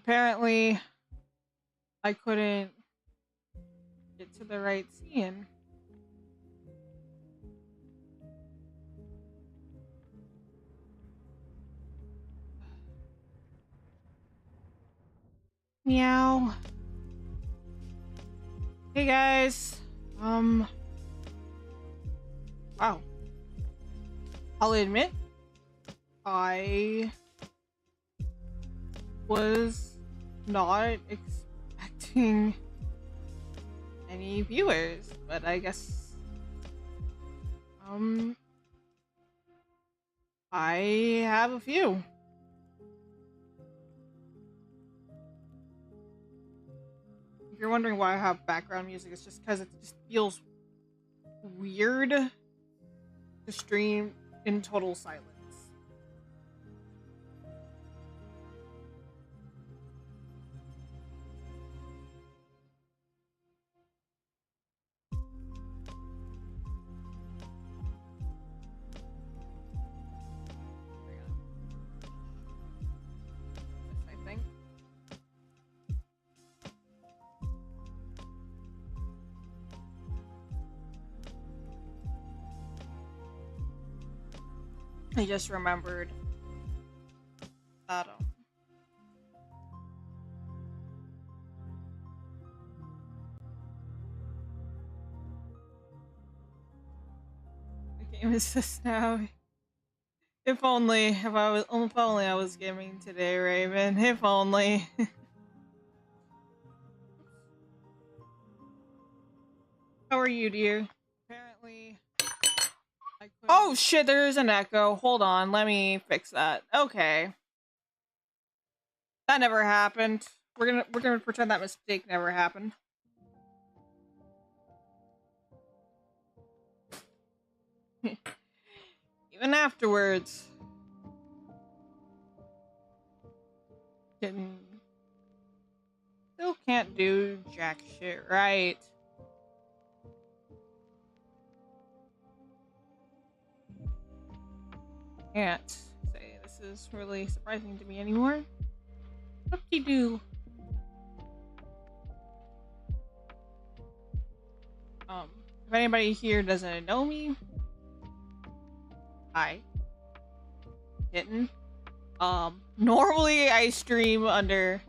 Apparently, I couldn't get to the right scene. Meow. Hey guys. Wow. I'll admit, I was not expecting any viewers, but I guess, I have a few. If you're wondering why I have background music, it's just because it just feels weird to stream in total silence. I think. I just remembered that the game is just now. If only I was gaming today, Raven. If only. How are you, dear? Apparently, I couldn't. Oh shit! There is an echo. Hold on, let me fix that. Okay, that never happened. We're gonna pretend that mistake never happened. Even afterwards. Kitten still can't do jack shit right. Can't say this is really surprising to me anymore. Whoop-de-doo. If anybody here doesn't know me, hi, Kitten. Normally I stream under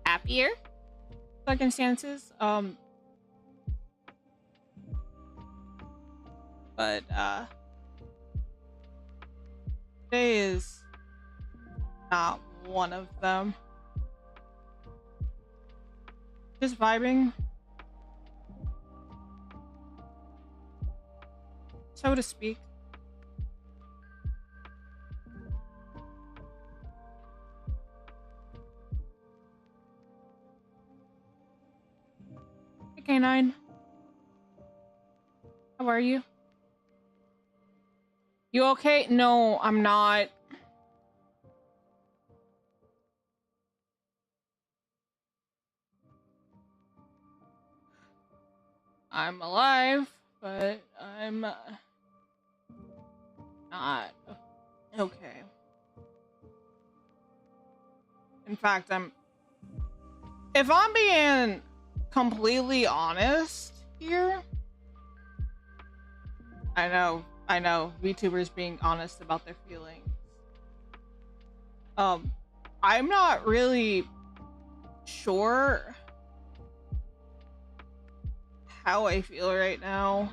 happier circumstances. But today is not one of them. Just vibing, so to speak. Hey, K9. How are you? You okay? No, I'm not. I'm alive, but I'm not okay. In fact, if I'm being completely honest here, I know VTubers being honest about their feelings. I'm not really sure how I feel right now.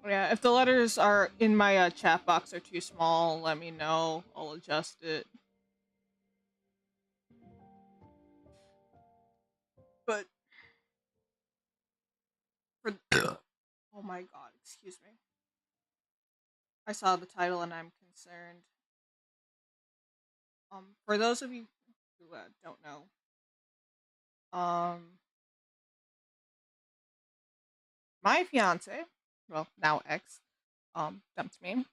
Yeah, if the letters are in my chat box are too small, let me know. I'll adjust it. But for oh my god, excuse me. I saw the title and I'm concerned. For those of you who don't know, my fiance, well now ex, dumped me,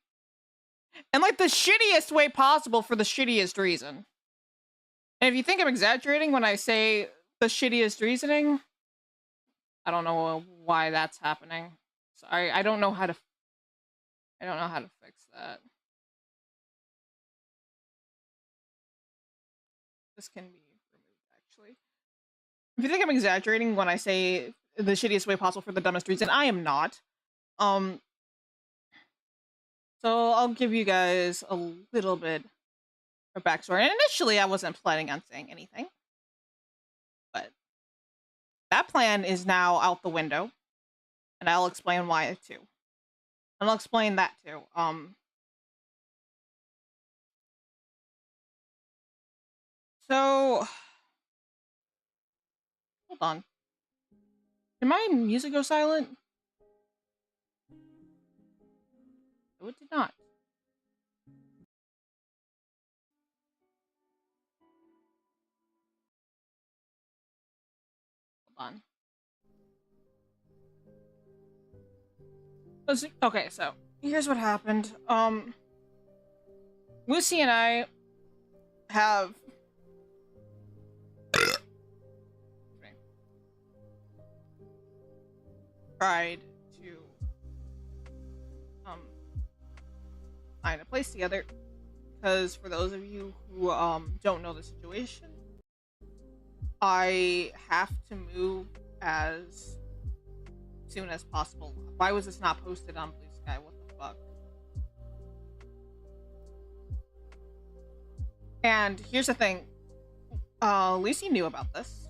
and like the shittiest way possible for the shittiest reason. And if you think I'm exaggerating when I say the shittiest reasoning, I don't know why that's happening. Sorry, I don't know how to I don't know how to fix that. This can be removed, actually. If you think I'm exaggerating when I say the shittiest way possible for the dumbest reason, I am not. So I'll give you guys a little bit of backstory. And initially, I wasn't planning on saying anything. But that plan is now out the window. And I'll explain why, too. And I'll explain that, too. So... Hold on. Did my music go silent? No, it did not. Hold on. Okay, so here's what happened. Lucy and I have tried to find a place together, because for those of you who don't know the situation, I have to move as soon as possible. Why was this not posted on Blue Sky? What the fuck? And here's the thing. Lucy knew about this.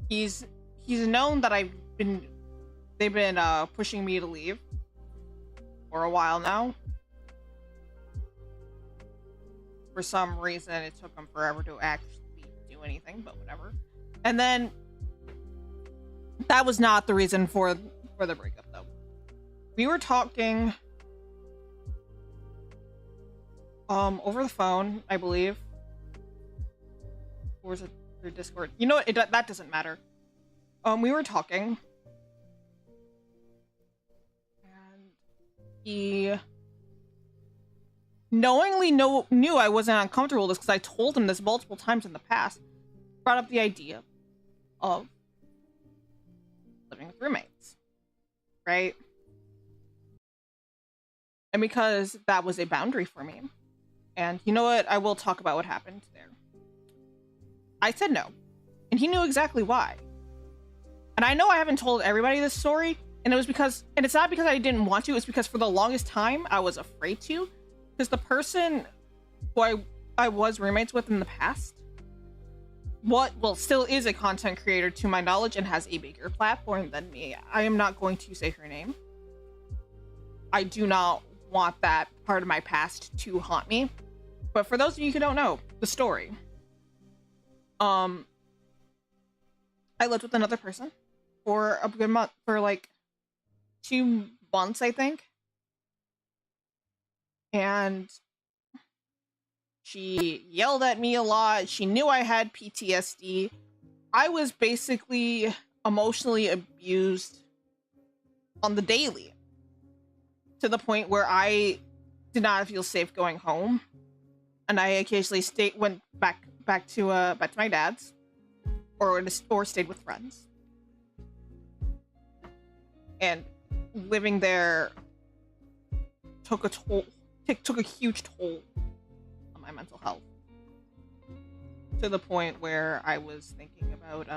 He's known that they've been pushing me to leave for a while now. For some reason, it took them forever to actually do anything, but whatever. And then that was not the reason for the breakup, though. We were talking over the phone, I believe. Or was it through Discord? You know what? That doesn't matter. We were talking, and he knowingly knew I wasn't uncomfortable with this, because I told him this multiple times in the past. Brought up the idea of living with roommates, right? And because that was a boundary for me, and you know what? I will talk about what happened there. I said no, and he knew exactly why. And I know I haven't told everybody this story, and it's not because I didn't want to, it's because for the longest time I was afraid to, because the person who I was roommates with in the past, still is a content creator to my knowledge and has a bigger platform than me. I am not going to say her name. I do not want that part of my past to haunt me. But for those of you who don't know the story, I lived with another person for a good month, for like 2 months, I think. And she yelled at me a lot. She knew I had PTSD. I was basically emotionally abused on the daily, to the point where I did not feel safe going home, and I occasionally went back to my dad's, or stayed with friends. And living there took a huge toll on my mental health, to the point where I was thinking about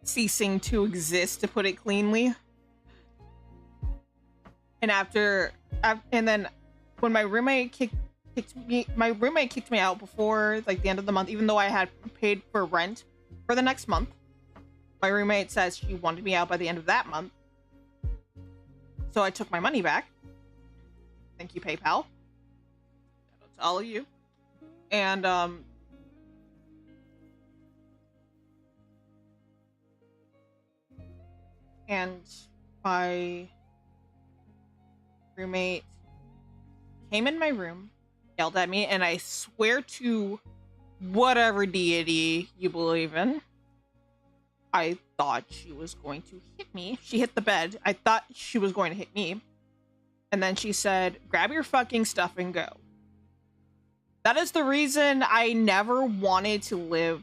ceasing to exist, to put it cleanly. And then when my roommate kicked me out before like the end of the month, even though I had paid for rent for the next month. My roommate says she wanted me out by the end of that month, so I took my money back. Thank you, PayPal. Shout out to all of you. And my roommate came in my room, yelled at me, and I swear to whatever deity you believe in, I thought she was going to hit me. She hit the bed. I thought she was going to hit me. And then she said, "Grab your fucking stuff and go." That is the reason I never wanted to live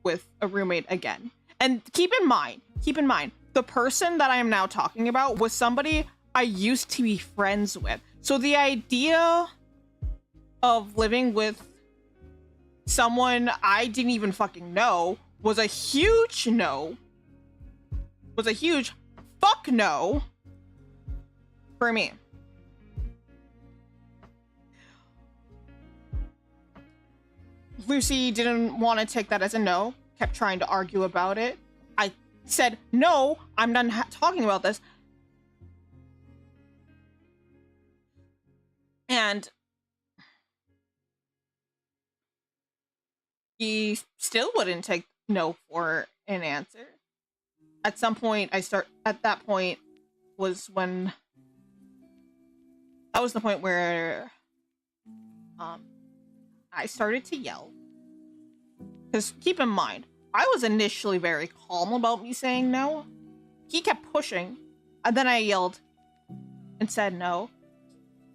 with a roommate again. And keep in mind, the person that I am now talking about was somebody I used to be friends with. So the idea of living with someone I didn't even fucking know was a huge no. Was a huge fuck no for me. Lucy didn't want to take that as a no, kept trying to argue about it. I said, no, I'm done talking about this. And he still wouldn't take no for an answer. At some point, at that point was when, that was the point where I started to yell. Because keep in mind, I was initially very calm about me saying no. He kept pushing, and then I yelled and said no.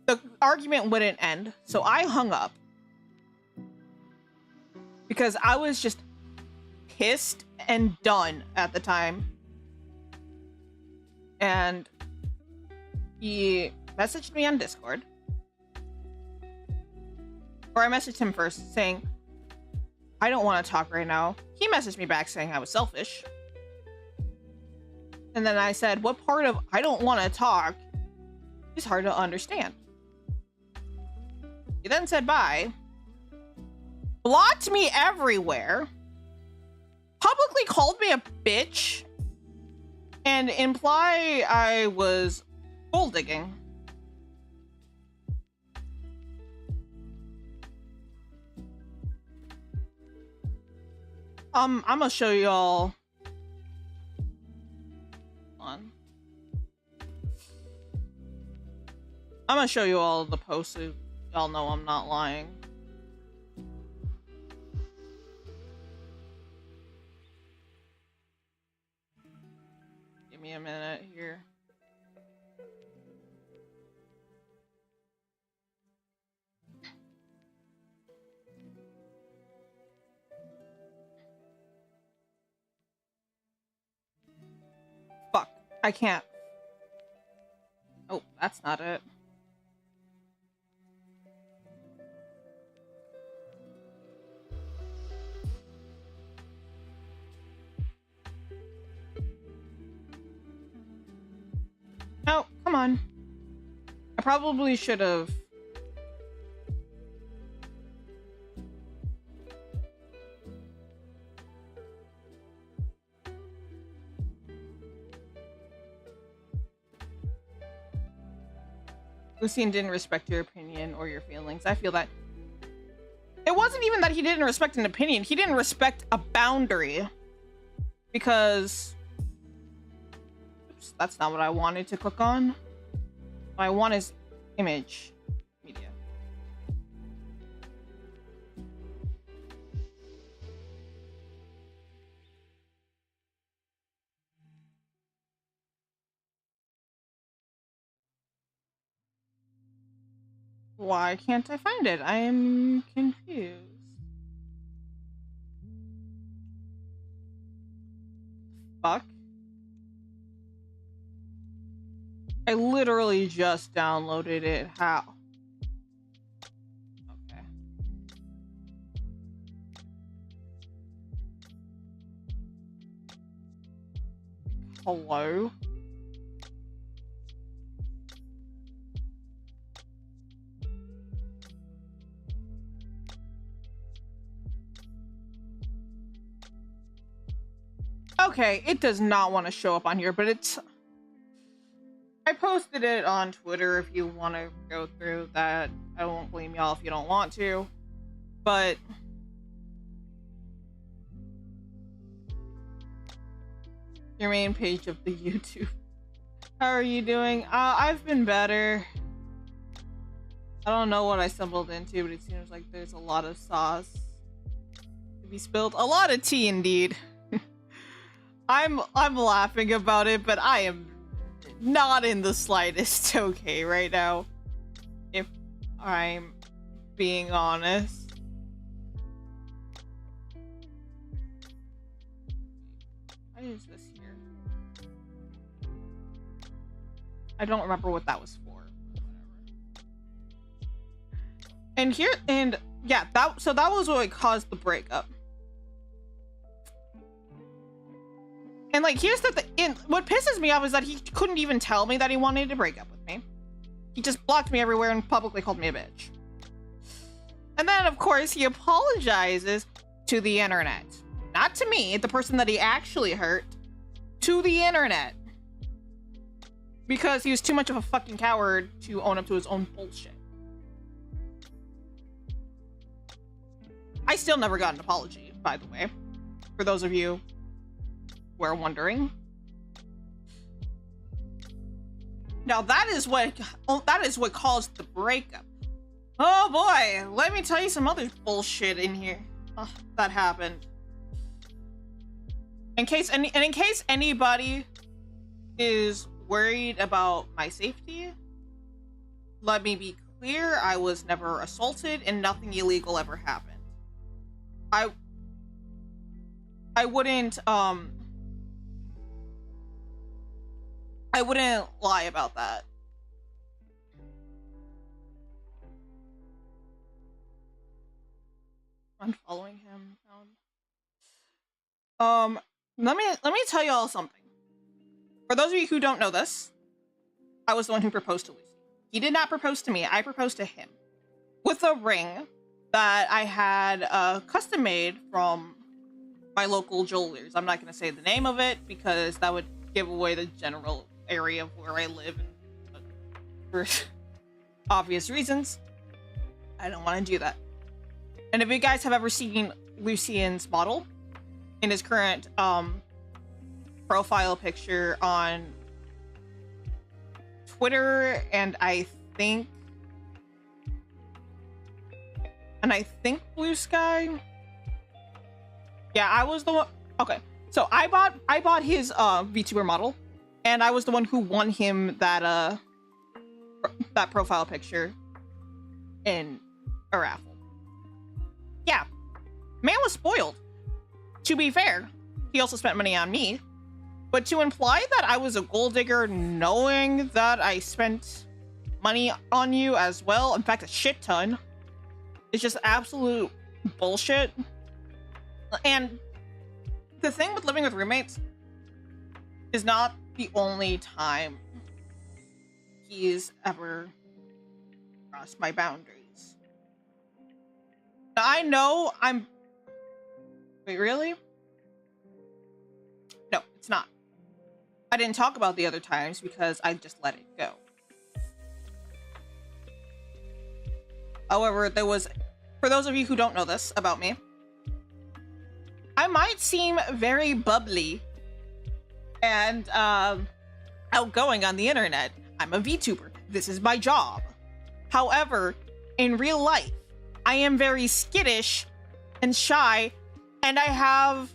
The argument wouldn't end, so I hung up. Because I was just pissed and done at the time. And he messaged me on Discord. Or I messaged him first saying, I don't want to talk right now. He messaged me back saying I was selfish. And then I said, what part of I don't want to talk is hard to understand? He then said bye. Blocked me everywhere. Publicly called me a bitch. And imply I was gold digging. I'm gonna show y'all. I'm gonna show you all the posts so y'all know I'm not lying. Give me a minute here. Fuck, I can't. Oh, that's not it. Oh, come on. I probably should have. Lucien didn't respect your opinion or your feelings. I feel that it wasn't even that he didn't respect an opinion. He didn't respect a boundary. Because oops, that's not what I wanted to click on. What I want is image media. Why can't I find it? I am confused. Fuck. I literally just downloaded it. How? Okay. Hello? Okay, it does not want to show up on here, but it's... I posted it on Twitter if you want to go through that. I won't blame y'all if you don't want to. But... your main page of the YouTube. How are you doing? I've been better. I don't know what I stumbled into, but it seems like there's a lot of sauce to be spilled. A lot of tea, indeed. I'm laughing about it, but I am not in the slightest okay right now, if I'm being honest. Why is this here? I don't remember what that was for. And yeah, that was what caused the breakup. And like, here's the thing. What pisses me off is that he couldn't even tell me that he wanted to break up with me. He just blocked me everywhere and publicly called me a bitch. And then, of course, he apologizes to the internet. Not to me, the person that he actually hurt. To the internet. Because he was too much of a fucking coward to own up to his own bullshit. I still never got an apology, by the way. For those of you who are wondering. Now that is what caused the breakup. Oh boy, let me tell you some other bullshit in here that happened. In case anybody is worried about my safety, let me be clear, I was never assaulted and nothing illegal ever happened. I wouldn't lie about that. Unfollowing him. Let me tell you all something. For those of you who don't know this, I was the one who proposed to Lucy. He did not propose to me. I proposed to him with a ring that I had custom made from my local jewelers. I'm not going to say the name of it because that would give away the general area of where I live for obvious reasons. I don't want to do that. And if you guys have ever seen Lucian's model in his current profile picture on Twitter and I think Blue Sky. Yeah, I was the one. Okay, so I bought his VTuber model, and I was the one who won him that profile picture in a raffle. Yeah, man was spoiled. To be fair, he also spent money on me, but to imply that I was a gold digger knowing that I spent money on you as well, in fact a shit ton, is just absolute bullshit. And the thing with living with roommates is not the only time he's ever crossed my boundaries. Now, I know I'm... Wait, really? No, it's not. I didn't talk about the other times because I just let it go. However, there was... For those of you who don't know this about me, I might seem very bubbly and outgoing on the internet. I'm a VTuber. This is my job. However, in real life, I am very skittish and shy, and I have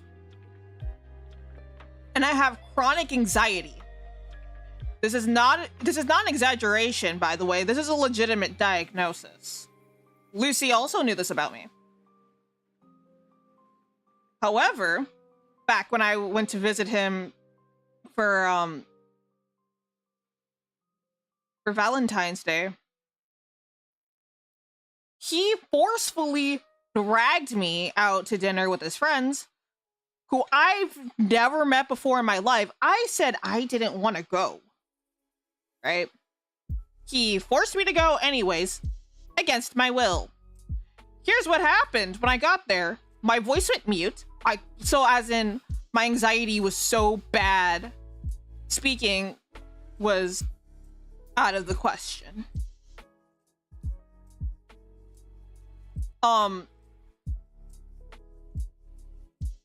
chronic anxiety. This is not an exaggeration, by the way. This is a legitimate diagnosis. Lucy also knew this about me. However, back when I went to visit him for Valentine's Day, he forcefully dragged me out to dinner with his friends, who I've never met before in my life. I said I didn't want to go, right? He forced me to go anyways, against my will. Here's what happened when I got there. My voice went mute. So as in, my anxiety was so bad, speaking was out of the question.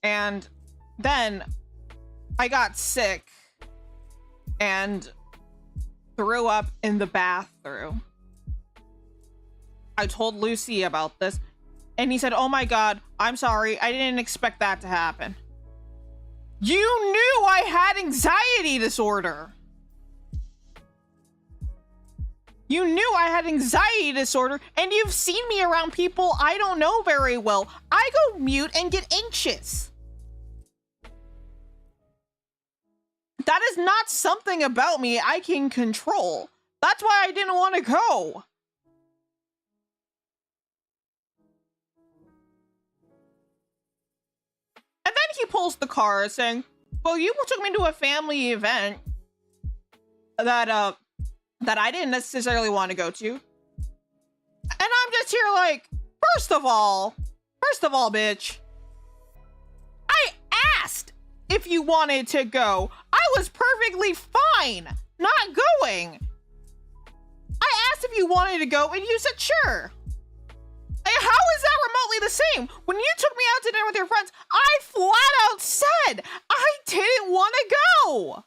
And then I got sick and threw up in the bathroom. I told Lucy about this, and he said, "Oh my god, I'm sorry, I didn't expect that to happen." You knew I had anxiety disorder. You knew I had anxiety disorder, and you've seen me around people I don't know very well. I go mute and get anxious. That is not something about me I can control. That's why I didn't want to go. And then he pulls the card saying, well, you took me to a family event that I didn't necessarily want to go to. And I'm just here like, first of all, bitch, I asked if you wanted to go. I was perfectly fine not going. I asked if you wanted to go and you said sure. How is that remotely the same? When you took me out to dinner with your friends, I flat out said I didn't want to go.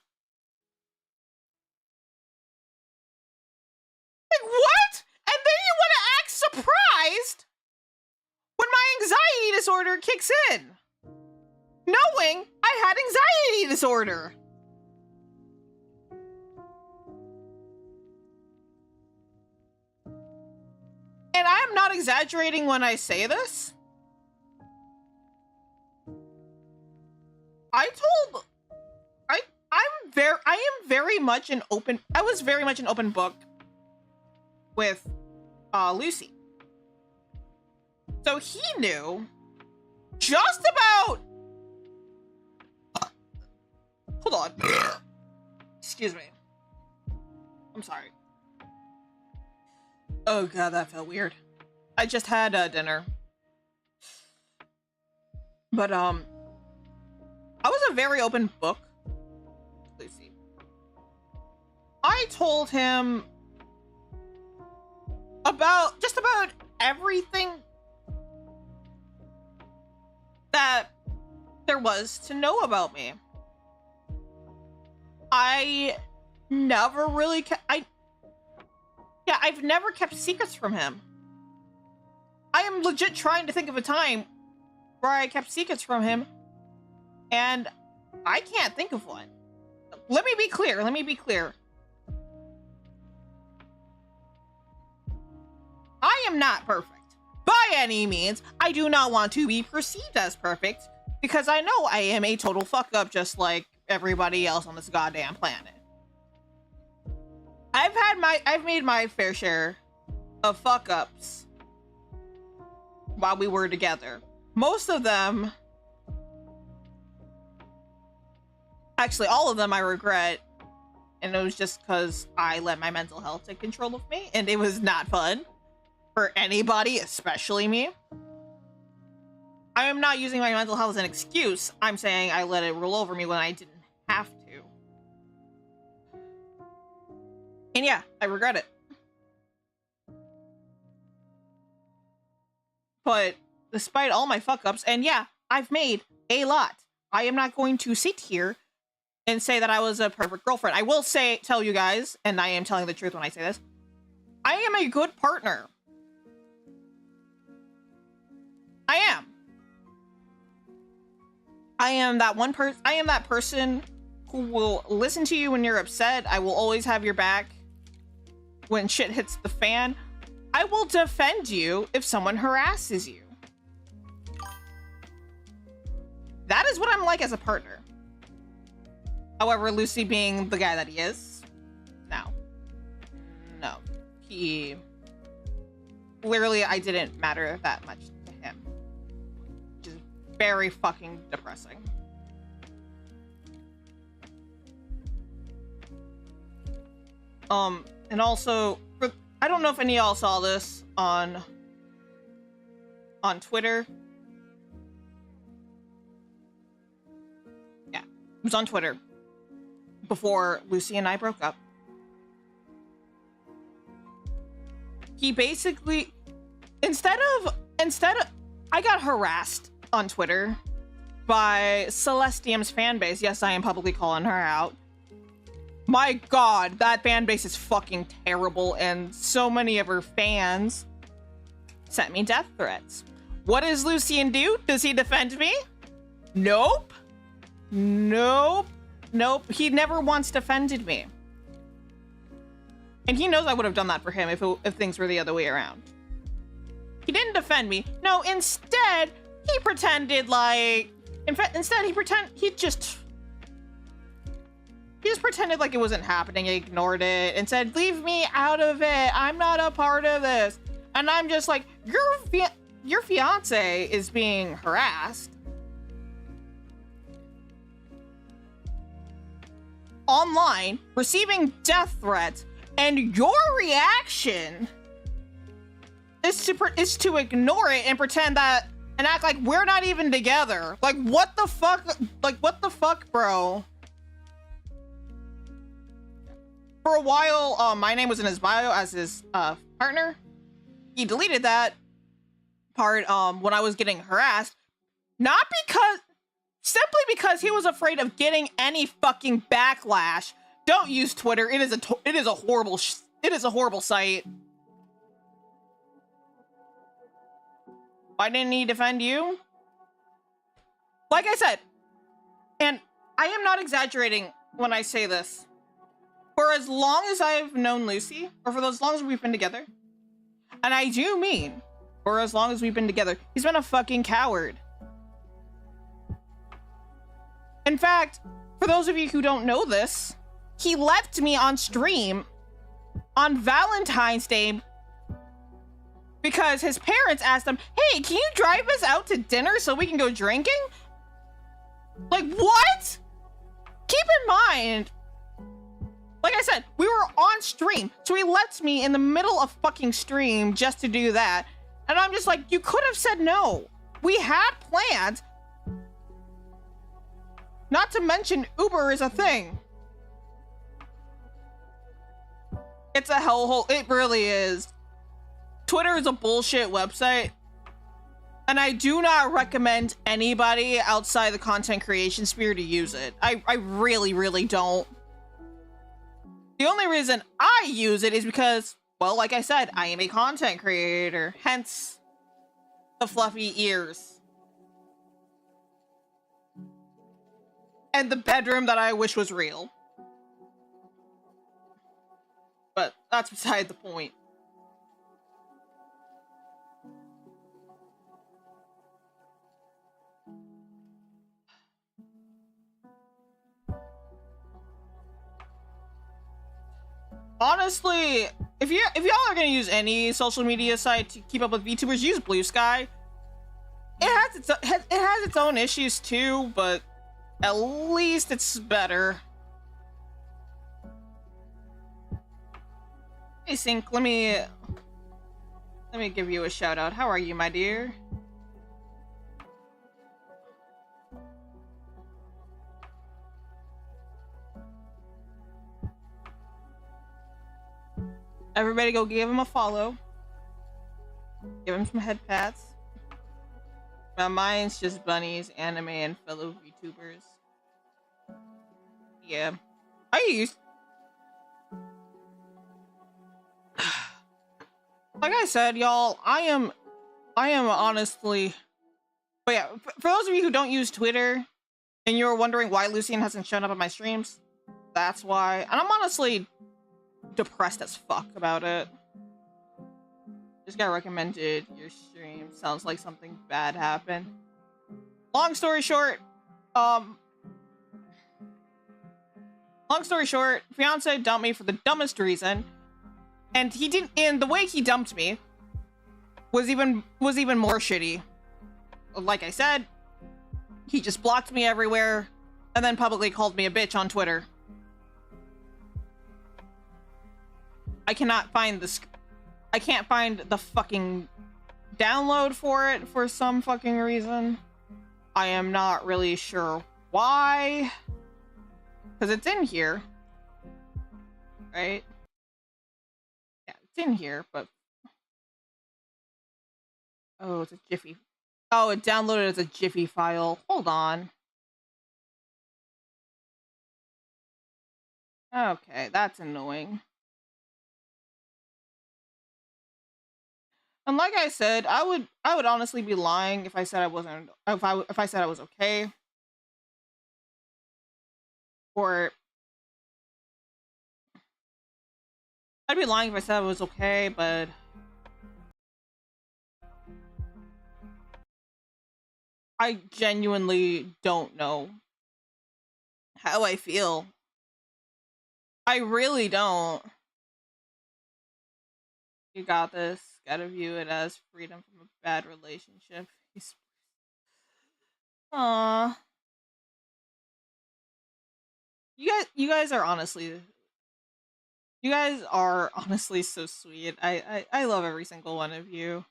Like, what? And then you want to act surprised when my anxiety disorder kicks in, knowing I had anxiety disorder. And I am not exaggerating when I say this. I am very much an open book with Lucy. So he knew just about hold on. Excuse me. I'm sorry. Oh god, that felt weird. I just had dinner. But I was a very open book, Lucy. I told him about just about everything that there was to know about me. I've never kept secrets from him. I am legit trying to think of a time where I kept secrets from him, and I can't think of one. Let me be clear. I am not perfect. By any means, I do not want to be perceived as perfect, because I know I am a total fuck up just like everybody else on this goddamn planet. I've made my fair share of fuck ups while we were together. Most of them, actually all of them, I regret, and it was just because I let my mental health take control of me, and it was not fun for anybody, especially me. I am not using my mental health as an excuse. I'm saying I let it roll over me when I didn't have to. And yeah, I regret it. But despite all my fuck ups, and yeah, I've made a lot. I am not going to sit here and say that I was a perfect girlfriend. I will tell you guys, and I am telling the truth when I say this, I am a good partner. I am. I am that person who will listen to you when you're upset. I will always have your back when shit hits the fan. I will defend you if someone harasses you. That is what I'm like as a partner. However, Lucy being the guy that he is, no. Clearly, I didn't matter that much to him. Which is very fucking depressing. And also, I don't know if any of y'all saw this on Twitter. Yeah, it was on Twitter before Lucy and I broke up. He basically, instead of, I got harassed on Twitter by Celestium's fan base. Yes, I am publicly calling her out. My god, that fan base is fucking terrible, and so many of her fans sent me death threats. What does Lucian do? Does he defend me? Nope. He never once defended me. And he knows I would have done that for him if things were the other way around. He didn't defend me. No, instead, he pretended like... he He just pretended like it wasn't happening, ignored it, and said, "Leave me out of it. I'm not a part of this." And I'm just like, your fiance is being harassed online, receiving death threats, and your reaction is to ignore it and pretend that and act like we're not even together. Like, what the fuck? Like, what the fuck, bro? For a while, my name was in his bio as his partner. He deleted that part when I was getting harassed, not because simply because he was afraid of getting any fucking backlash. Don't use Twitter. It is a horrible site. Why didn't he defend you? Like I said, and I am not exaggerating when I say this. For as long as I've known Lucy, or for as long as we've been together, and I do mean for as long as we've been together, he's been a fucking coward. In fact, for those of you who don't know this, he left me on stream on Valentine's Day because his parents asked him, "Hey, can you drive us out to dinner so we can go drinking?" Like, what? Keep in mind, like I said, we were on stream, so he lets me in the middle of fucking stream just to do that. And I'm just like, you could have said no. We had plans. Not to mention Uber is a thing. It's a hellhole. It really is. Twitter is a bullshit website. And I do not recommend anybody outside the content creation sphere to use it. I really, really don't. The only reason I use it is because, well, like I said, I am a content creator, hence the fluffy ears. And the bedroom that I wish was real. But that's beside the point. Honestly, if y'all are gonna use any social media site to keep up with VTubers, use Blue Sky. It has its own issues too, but at least it's better. Hey Sync, let me give you a shout out. How are you, my dear? Everybody go give him a follow. Give him some head pats. Mine's just bunnies, anime, and fellow VTubers. Yeah. Like I said, y'all, I am honestly... But yeah, for those of you who don't use Twitter, and you're wondering why Lucian hasn't shown up at my streams, that's why. And I'm honestly depressed as fuck about it. Just got recommended your stream. Sounds like something bad happened. Long story short, fiance dumped me for the dumbest reason. And the way he dumped me was even more shitty. Like I said, he just blocked me everywhere and then publicly called me a bitch on Twitter. I can't find the fucking download for it for some fucking reason. I am not really sure why. Because it's in here. Right? Yeah, it's in here, but... Oh, it's a Jiffy. Oh, it downloaded as a Jiffy file. Hold on. Okay, that's annoying. And like I said, I would honestly be lying if I said I wasn't if I said I was okay. Or I'd be lying if I said I was okay, but I genuinely don't know how I feel I really don't. You got this. Gotta view it as freedom from a bad relationship. Aww. You guys are honestly so sweet. I love every single one of you.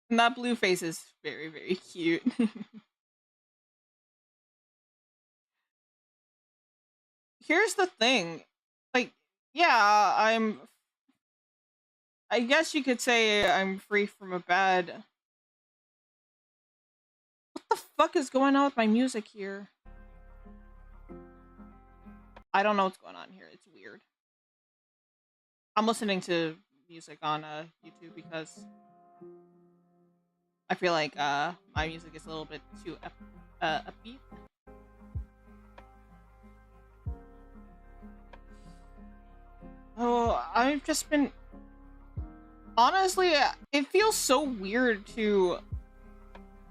And that blue face is very, very cute. Here's the thing. Like, yeah, I guess you could say I'm free from a bad. What the fuck is going on with my music here? I don't know what's going on here. It's weird. I'm listening to music on YouTube because I feel like my music is a little bit too upbeat. Oh, I've just been honestly, it feels so weird to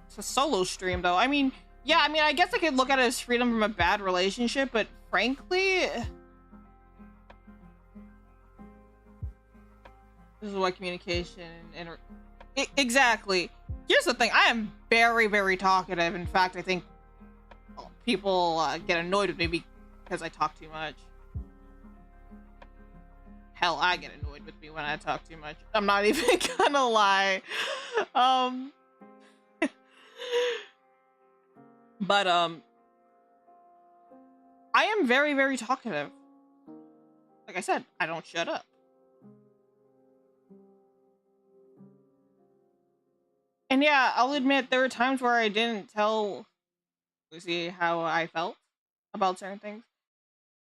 solo stream though. I mean, yeah, I guess I could look at it as freedom from a bad relationship, but frankly, this is what communication and exactly. Here's the thing: I am very, very talkative. In fact, I think people get annoyed with me because I talk too much. Hell, I get annoyed with me when I talk too much. I'm not even gonna lie. But I am very, very talkative. Like I said, I don't shut up. And yeah, I'll admit there were times where I didn't tell Lucy how I felt about certain things.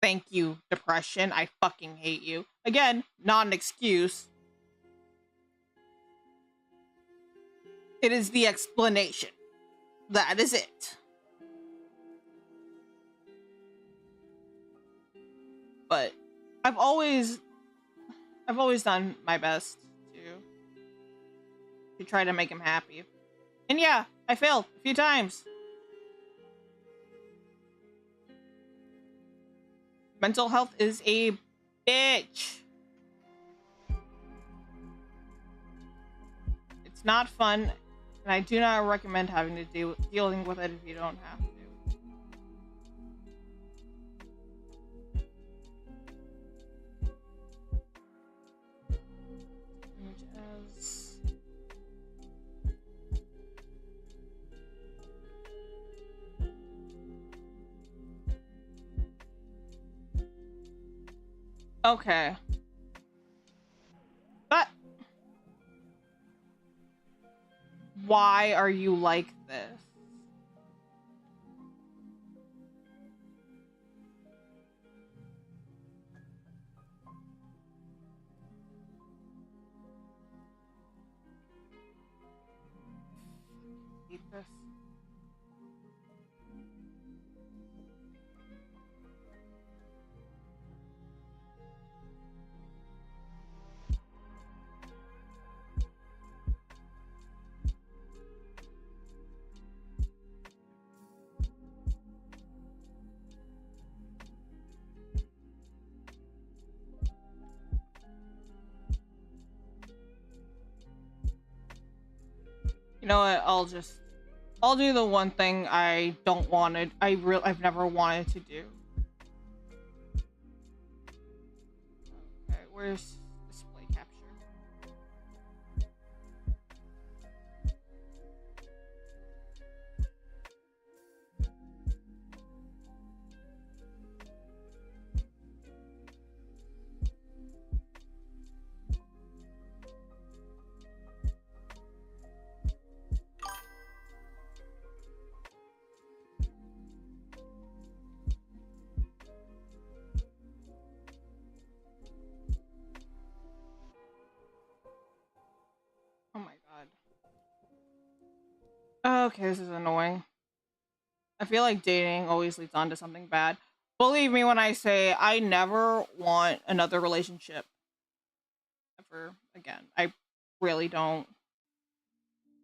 Thank you, depression. I fucking hate you. Again, not an excuse. It is the explanation. That is it. But I've always done my best to try to make him happy. And yeah, I failed a few times. Mental health is a bitch. It's not fun, and I do not recommend having to dealing with it if you don't have to. Okay. But why are you like this? Hate this. You know what? I'll do the one thing I don't want to. I've never wanted to do. Okay, where's display capture? Oh my god. Okay, this is annoying. I feel like dating always leads on to something bad. Believe me when I say I never want another relationship ever again. I really don't.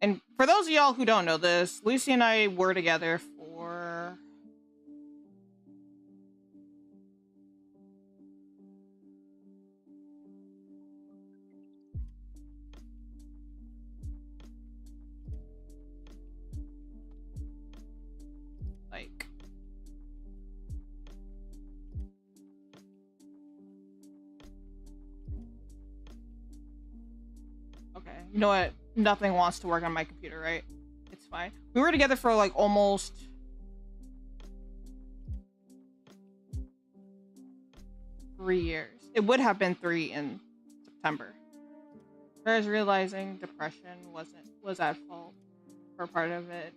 And for those of y'all who don't know this, Lucy and I were together for Okay, you know what? Nothing wants to work on my computer, right? It's fine. We were together for like almost 3 years. It would have been 3 in September. Whereas realizing depression was at fault for part of it.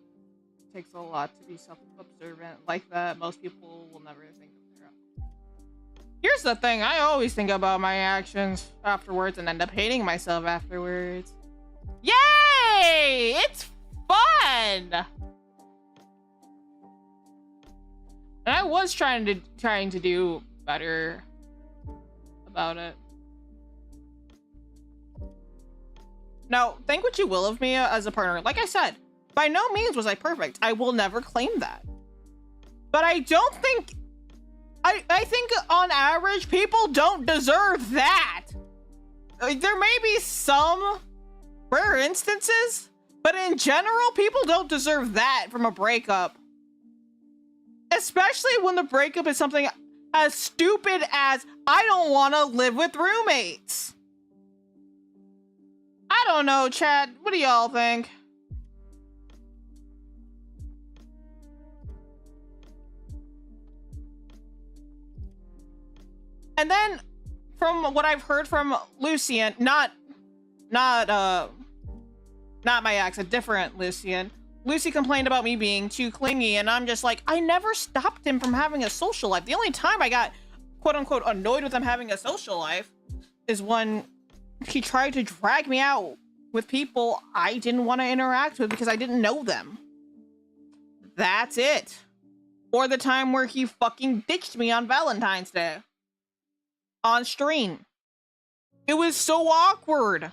It takes a lot to be self-observant like that. Most people will never think of their own. Here's the thing, I always think about my actions afterwards and end up hating myself afterwards. Yay! It's fun! And I was trying to do better about it. Now, think what you will of me as a partner. Like I said, by no means was I perfect. I will never claim that. But I don't think... I think on average, people don't deserve that. There may be some rare instances, but in general, people don't deserve that from a breakup. Especially when the breakup is something as stupid as, I don't want to live with roommates. I don't know, chat. What do y'all think? And then, from what I've heard from Lucian, not my ex, a different Lucian. Lucy complained about me being too clingy, and I'm just like, I never stopped him from having a social life. The only time I got, quote unquote, annoyed with him having a social life is when he tried to drag me out with people I didn't want to interact with because I didn't know them. That's it. Or the time where he fucking ditched me on Valentine's Day. On stream. It was so awkward.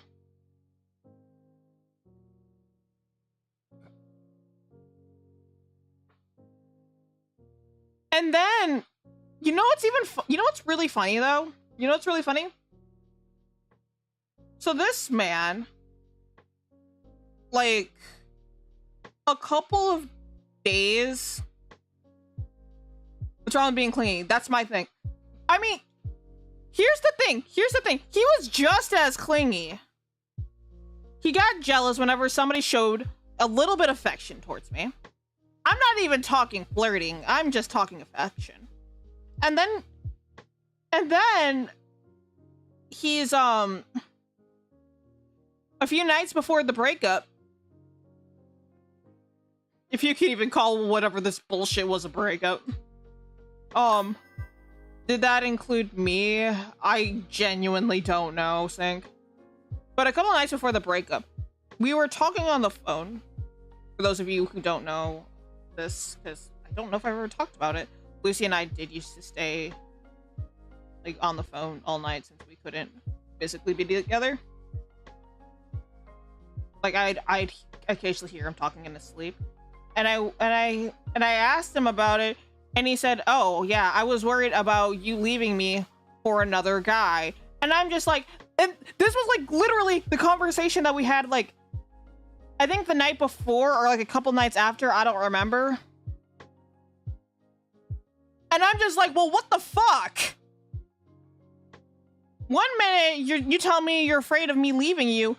And then, you know what's really funny though? You know what's really funny? So this man, like, a couple of days, what's wrong with being clingy? That's my thing. I mean, here's the thing. He was just as clingy. He got jealous whenever somebody showed a little bit of affection towards me. I'm not even talking flirting. I'm just talking affection. And then he's, a few nights before the breakup, if you can even call whatever this bullshit was a breakup, did that include me? I genuinely don't know, Sync. But a couple nights before the breakup, we were talking on the phone. For those of you who don't know this, because I don't know if I've ever talked about it, Lucy and I did used to stay like on the phone all night since we couldn't physically be together. Like I'd occasionally hear him talking in his sleep, and I asked him about it, and he said, "Oh yeah, I was worried about you leaving me for another guy." And I'm just like, and this was like literally the conversation that we had, like, I think the night before or like a couple nights after, I don't remember. And I'm just like, well, what the fuck? One minute you tell me you're afraid of me leaving you,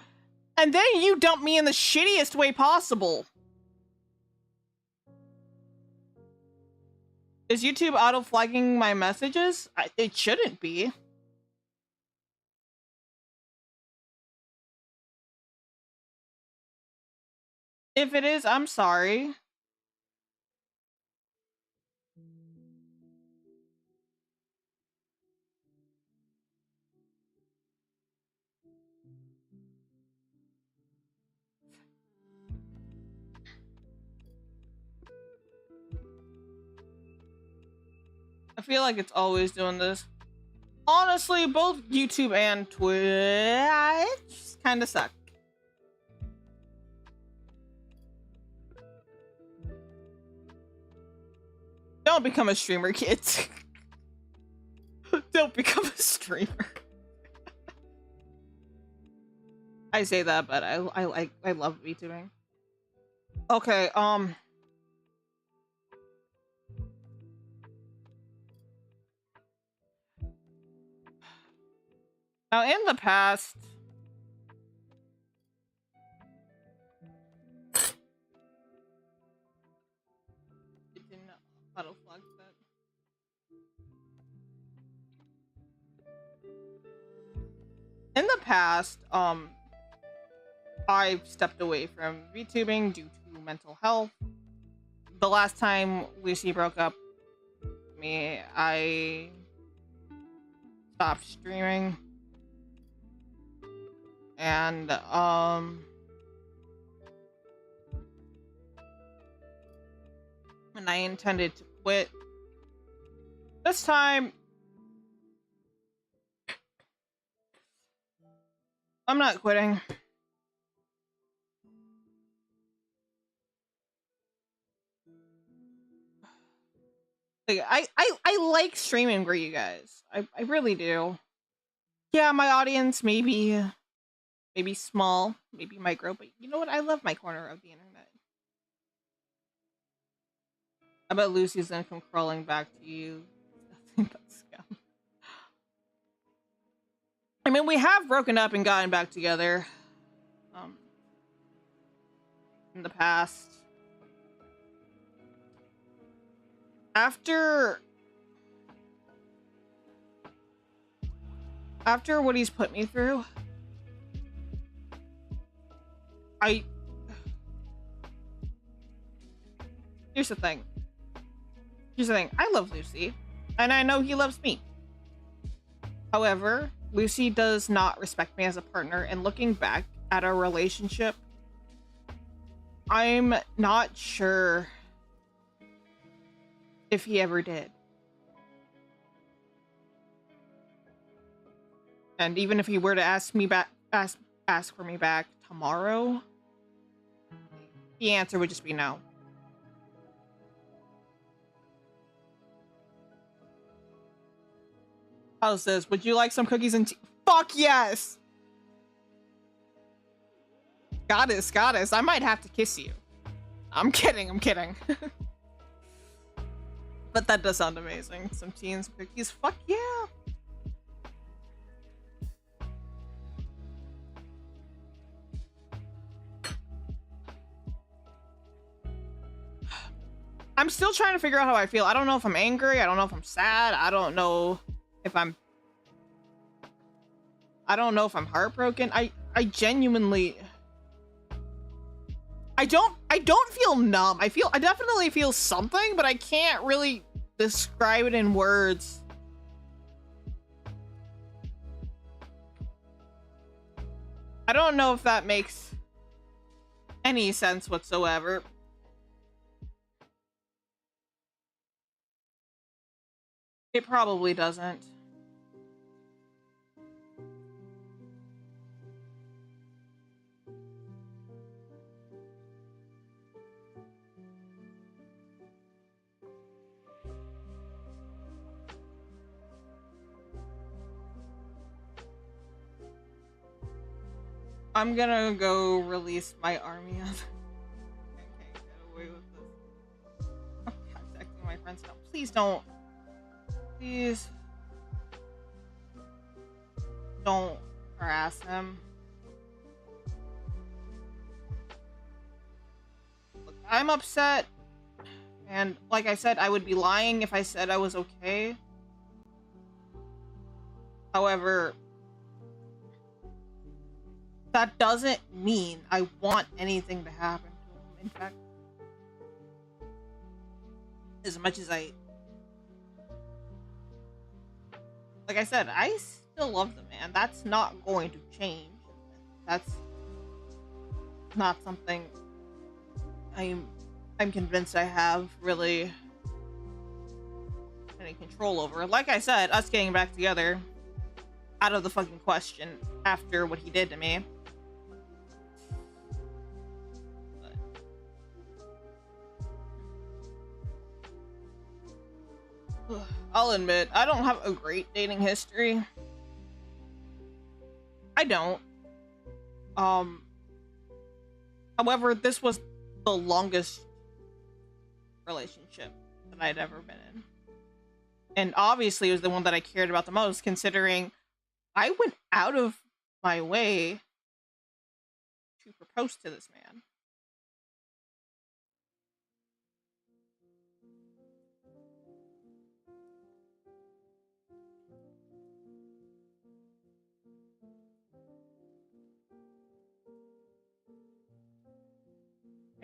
and then you dump me in the shittiest way possible. Is YouTube auto-flagging my messages? It shouldn't be. If it is, I'm sorry. I feel like it's always doing this. Honestly, both YouTube and Twitch kind of suck. Don't become a streamer, kids. Don't become a streamer. I say that, but I love VTubing. Okay, now in the past, In the past, I've stepped away from VTubing due to mental health. The last time Lucy broke up with me, I stopped streaming. And, and I intended to quit. This time, I'm not quitting. Like, I like streaming for you guys. I really do. Yeah, my audience maybe small, maybe micro, but you know what? I love my corner of the internet. I bet Lucy's gonna come crawling back to you. Nothing but scum. I mean, we have broken up and gotten back together. In the past. After what he's put me through, here's the thing. I love Lucy, and I know he loves me. However, Lucy does not respect me as a partner, and looking back at our relationship, I'm not sure if he ever did. And even if he were to ask for me back tomorrow, the answer would just be no. How's this? Would you like some cookies and tea? Fuck yes! Goddess, I might have to kiss you. I'm kidding. But that does sound amazing. Some tea and some cookies. Fuck yeah! I'm still trying to figure out how I feel. I don't know if I'm angry. I don't know if I'm sad. I don't know if I'm heartbroken. I genuinely I don't feel numb. I definitely feel something, but I can't really describe it in words. I don't know if that makes any sense whatsoever. It probably doesn't. I'm gonna go release my army of... I can't get away with this. I'm contacting my friends now. Please don't. Please. Don't harass him. Look, I'm upset. And like I said, I would be lying if I said I was okay. However, that doesn't mean I want anything to happen to him. In fact, as much as like I said, I still love the man. That's not going to change. That's not something I'm convinced I have really any control over. Like I said, us getting back together, out of the fucking question after what he did to me. I'll admit, I don't have a great dating history. I don't. However, this was the longest relationship that I'd ever been in. And obviously it was the one that I cared about the most, considering I went out of my way to propose to this man.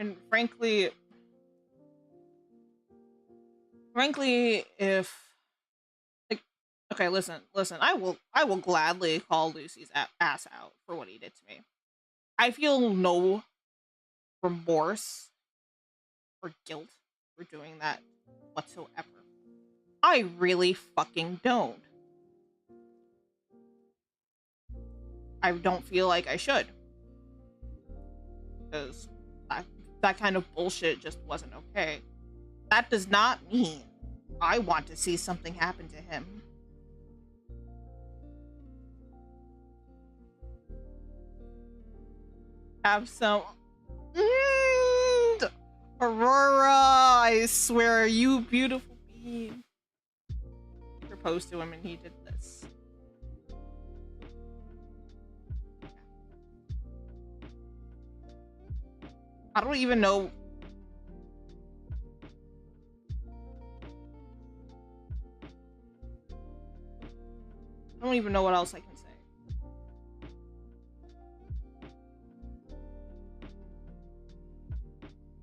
And frankly, if like, okay, listen, I will gladly call Lucy's ass out for what he did to me. I feel no remorse or guilt for doing that whatsoever. I really fucking don't. I don't feel like I should. Because that kind of bullshit just wasn't okay. That does not mean I want to see something happen to him. Have some. Aurora, I swear, you beautiful being. He proposed to him and he did this. I don't even know. I don't even know what else I can say.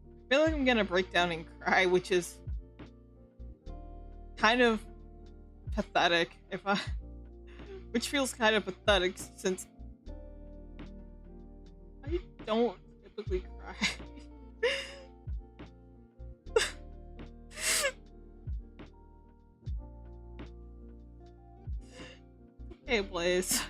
I feel like I'm gonna break down and cry, which is kind of pathetic which feels kind of pathetic since I don't typically cry. Hey, Blaze.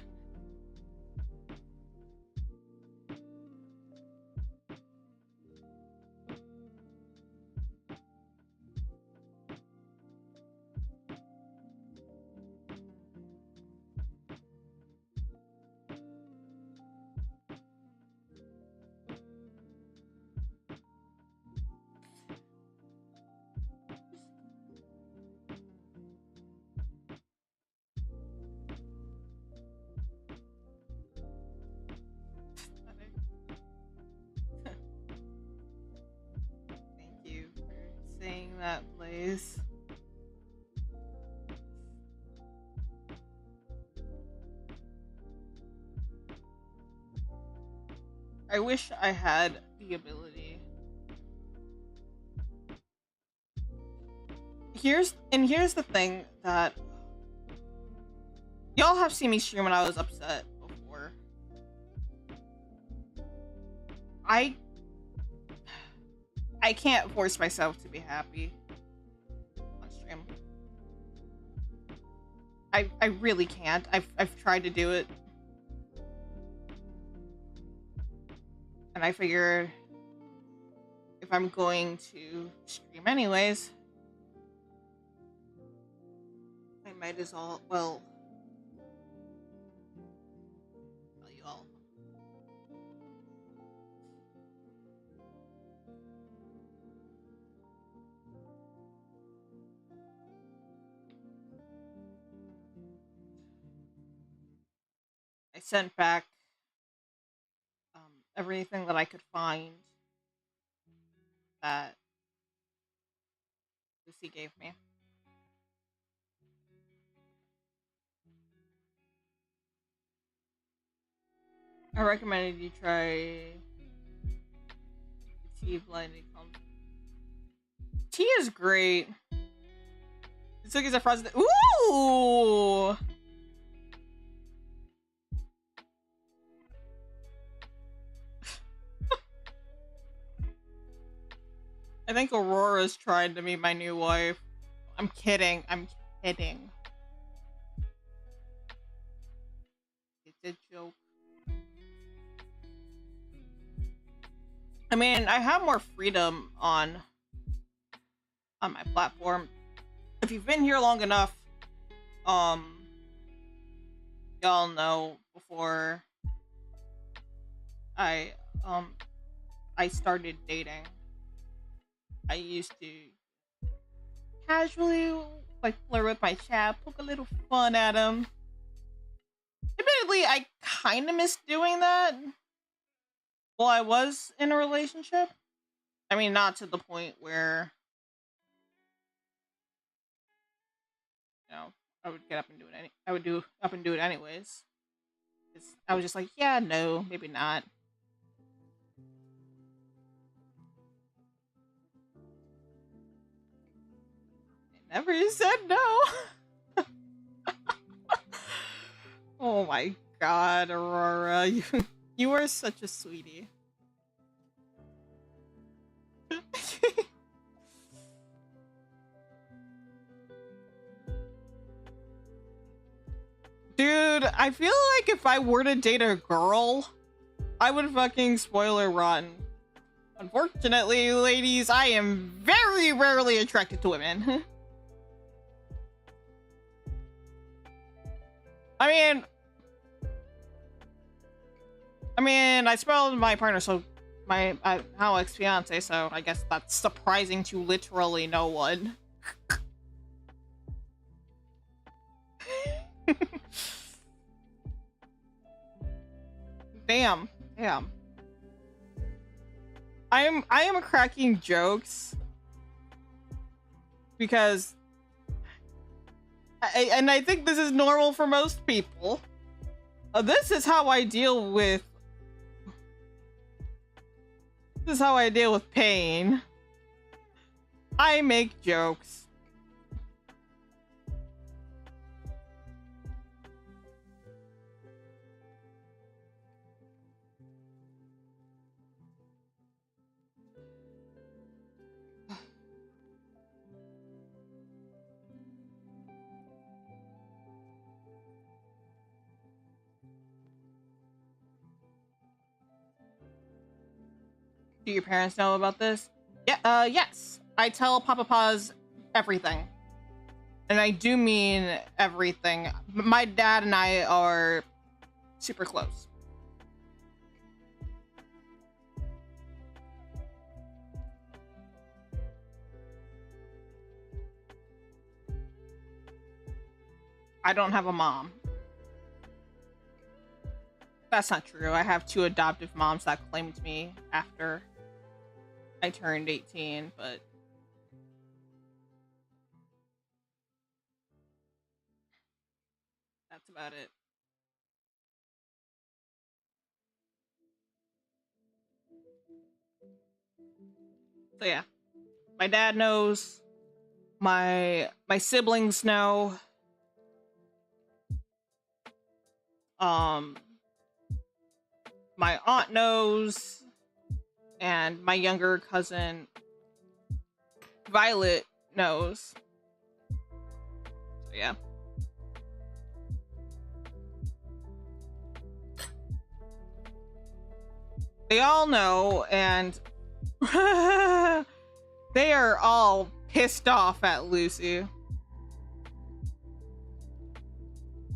Thank you for saying that, Blaze. I wish I had the ability. Here's the thing that y'all have seen me stream when I was upset before. I can't force myself to be happy on stream. I really can't. I've tried to do it. And I figured if I'm going to stream anyways, I might as well tell you all. I sent back everything that I could find that Lucy gave me. I recommended you try tea blinded. Tea is great. The cookies are frosted. Ooh! I think Aurora's tried to be my new wife. I'm kidding. I'm kidding. It's a joke. I mean, I have more freedom on my platform. If you've been here long enough, y'all know before I started dating, I used to casually like flirt with my chat, poke a little fun at him. Admittedly, I kind of miss doing that while I was in a relationship. I mean, not to the point where, you know, I would get up and do it. I would do up and do it anyways. I was just like, yeah, no, maybe not. Never said no. Oh my god, Aurora. You are such a sweetie. Dude, I feel like if I were to date a girl, I would fucking spoiler rotten. Unfortunately, ladies, I am very rarely attracted to women. I mean, I spoiled my partner, so my now ex-fiance, so I guess that's surprising to literally no one. Damn. I am cracking jokes because I think this is normal for most people. This is how I deal with pain. I make jokes. Do your parents know about this? Yeah, yes. I tell Papa Pauws everything. And I do mean everything. My dad and I are super close. I don't have a mom. That's not true. I have 2 adoptive moms that claimed me after I turned 18, but that's about it. So yeah, my dad knows. My siblings know. My aunt knows, and my younger cousin Violet knows. So yeah. They all know, and they are all pissed off at Lucy.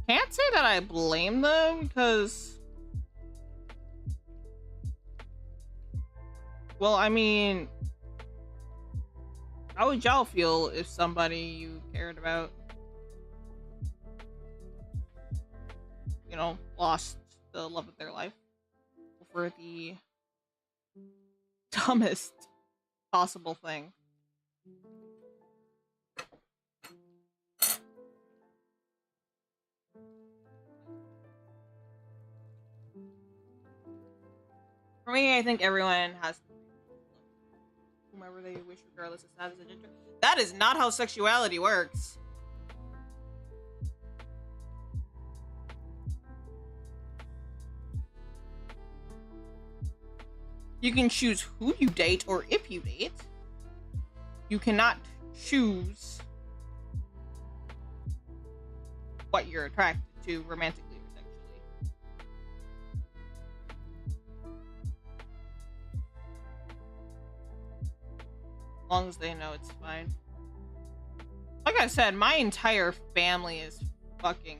Can't say that I blame them, because... Well, I mean... How would y'all feel if somebody you cared about, you know, lost the love of their life for the dumbest possible thing? For me, I think everyone has whomever they wish, regardless of status or gender. That is not how sexuality works. You can choose who you date or if you date. You cannot choose what you're attracted to romantically or sexually. As long as they know it's fine. Like I said, my entire family is fucking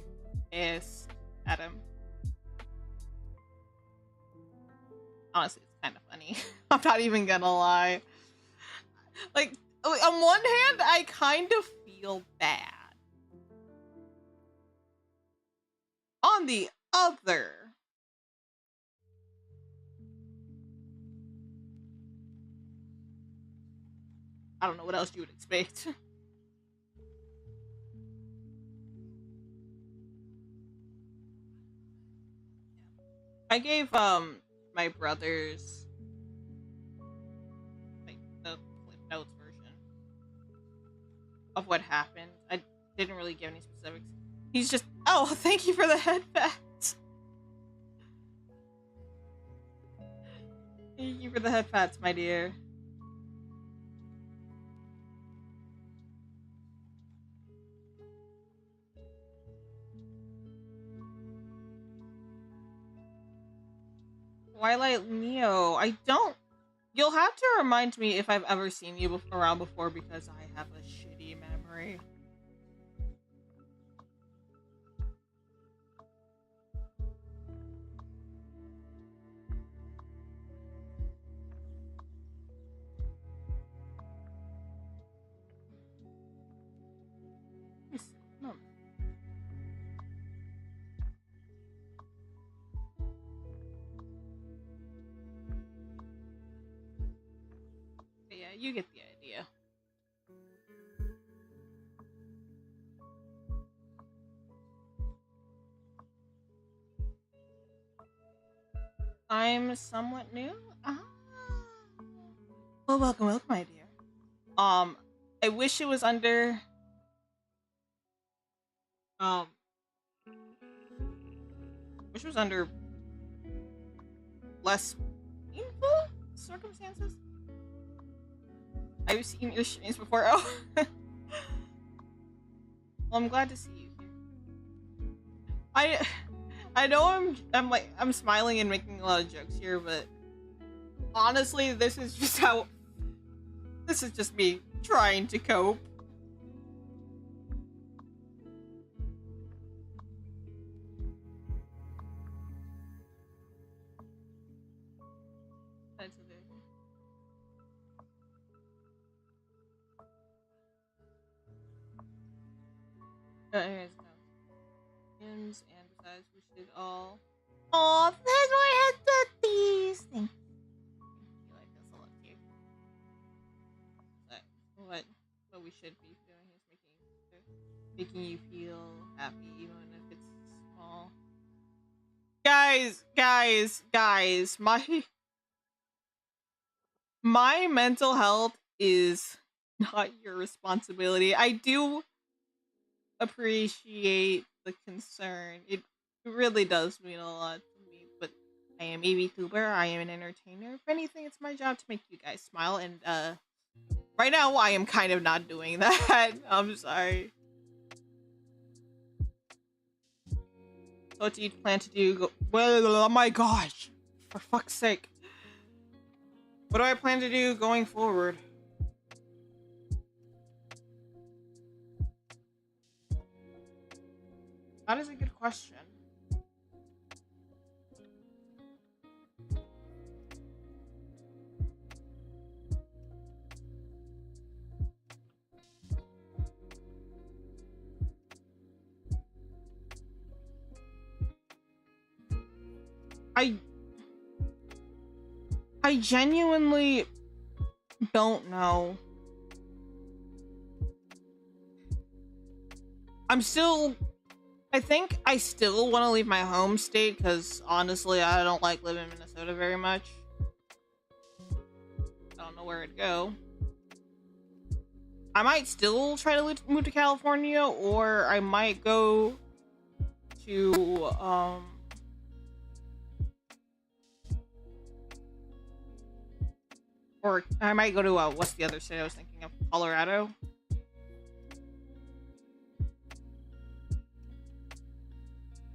pissed at him. Honestly, it's kind of funny. I'm not even gonna lie. Like, on one hand, I kind of feel bad. On the other, I don't know what else you would expect. I gave my brothers like the Cliff Notes version. of what happened. I didn't really give any specifics. He's just, oh, thank you for the headpats. Thank you for the headpats, my dear. Twilight Neo. I don't. You'll have to remind me if I've ever seen you around before because I have a shitty memory. No. Yeah, you get the idea. I'm somewhat new. Ah. Well, welcome, my dear. I wish it was under. Wish it was under less painful circumstances. I've seen your streams before. Oh, well, I'm glad to see you here. I know I'm smiling and making a lot of jokes here, but honestly, this is just me trying to cope. That's okay. Anyways, no. Hymns, and besides, we should all. Oh, there's more headsets. Thank you. Like this a lot too. But what we should be doing is making you feel happy, even if it's small. Guys, my mental health is not your responsibility. I do appreciate the concern. It really does mean a lot to me, but I am a VTuber, I am an entertainer. If anything, it's my job to make you guys smile, and right now I am kind of not doing that. I'm sorry. What do you plan to do? Well, oh my gosh. For fuck's sake. What do I plan to do going forward? That is a good question. I genuinely don't know. I think I still want to leave my home state because honestly, I don't like living in Minnesota very much. I don't know where it'd go. I might still try to move to California, or I might go to or I might go to what's the other state I was thinking of? Colorado.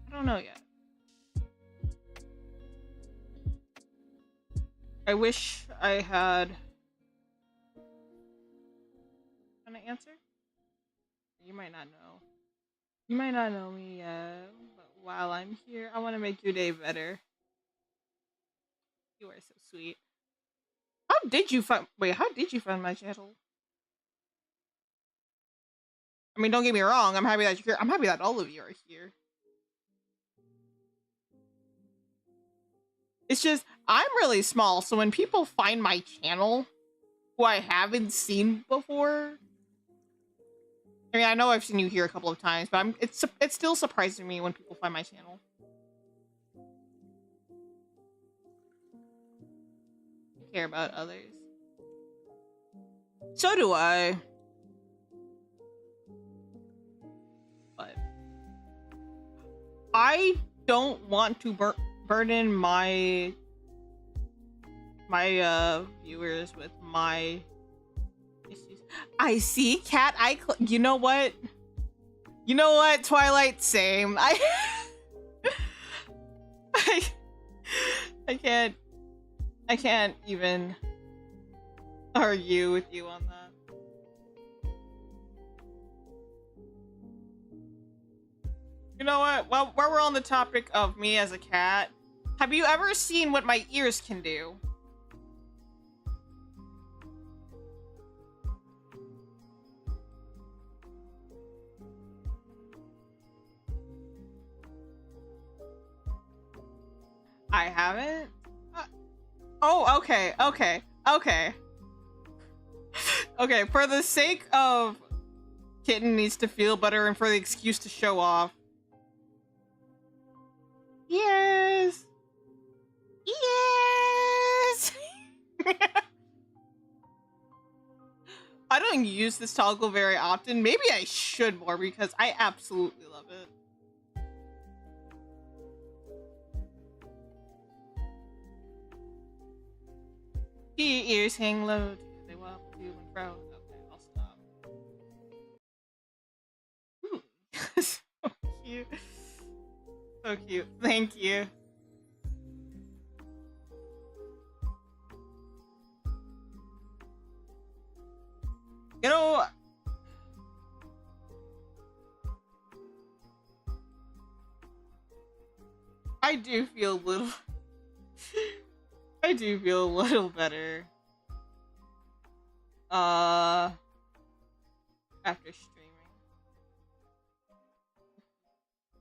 I don't know yet. I wish I had an answer. You might not know. You might not know me yet, but while I'm here, I want to make your day better. You are so sweet. How did you find? Wait, how did you find my channel? I mean, don't get me wrong. I'm happy that you're here. I'm happy that all of you are here. It's just I'm really small, so when people find my channel, who I haven't seen before, I mean, I know I've seen you here a couple of times, but it's still surprising me when people find my channel. I care about others. So do I. I don't want to burden my viewers with my issues. I see, cat. You know what? You know what, Twilight? Same. I I can't even argue with you on that. You know what? Well, while we're on the topic of me as a cat, have you ever seen what my ears can do? I haven't? Oh, okay, okay, okay. Okay, for the sake of Kitten needs to feel better and for the excuse to show off. Yes! Yes! I don't use this toggle very often. Maybe I should more because I absolutely love it. Ears hang low. They wobble to and fro. Okay, I'll stop. Ooh. So cute. So cute. Thank you. You know, I do feel a little I do feel a little better after streaming.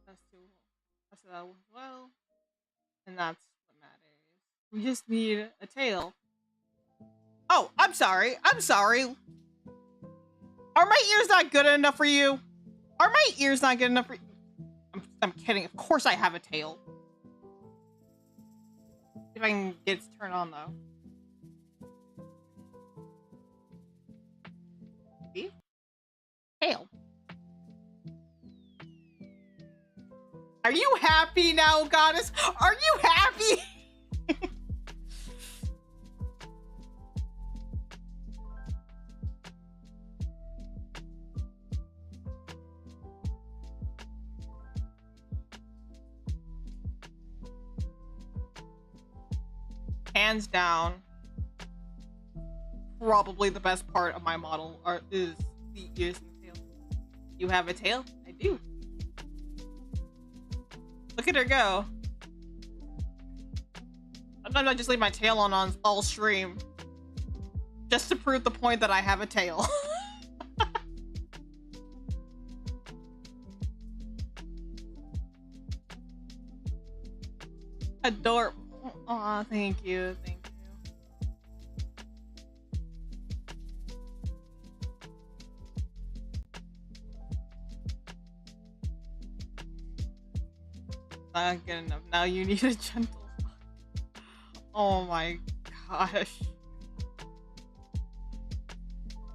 That's that well, and that's what matters. We just need a tail. Oh, I'm sorry. I'm sorry. Are my ears not good enough for you? Are my ears not good enough for you? I'm kidding. Of course I have a tail. If I can get it to turn on, though. See? Tail. Are you happy now, Goddess? Are you happy? Hands down, probably the best part of my model is the ears and the tail. You have a tail? I do. Look at her go. Sometimes I just leave my tail on all stream. Just to prove the point that I have a tail. Adorable. Aw, thank you, thank you. Not good enough. Now you need a gentle. Oh my gosh.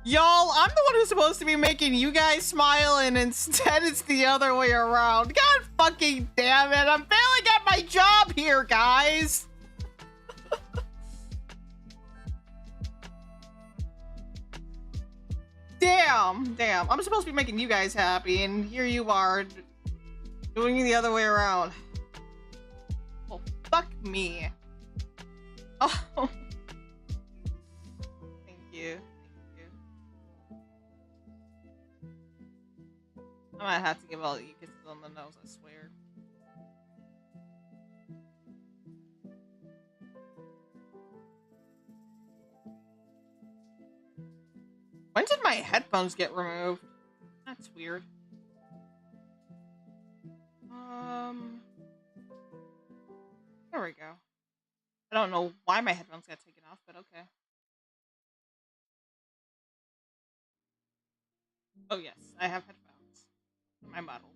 Y'all, I'm the one who's supposed to be making you guys smile, and instead it's the other way around. God fucking damn it, I'm failing at my job here, guys! Damn. I'm supposed to be making you guys happy, and here you are, doing it the other way around. Well, fuck me. Oh. Thank you. I might have to give all you kisses on the nose, I swear. When did my headphones get removed? That's weird. There we go. I don't know why my headphones got taken off, but okay. Oh yes, I have headphones. My model.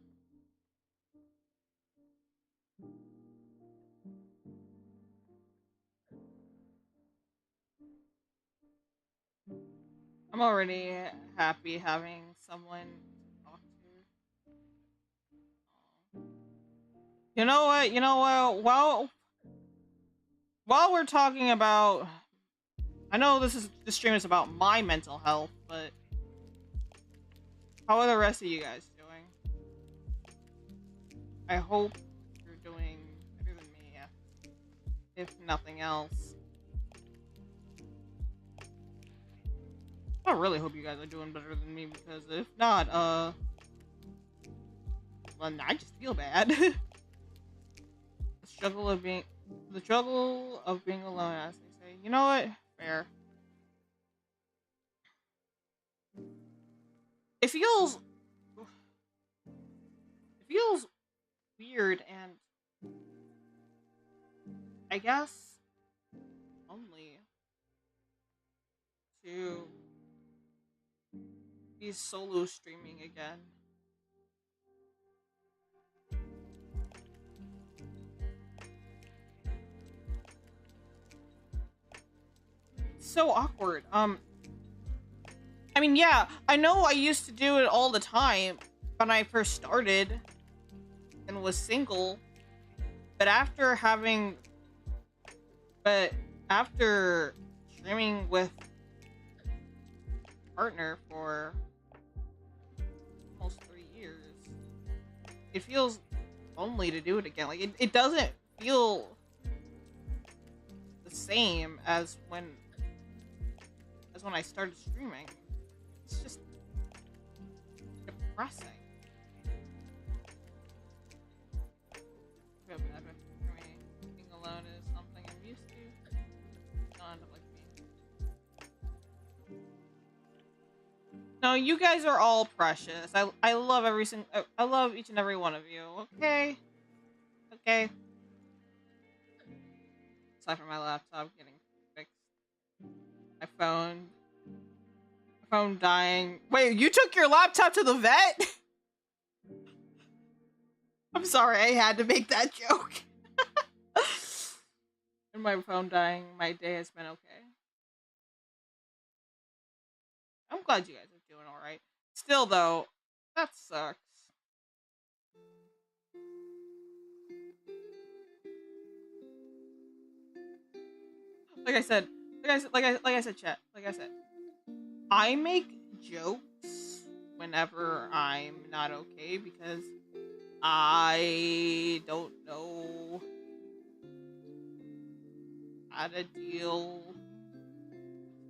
I'm already happy having someone to talk to. You know what? You know what? Well, while we're talking about, I know this stream is about my mental health, but how are the rest of you guys doing? I hope you're doing better than me, if nothing else. I really hope you guys are doing better than me, because if not, well, I just feel bad. The struggle of being alone, as they say. You know what? Fair. It feels weird, and I guess only to be solo streaming again. It's so awkward. I mean, yeah, I know I used to do it all the time when I first started and was single, but after streaming with a partner for almost 3 years, it feels lonely to do it again. Like, it doesn't feel the same as when I started streaming. It's just depressing. Feel bad for me. Being alone is something I'm used to. Don't end up like me. No, you guys are all precious. I love I love each and every one of you. Okay. Okay. Aside from my laptop getting fixed. My phone dying. Wait, you took your laptop to the vet? I'm sorry, I had to make that joke. And my phone dying, my day has been okay. I'm glad you guys are doing alright. Still though, that sucks. Like I said, chat. Like I said, I make jokes whenever I'm not okay because I don't know how to deal with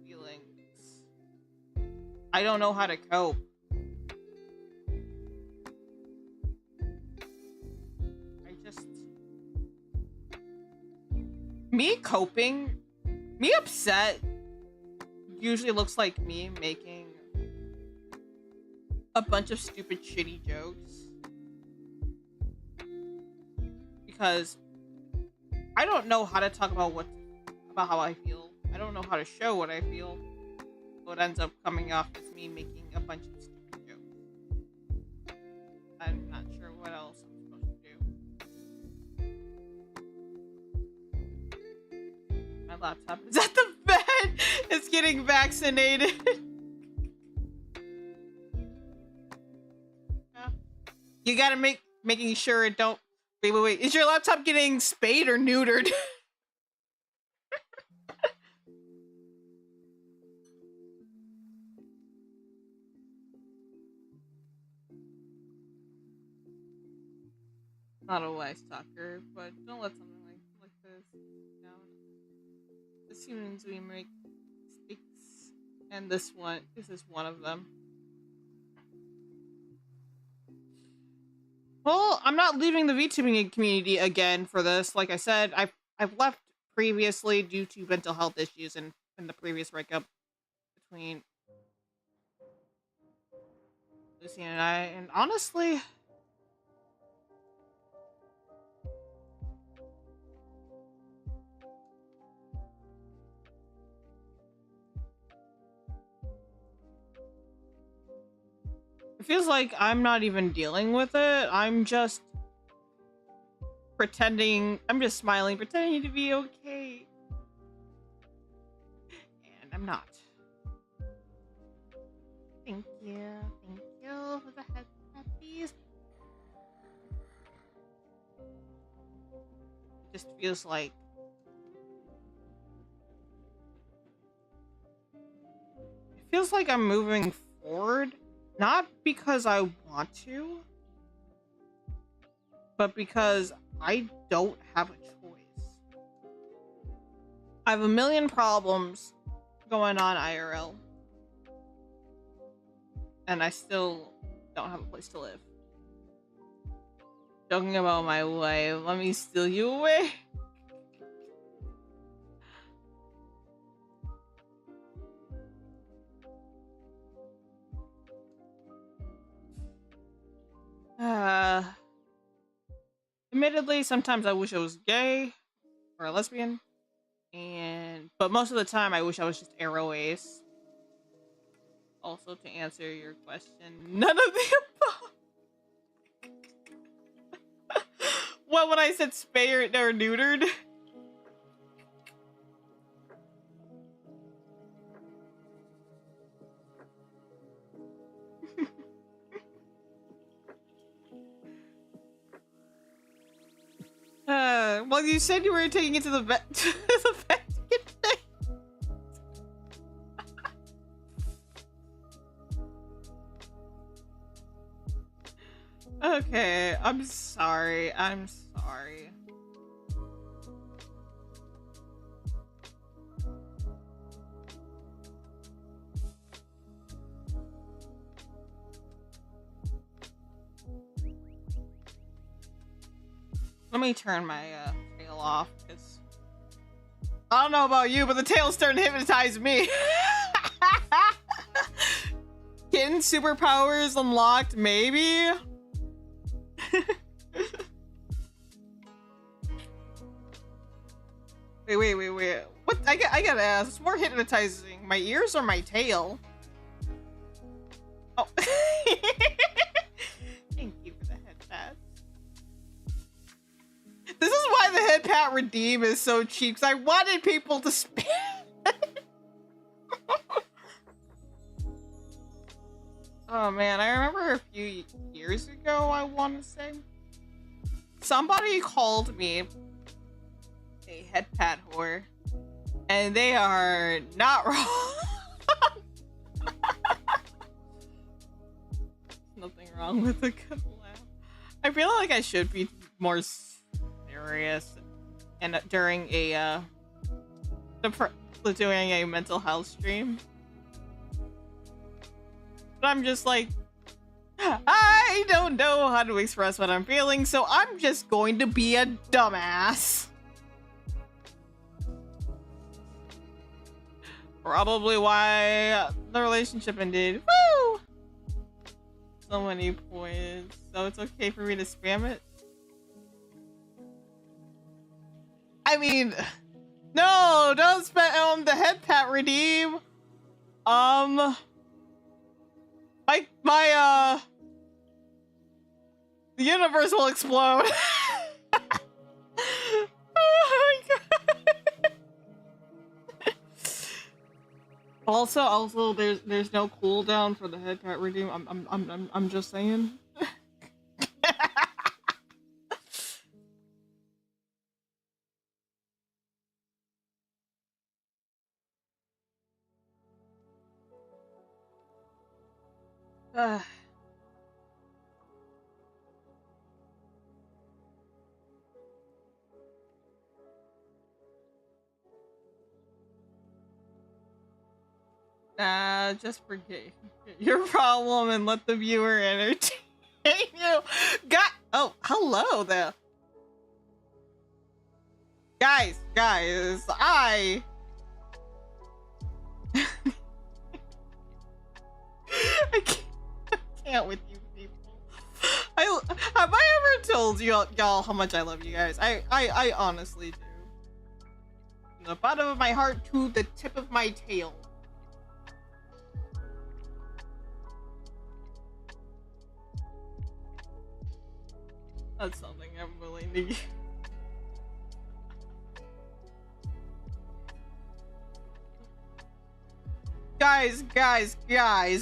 feelings. I don't know how to cope. I just me upset usually looks like me making a bunch of stupid shitty jokes because I don't know how to talk about how I feel. I don't know how to show what I feel. So it ends up coming off as me making a bunch of stupid jokes. I'm not sure what else I'm supposed to do. My laptop is at the bed. It's getting vaccinated. Yeah. You gotta making sure it don't. Wait. Is your laptop getting spayed or neutered? Not a wise talker, but don't let something like this down. As humans, we make mistakes, and this is one of them. Well, I'm not leaving the VTubing community again for this. Like I said, I've left previously due to mental health issues and in the previous breakup between Lucy and I, and honestly, it feels like I'm not even dealing with it. I'm just pretending. I'm just smiling, pretending to be okay, and I'm not. Thank you for the head puppies. just feels like I'm moving forward, not because I want to, but because I don't have a choice. I have a million problems going on IRL, and I still don't have a place to live. Joking about my wife, let me steal you away. Admittedly, sometimes I wish I was gay or a lesbian, but most of the time I wish I was just arrow ace. Also, to answer your question, none of the above. What, when I said spay or neutered? Well, you said you were taking it to the vet. To the vet to get fixed. Okay, I'm sorry. I'm sorry. Let me turn my tail off, because I don't know about you, but the tail's starting to hypnotize me. Kitten superpowers unlocked, maybe? Wait. What? I gotta ask. It's more hypnotizing, my ears or my tail? Oh. Thank you for the head pat. This is why the head pat redeem is so cheap, because I wanted people to spend. Oh man, I remember a few years ago, I want to say, somebody called me a head pat whore, and they are not wrong. Nothing wrong with a good laugh. I feel like I should be more serious and during a doing a mental health stream, but I'm just like, I don't know how to express what I'm feeling, so I'm just going to be a dumbass. Probably why the relationship ended. Woo! So many points. So it's okay for me to spam it? I mean, no, don't spam the head pat redeem. The universe will explode. Oh my god. Also, there's no cooldown for the head pat redeem. I'm just saying. Just forget your problem and let the viewer entertain you. Oh, hello there. Guys, I can't with you people. Have I ever told y'all how much I love you guys? I honestly do. From the bottom of my heart to the tip of my tail. That's something I'm willing to give. Guys,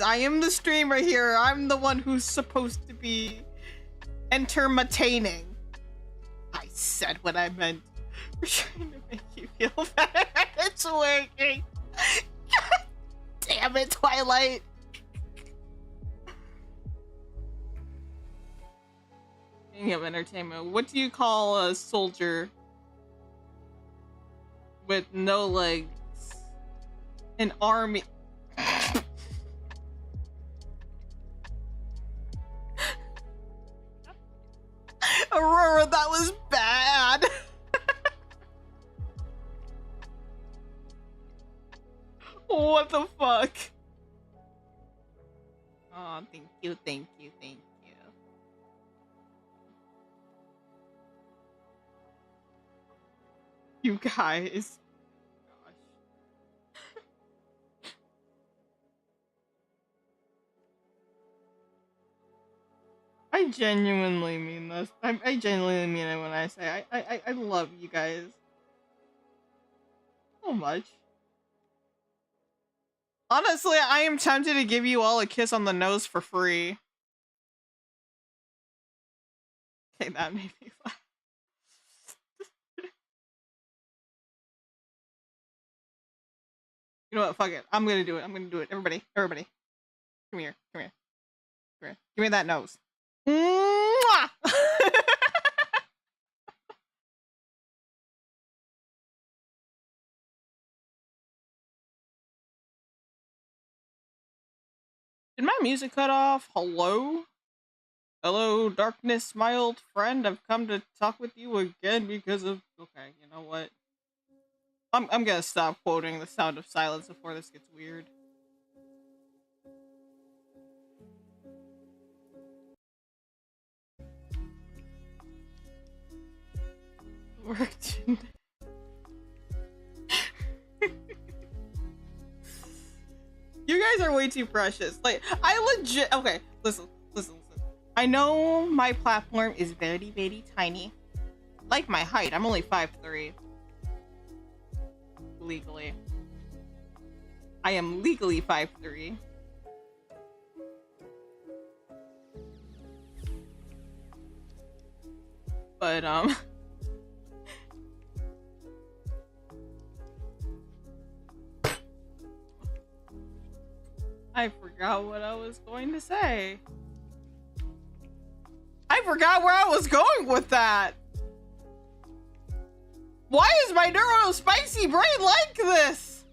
I am the streamer here. I'm the one who's supposed to be entertaining. I said what I meant. We're trying to make you feel better. It's working. God damn it, Twilight. King of entertainment. What do you call a soldier with no legs? An army. Aurora, that was bad. What the fuck? Oh, thank you, thank you, thank you. You guys. Gosh. I genuinely mean this. I genuinely mean it when I say I love you guys so much. Honestly, I am tempted to give you all a kiss on the nose for free. Okay, that made me laugh. You know what? Fuck it. I'm gonna do it. I'm gonna do it. Everybody. Everybody. Come here. Come here. Come here. Give me that nose. Mwah! Did my music cut off? Hello? Hello, darkness, my old friend. I've come to talk with you again because of... Okay, you know what? I'm gonna stop quoting The Sound of Silence before this gets weird. Worked. You guys are way too precious. Like, I legit... Okay, listen. I know my platform is very, very tiny. Like my height, I'm only 5'3". Legally. I am legally 5'3". But, I forgot what I was going to say. I forgot where I was going with that. Why is my neuro spicy brain like this?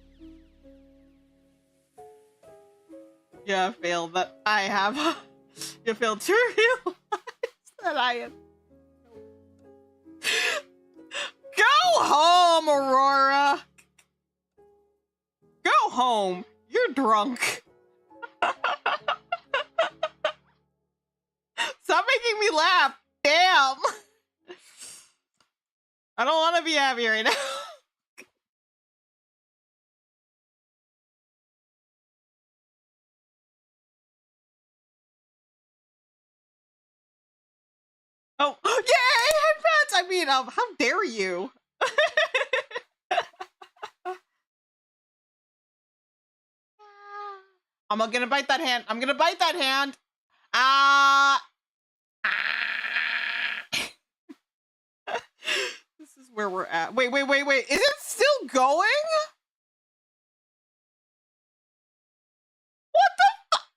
Yeah, I failed that I have. You failed to realize that I am. Go home, Aurora. Go home. You're drunk. Stop making me laugh. Damn. I don't want to be happy right now. Oh, yay, headphones! I mean, how dare you? I'm gonna bite that hand. I'm gonna bite that hand. This is where we're at. Wait. Is it still going? What the fuck?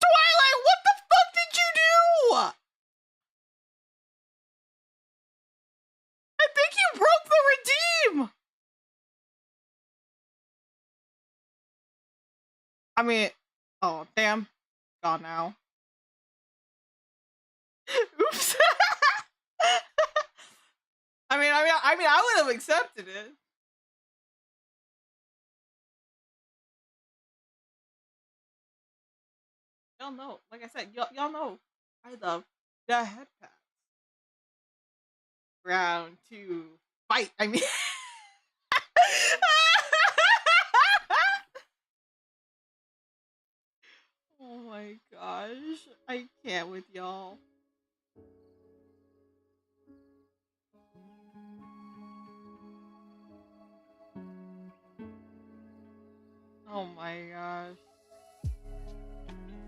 Twilight, what the fuck did you do? I think you broke the redeem. I mean, oh damn, gone now. Oops. I mean, I would have accepted it. Y'all know, like I said, y'all know, I love the head pass. Round 2, fight. I mean, oh my gosh, I can't with y'all. Oh my gosh.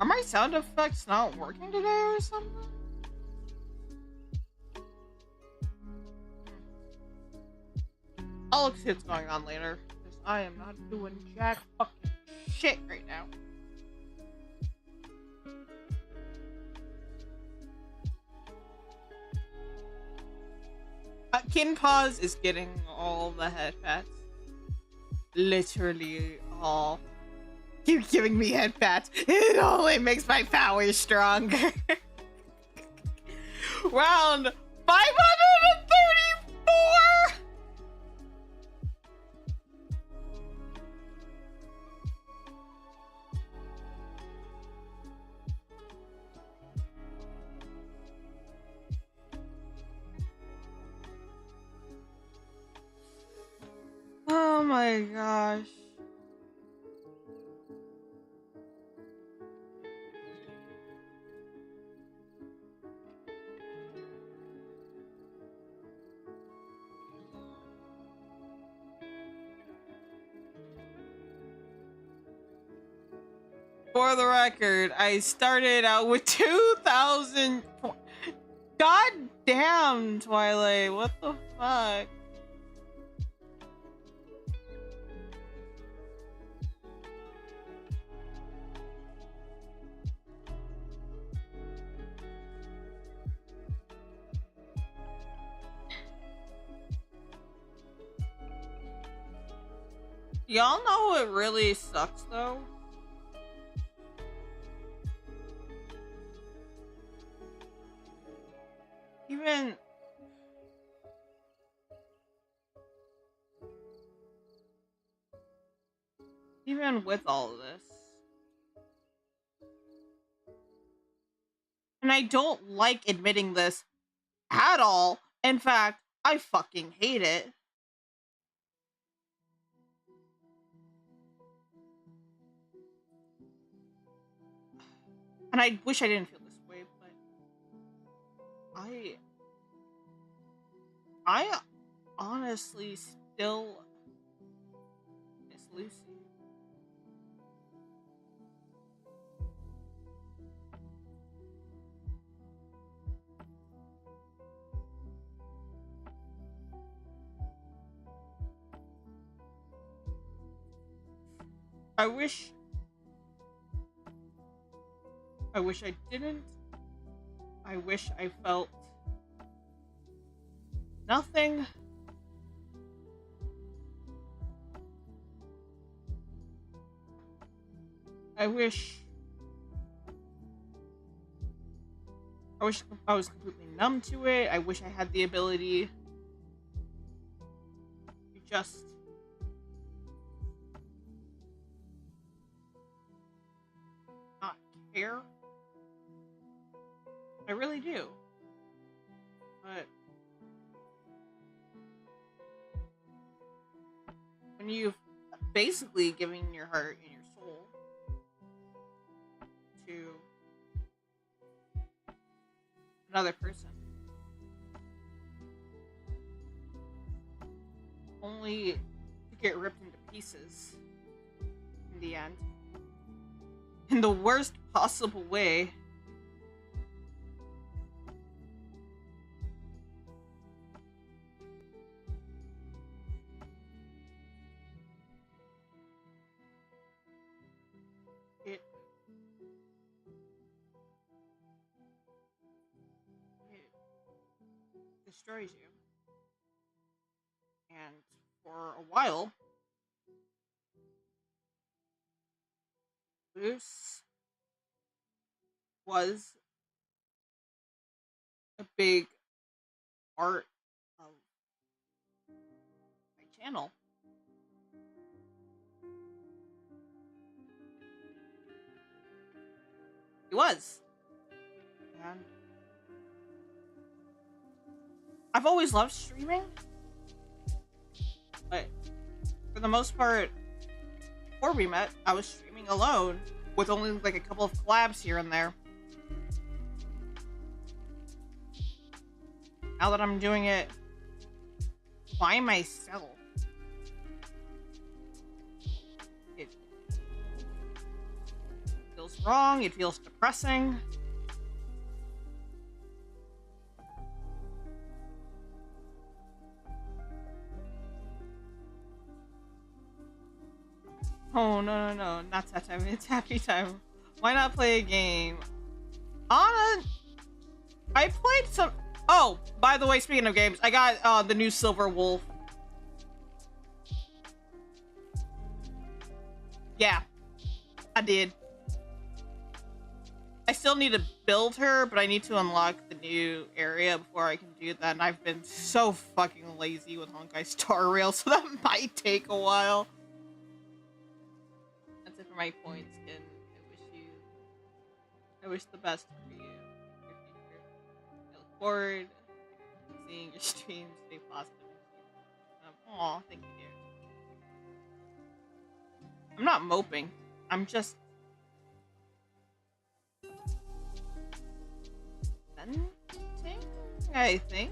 Are my sound effects not working today or something? I'll see what's going on later. Because I am not doing jack fucking shit right now. Kitten Pauws is getting all the head pats. Literally all. Keep giving me head pats. It only makes my powers stronger. Round 534! Oh my gosh. For the record, I started out with 2,000. God damn, Twilight. What the fuck? Y'all know what really sucks though? Even with all of this. And I don't like admitting this at all. In fact, I fucking hate it. And I wish I didn't feel this way, but I honestly still miss Lucy. I wish I didn't. I wish I felt nothing. I wish I was completely numb to it. I wish I had the ability to just not care. I really do. But when you've basically given your heart and your soul to another person, only to get ripped into pieces in the end, in the worst possible way. It destroys you. And for a while, Bruce was a big part of my channel. He was. And I've always loved streaming, but for the most part, before we met, I was streaming alone with only like a couple of collabs here and there. Now that I'm doing it by myself, it feels wrong, it feels depressing. Oh, no. Not that time. It's happy time. Why not play a game? I played some... Oh, by the way, speaking of games, I got the new Silver Wolf. Yeah, I did. I still need to build her, but I need to unlock the new area before I can do that. And I've been so fucking lazy with Honkai Star Rail, so that might take a while. That's it for my points, Kitten. I wish the best for you. Your future. I look forward to seeing your streams. Stay positive. Aw, thank you, dear. I'm not moping. I'm just venting, I think.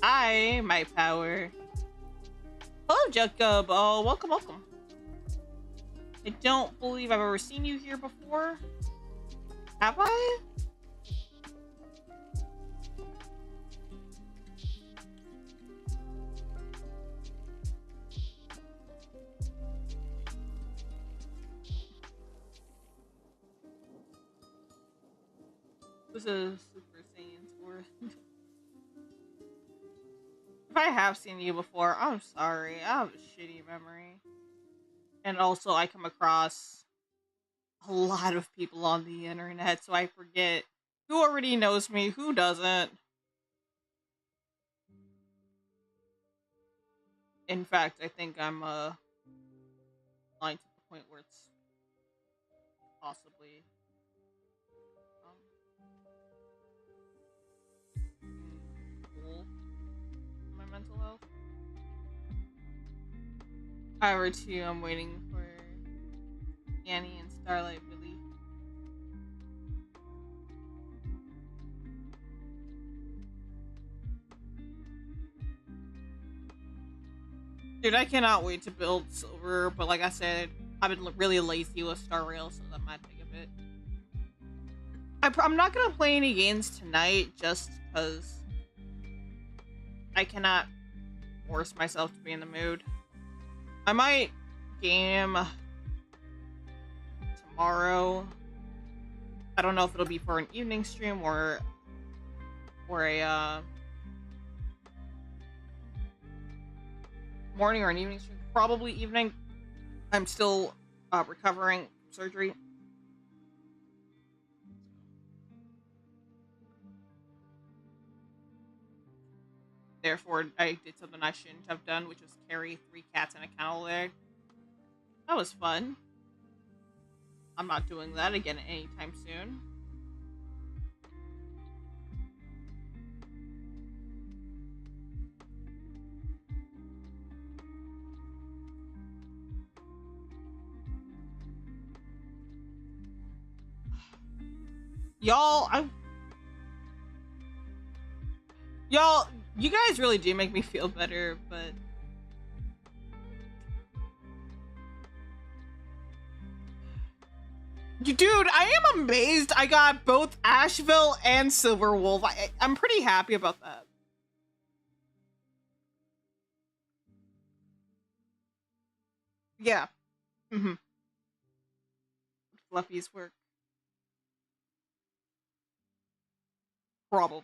My power. Hello, Jacob. Oh, welcome. I don't believe I've ever seen you here before. Have I? This is Super Saiyan's War. If I have seen you before, I'm sorry. I have a shitty memory. And also, I come across a lot of people on the internet, so I forget who already knows me, who doesn't. In fact, I think I'm line to the point where it's possibly cool for my mental health. However, too, I'm waiting for Annie and Starlight Billy. Dude, I cannot wait to build Silver, but like I said, I've been really lazy with Star Rail, so that might take a bit. I'm not gonna play any games tonight just because I cannot force myself to be in the mood. I might game tomorrow. I don't know if it'll be for an evening stream or a morning or an evening stream. Probably evening. I'm still recovering from surgery. Therefore, I did something I shouldn't have done, which was carry 3 cats in a kennel there. That was fun. I'm not doing that again anytime soon. Y'all, you guys really do make me feel better, but dude, I am amazed I got both Asheville and Silver Wolf. I'm pretty happy about that. Yeah. Fluffy's work. Probably.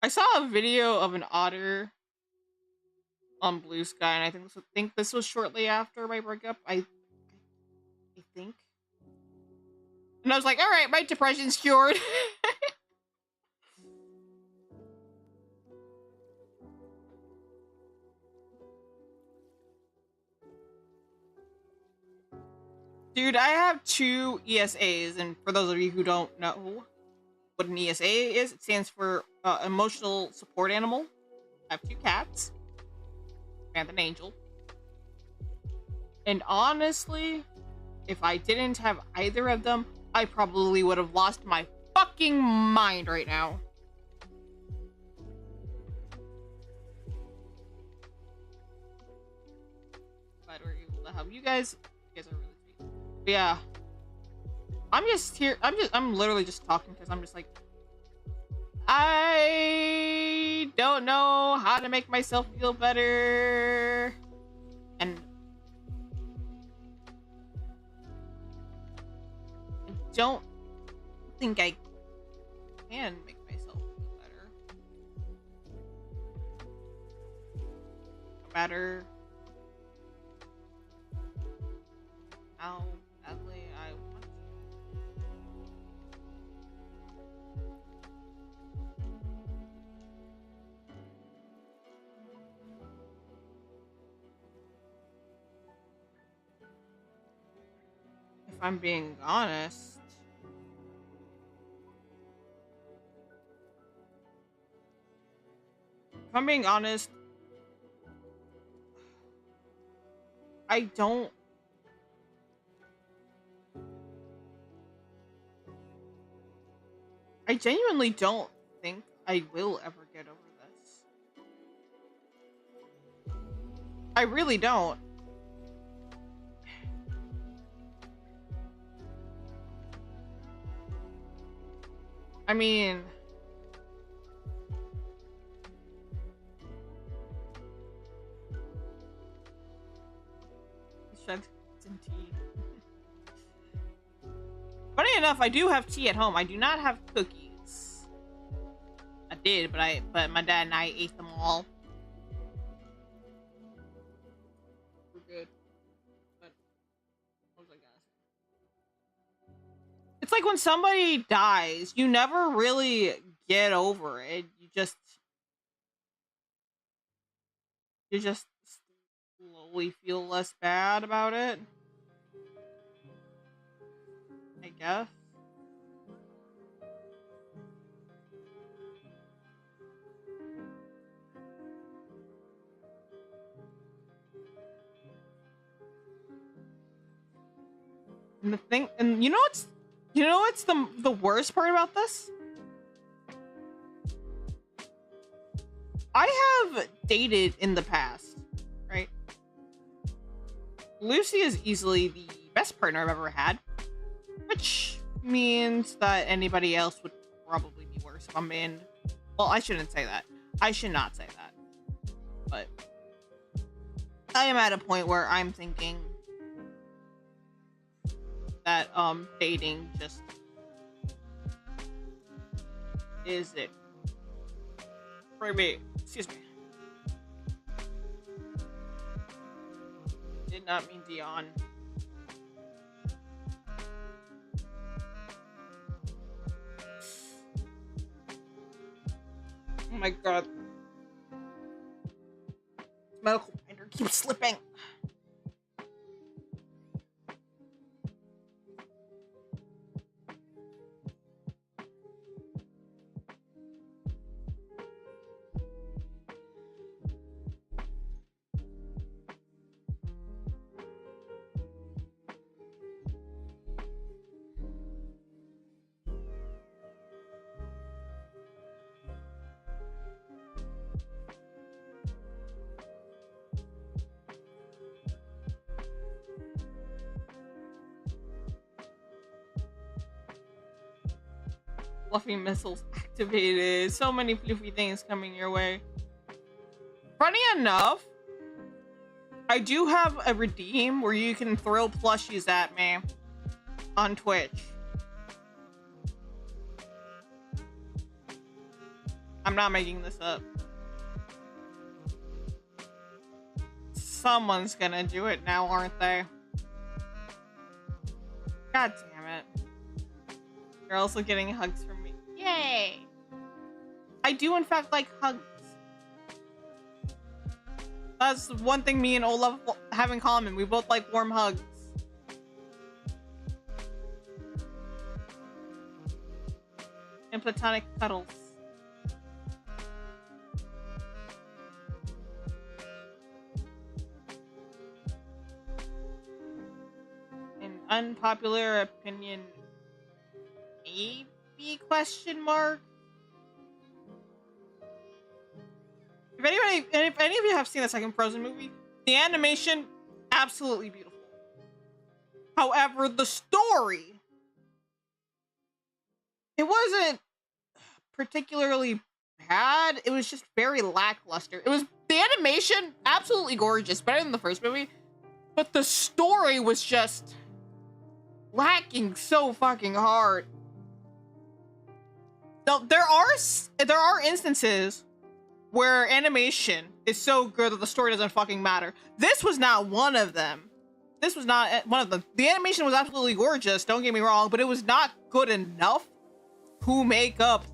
I saw a video of an otter on Blue Sky, and I think this was shortly after my breakup. I think. And I was like, all right, my depression's cured. Dude, I have 2 ESAs, and for those of you who don't know what an ESA is, it stands for Emotional Support Animal. I have 2 cats and an angel. And honestly, if I didn't have either of them, I probably would have lost my fucking mind right now. Glad we're able to help you guys. You guys are really sweet. But yeah. I'm just here. I'm literally just talking because I'm just like, I don't know how to make myself feel better. And I don't think I can make myself feel better. No matter how badly I want to. If I'm being honest, I don't. I genuinely don't think I will ever get over this. I really don't. I mean, shed some tea. Funny enough, I do have tea at home. I do not have cookies. I did, but my dad and I ate them all. We're good. But what was I gonna say? It's like when somebody dies, you never really get over it. You just slowly feel less bad about it, I guess. And the thing, and you know what's the worst part about this? I have dated in the past, right? Lucy is easily the best partner I've ever had, which means that anybody else would probably be worse if I'm in. Well, I shouldn't say that. I should not say that. But I am at a point where I'm thinking that dating just is it for me. Excuse me. Did not mean Dion. Oh my god. Medical binder keeps slipping. Fluffy missiles activated. So many fluffy things coming your way. Funny enough, I do have a redeem where you can throw plushies at me on Twitch. I'm not making this up. Someone's gonna do it now, aren't they? God damn it. You're also getting hugs from me. Yay! I do in fact like hugs. That's one thing me and Olaf have in common. We both like warm hugs. And platonic cuddles. An unpopular opinion, maybe question mark? If any of you have seen the second Frozen movie, the animation, absolutely beautiful. However, the story, it wasn't particularly had. It was just very lackluster. It was the animation, absolutely gorgeous, better than the first movie, but the story was just lacking so fucking hard. Now, there are instances where animation is so good that the story doesn't fucking matter. This was not one of them. This was not one of them. The animation was absolutely gorgeous, don't get me wrong, but it was not good enough to make up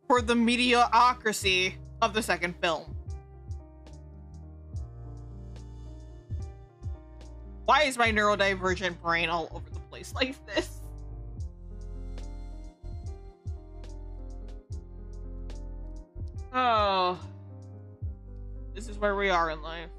for the mediocrity of the second film. Why is my neurodivergent brain all over the place like this? Oh, this is where we are in life.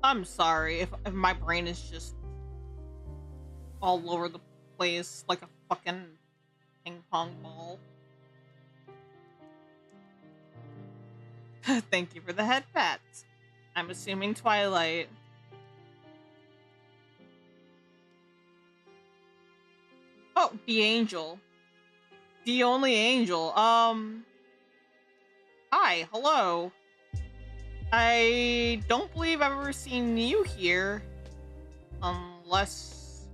I'm sorry if my brain is just all over the place like a fucking ping pong ball. Thank you for the head pats. I'm assuming Twilight. Oh, the angel. The only angel. Hi, hello. I don't believe I've ever seen you here. Unless...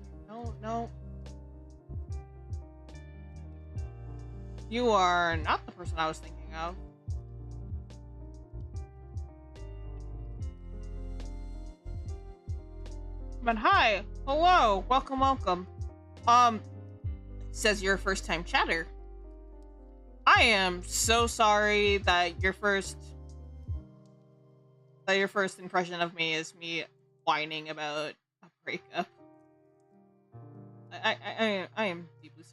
No. You are not the person I was thinking of. But hi, hello, welcome. Says you're a first-time chatter. I am so sorry that your first impression of me is me whining about a breakup. I am deeply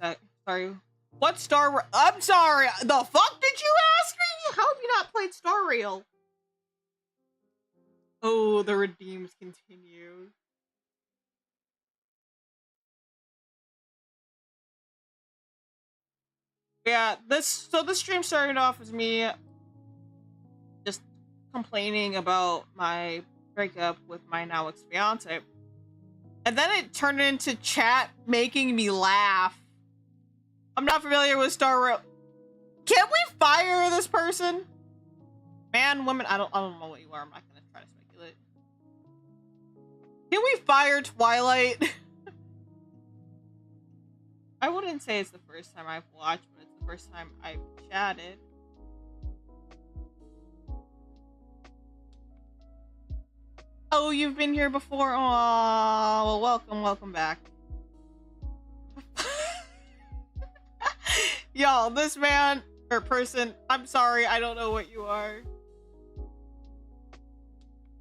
sorry. What Star? I'm sorry. The fuck did you ask me? How have you not played Star Rail? Oh, the redeems continue. Yeah, this stream started off as me just complaining about my breakup with my now ex-fiance. And then it turned into chat making me laugh. I'm not familiar with Star Rail. Can we fire this person? Man, woman, I don't know what you are. I'm not gonna try to speculate. Can we fire Twilight? I wouldn't say it's the first time I've watched, but it's the first time I've chatted. Oh, you've been here before? Oh, well, welcome back. Y'all, this man or person, I'm sorry, I don't know what you are,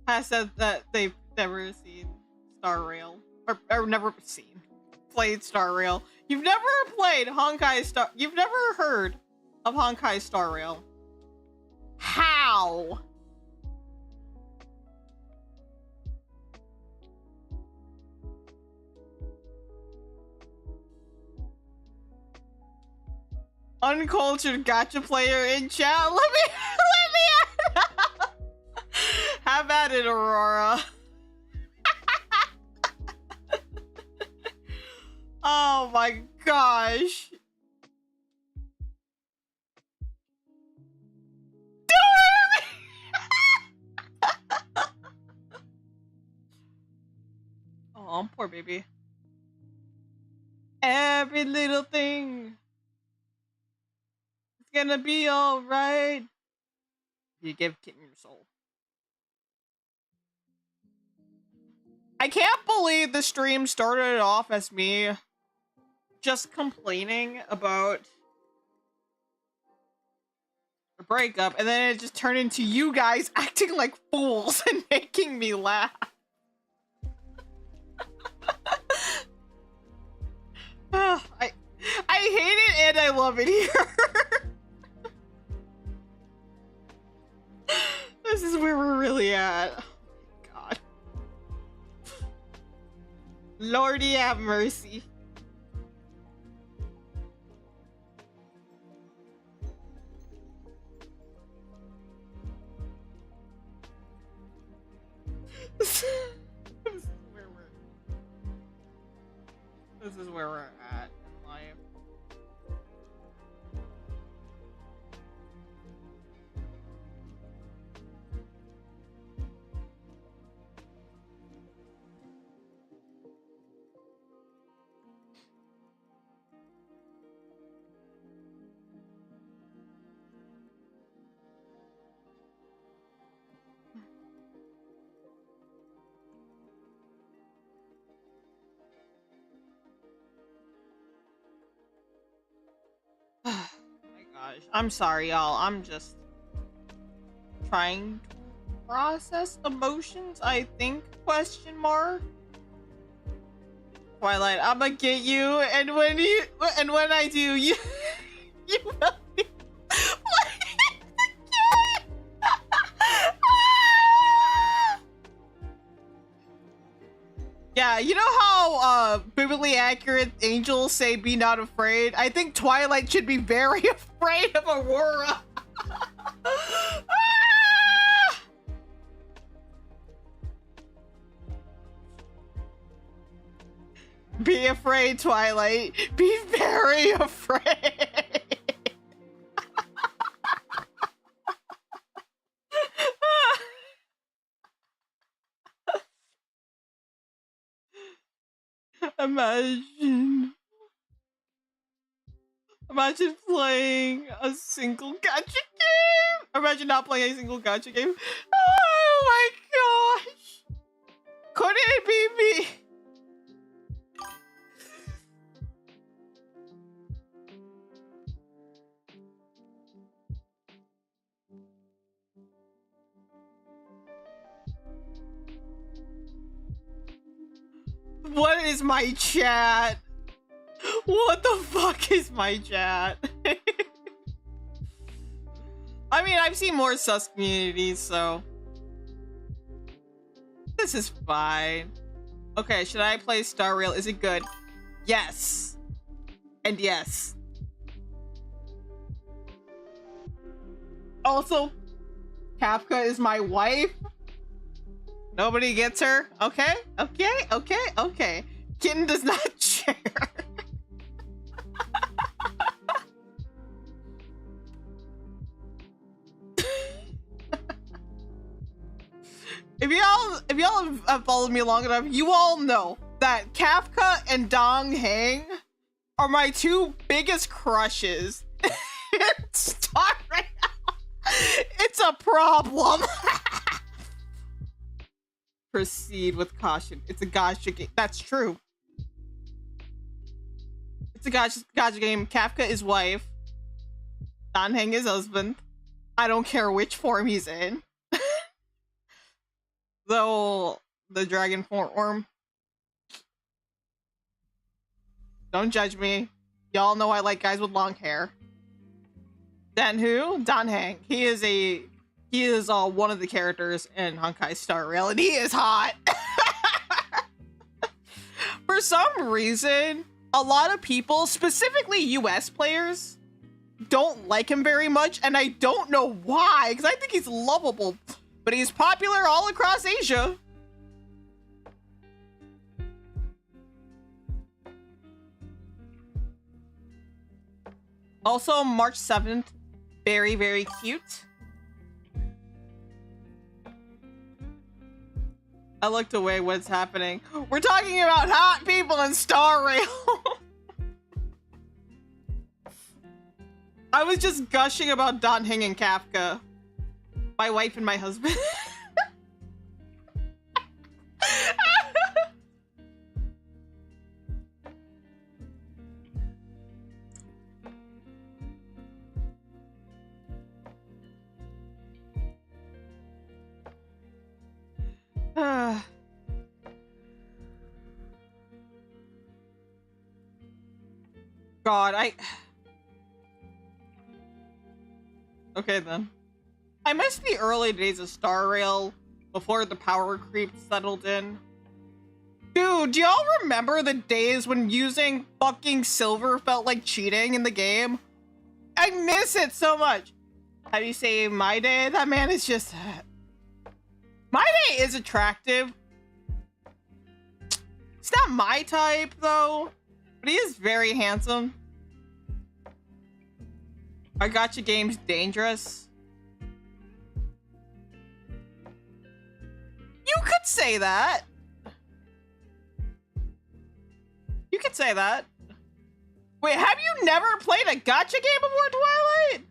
has said that they've never seen Star Rail. Or never played Star Rail. You've never played Honkai Star... You've never heard of Honkai Star Rail. How? Uncultured gacha player in chat. Let me have at it, Aurora. Oh my gosh. Oh, poor baby. Every little thing. It's gonna be alright. You give Kitten your soul. I can't believe the stream started off as me just complaining about a breakup, and then it just turned into you guys acting like fools and making me laugh. I hate it and I love it here. This is where we're really at. Oh my god. Lordy have mercy. This is where we're at in life. Oh my gosh. I'm sorry, y'all. I'm just trying to process emotions, I think, question mark. Twilight, I'ma get you, and when I do, you will be playing the game. Yeah, you know how biblically accurate angels say be not afraid? I think Twilight should be very afraid of Aurora. Be afraid, Twilight. Be very afraid. Imagine playing a single gacha game. Imagine not playing a single gacha game. Oh my gosh. Could it be me? What is my chat? What the fuck is my chat? I mean, I've seen more sus communities, so this is fine. Okay, should I play Star Rail? Is it good? Yes. And yes. Also, Kafka is my wife. Nobody gets her. Okay, okay, okay, okay. Kitten does not share. If y'all have followed me long enough, you all know that Kafka and Dong Heng are my two biggest crushes. Star right now. It's a problem. Proceed with caution. It's a gacha game. That's true. It's a gacha game. Kafka is wife. Dong Heng is husband. I don't care which form he's in. Though the dragon form. Don't judge me. Y'all know I like guys with long hair. Then who? Dong Heng. He is one of the characters in Honkai Star Rail, and he is hot. For some reason, a lot of people, specifically US players, don't like him very much, and I don't know why, because I think he's lovable. But he's popular all across Asia. Also, March 7th, very, very cute. I looked away, what's happening? We're talking about hot people in Star Rail. I was just gushing about Dong Heng and Kafka. My wife and my husband. God, okay then. I miss the early days of Star Rail before the power creep settled in. Dude, do y'all remember the days when using fucking silver felt like cheating in the game? I miss it so much. How do you say My Day? That man is just... My Day is attractive. It's not my type, though. But he is very handsome. Our gacha game's dangerous. You could say that. You could say that. Wait, have you never played a gacha game before, Twilight?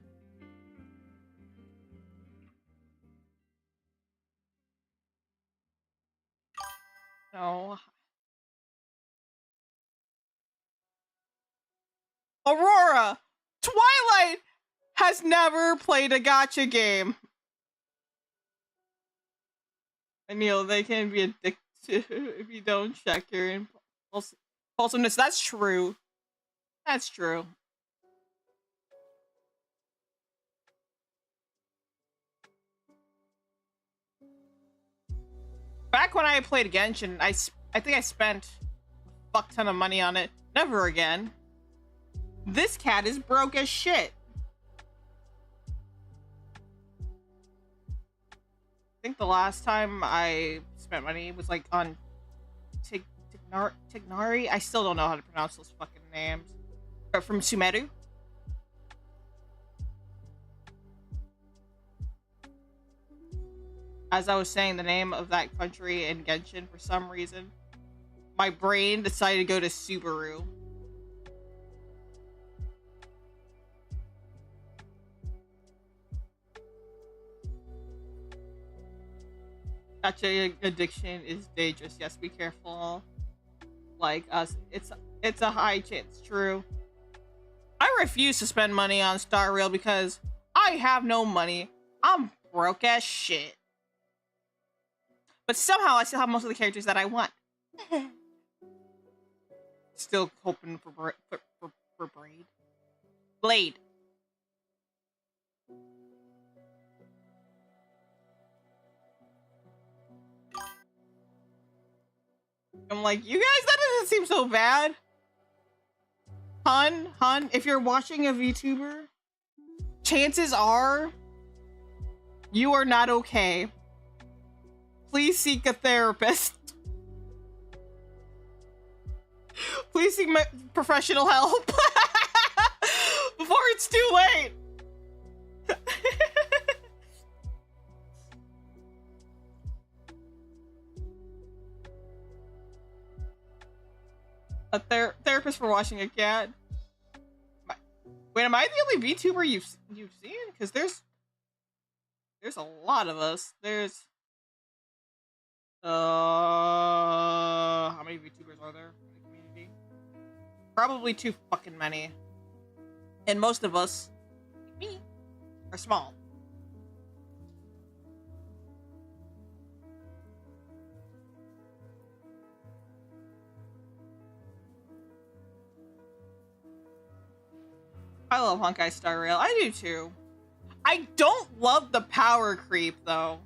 No. Aurora! Twilight has never played a gacha game. And Neil, they can be addictive if you don't check your impulsiveness. That's true. That's true. Back when I played Genshin, I think I spent a fuck ton of money on it. Never again. This cat is broke as shit. I think the last time I spent money was like on Tignari. I still don't know how to pronounce those fucking names. But from Sumeru. As I was saying the name of that country in Genshin, for some reason, my brain decided to go to Subaru. Gacha addiction is dangerous. Yes, be careful. Like us, it's a high chance. True. I refuse to spend money on Star Rail because I have no money. I'm broke as shit. But somehow I still have most of the characters that I want. Still hoping for Blade. I'm like, you guys, that doesn't seem so bad. Hun, if you're watching a VTuber, chances are you are not okay. Please seek a therapist. Please seek professional help before it's too late. A therapist for watching a cat. Wait, am I the only VTuber you've seen? Because there's a lot of us. There's how many VTubers are there in the community? Probably too fucking many. And most of us, like me, are small. I love Honkai Star Rail. I do too. I don't love the power creep though.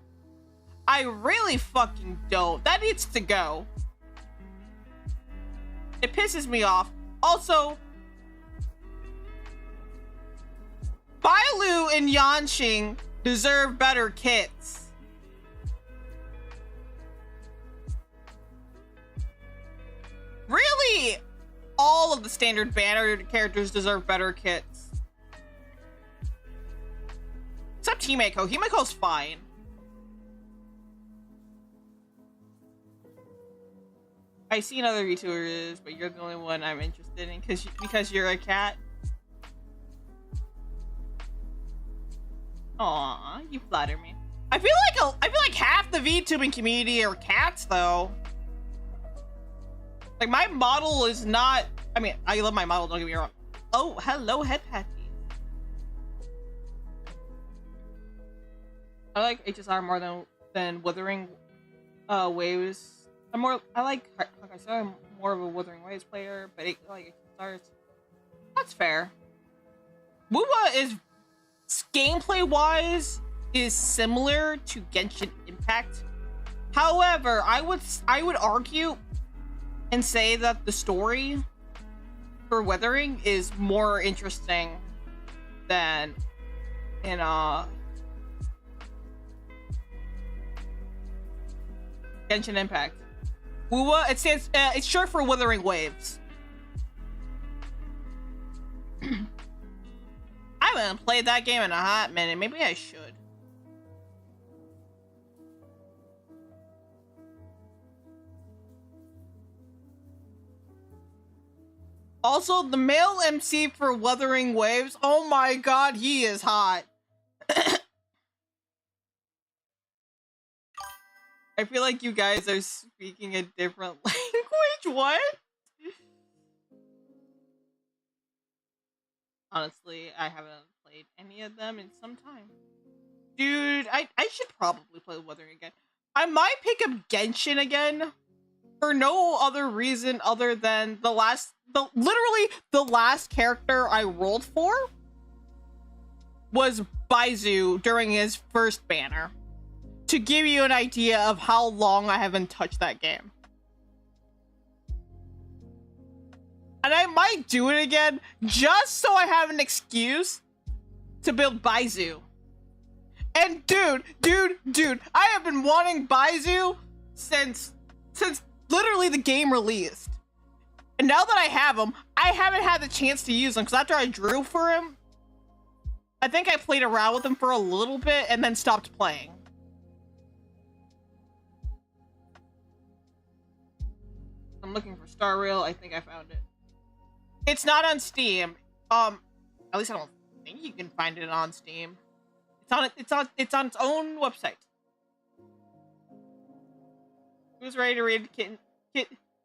I really fucking don't. That needs to go. It pisses me off. Also, Bailu and Yanqing deserve better kits. Really, all of the standard banner characters deserve better kits. Except Himeko. Himeko's fine. I've seen other VTubers, but you're the only one I'm interested in because you're a cat. Aw, you flatter me. I feel like half the VTubing community are cats though. Like my model is not. I mean, I love my model. Don't get me wrong. Oh, hello, head patty. I like HSR more than Wuthering Waves. I'm more of a Wuthering Waves player, but like HSR, that's fair. Wuwa is gameplay wise is similar to Genshin Impact. However, I would argue and say that the story for Weathering is more interesting than in Genshin Impact. WUWA, it stands it's short for Wuthering Waves. I haven't played that game in a hot minute. Maybe I should. Also, the male MC for Wuthering Waves, oh my god, he is hot. I feel like you guys are speaking a different language. What? Honestly, I haven't played any of them in some time. Dude, I should probably play Wuthering again. I might pick up Genshin again for no other reason other than literally the last character I rolled for was Baizu during his first banner. To give you an idea of how long I haven't touched that game. And I might do it again just so I have an excuse to build Baizu. And dude, I have been wanting Baizu since literally the game released. And now that I have him, I haven't had the chance to use him because after I drew for him, I think I played around with him for a little bit and then stopped playing. I'm looking for Star Rail. I think I found it. It's not on Steam. At least I don't think you can find it on Steam. It's on its own website. Who's ready to raid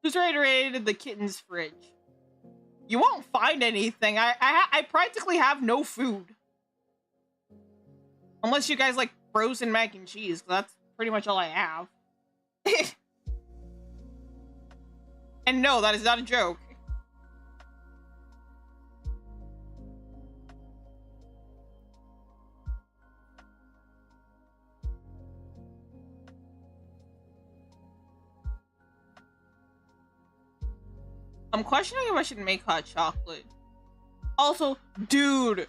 Who's ready to raid the kitten's fridge? You won't find anything. I practically have no food. Unless you guys like frozen mac and cheese, that's pretty much all I have. And no, that is not a joke. I'm questioning if I should make hot chocolate. Also, dude.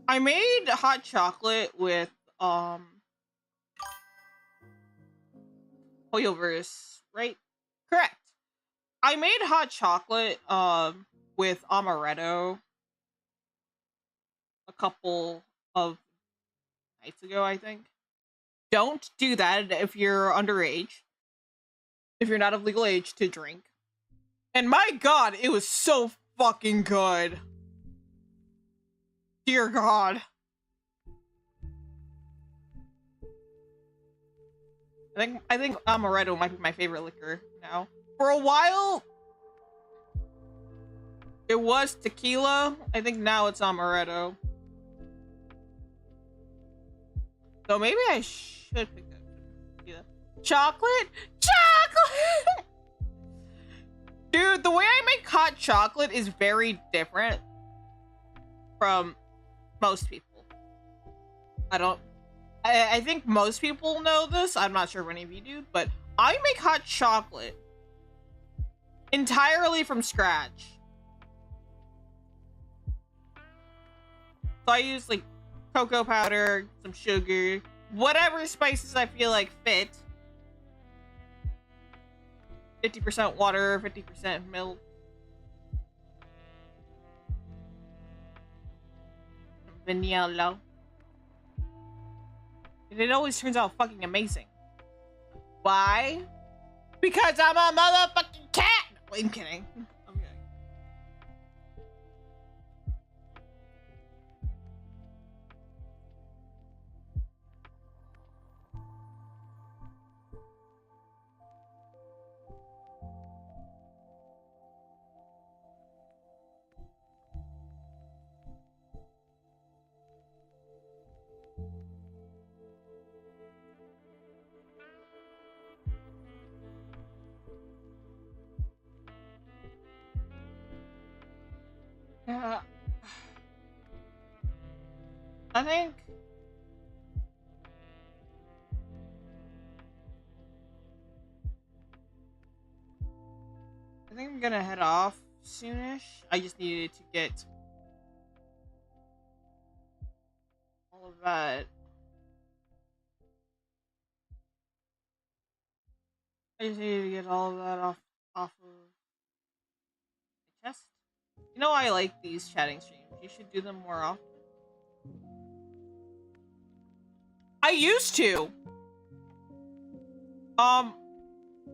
I made hot chocolate with, Hoyoverse, right? Correct. I made hot chocolate with amaretto a couple of nights ago, I think. Don't do that if you're underage. If you're not of legal age to drink. And my god, it was so fucking good. Dear god. I think amaretto might be my favorite liquor now. For a while, it was tequila. I think now it's amaretto. So maybe I should pick up tequila. Chocolate? Chocolate! Dude, the way I make hot chocolate is very different from most people. I think most people know this. I'm not sure if any of you do, but I make hot chocolate entirely from scratch. So I use like cocoa powder, some sugar, whatever spices I feel like fit. 50% water, 50% milk. Vanilla. And it always turns out fucking amazing. Why? Because I'm a motherfucking cat! Wait, I'm kidding. I'm kidding. Yeah. I think think I'm gonna head off soonish. I just needed to get all of that. I just needed to get all of that off of my chest. You know, I like these chatting streams. You should do them more often. I used to.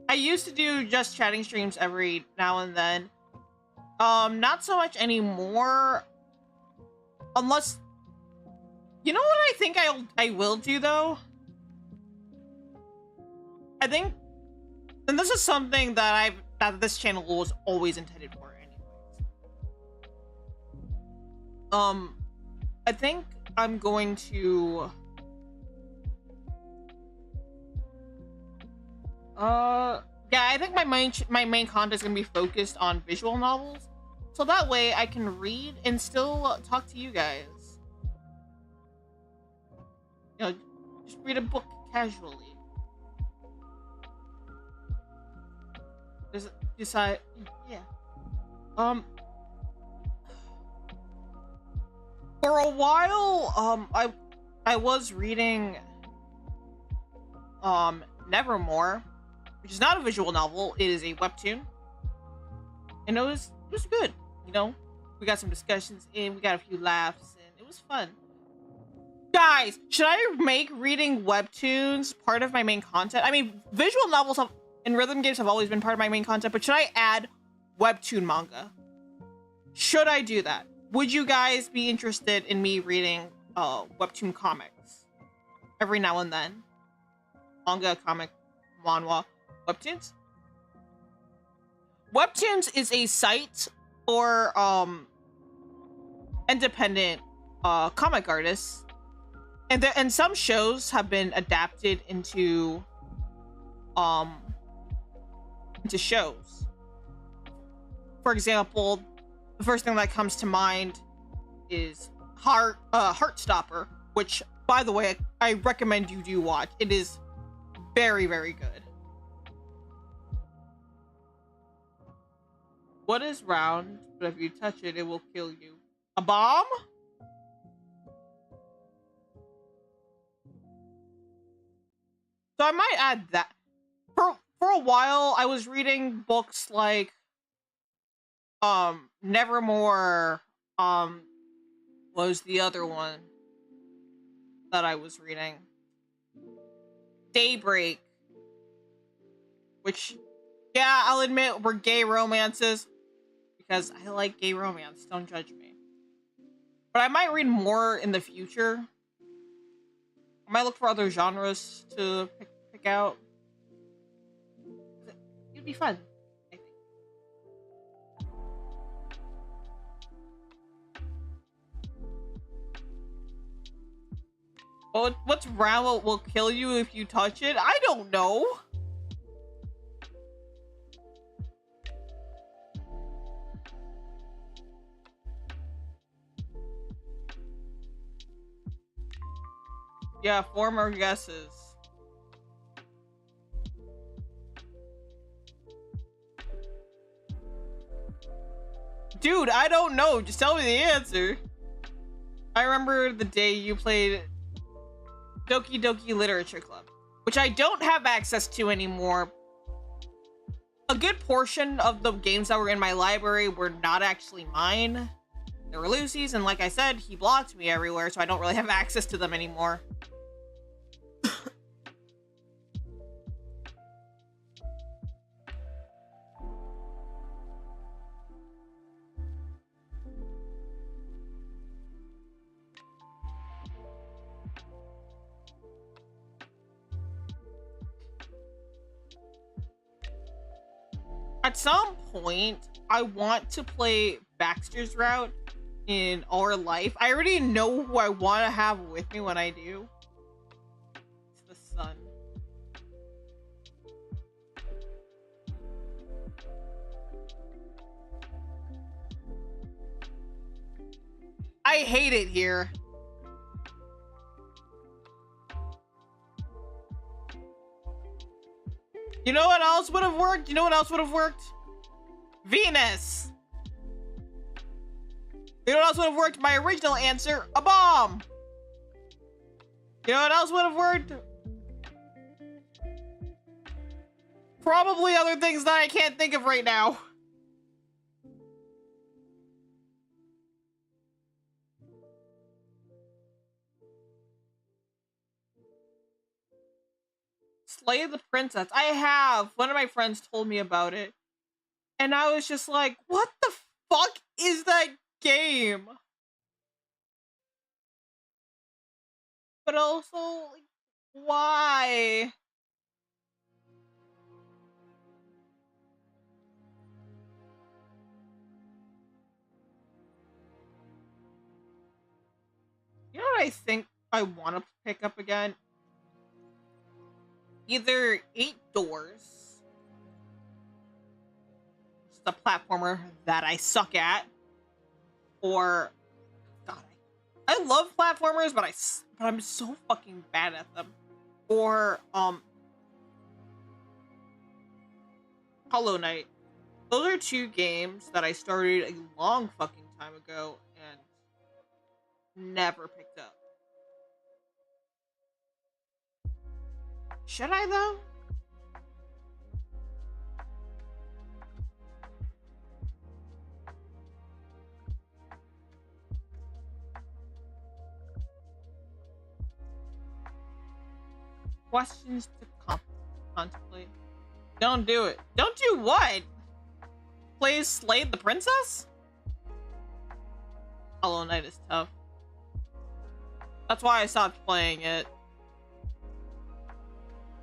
I used to do just chatting streams every now and then. Not so much anymore. Unless, you know what I think I will do though? I think, and this is something that this channel was always intended for anyways. I think I'm going to yeah, I think my main content is gonna be focused on visual novels, so that way I can read and still talk to you guys. You know, just read a book casually. Decide, yeah. For a while, I was reading Nevermore, which is not a visual novel. It is a webtoon, and it was good. You know, we got some discussions in, we got a few laughs, and it was fun. Guys, should I make reading webtoons part of my main content? I mean, visual novels and rhythm games have always been part of my main content, but should I add webtoon manga? Should I do that? Would you guys be interested in me reading webtoon comics every now and then? Manga, comic, manhwa, webtoons? Webtoons is a site for independent comic artists, and some shows have been adapted into shows. For example, the first thing that comes to mind is Heartstopper, which, by the way, I recommend you do watch. It is very, very good. What is round, but if you touch it, it will kill you? A bomb? So I might add that. For a while, I was reading books like Nevermore. What was the other one that I was reading? Daybreak. Which, yeah, I'll admit were gay romances, because I like gay romance. Don't judge me. But I might read more in the future. I might look for other genres to pick out. It'd be fun, I think. Well, what's round will kill you if you touch it? I don't know. Yeah, 4 more guesses. Dude, I don't know. Just tell me the answer. I remember the day you played Doki Doki Literature Club, which I don't have access to anymore. A good portion of the games that were in my library were not actually mine. They were Lucy's, and like I said, he blocked me everywhere, so I don't really have access to them anymore. At some point, I want to play Baxter's route in Our Life. I already know who I want to have with me when I do. It's the sun. I hate it here. You know what else would have worked? You know what else would have worked? Venus! You know what else would have worked? My original answer, a bomb! You know what else would have worked? Probably other things that I can't think of right now. Slay the Princess. I have. One of my friends told me about it. And I was just like, what the fuck is that game? But also, like, why? You know what I think I want to pick up again? Either 8 Doors, just a platformer that I suck at, or God, I love platformers, but I'm so fucking bad at them. Or Hollow Knight. Those are 2 games that I started a long fucking time ago and never picked up. Should I though? Questions to contemplate. Don't do it. Don't do what? Play Slay the Princess? Hollow Knight is tough. That's why I stopped playing it.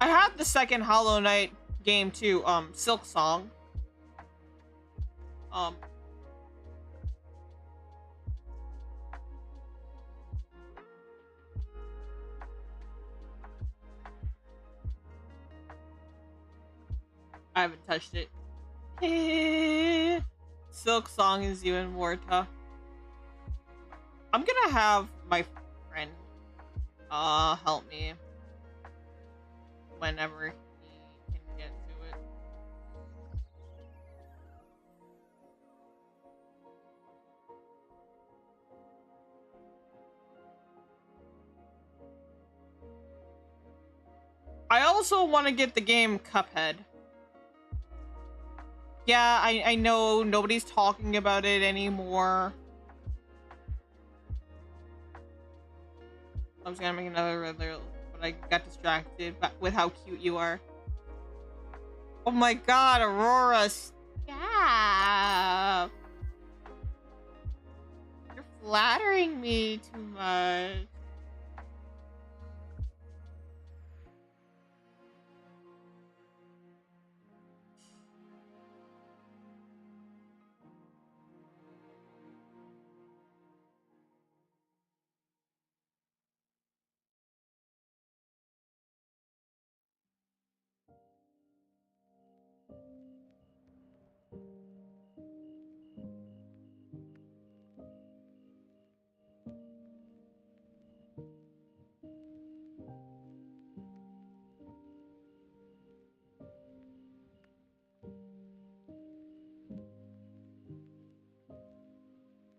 I had the second Hollow Knight game too, Silk Song. I haven't touched it. Silk Song is even more tough. I'm gonna have my friend help me whenever he can get to it. I also want to get the game Cuphead. Yeah, I know nobody's talking about it anymore. I was gonna make another, but I got distracted with how cute you are. Oh my god, Aurora, stop! You're flattering me too much.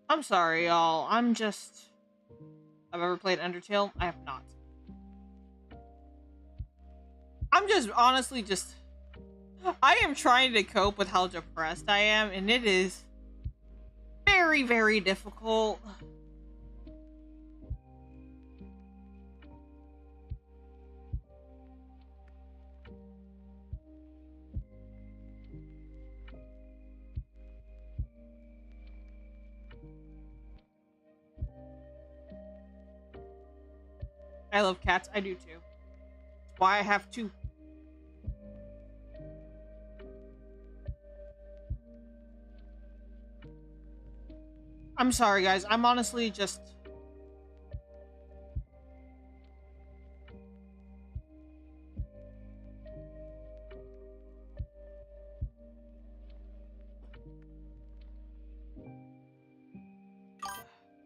I'm sorry, y'all. I've ever played Undertale? I have not. I'm just honestly I am trying to cope with how depressed I am, and it is very, very difficult. I love cats. I do too. That's why I have 2. I'm sorry, guys. I'm honestly just...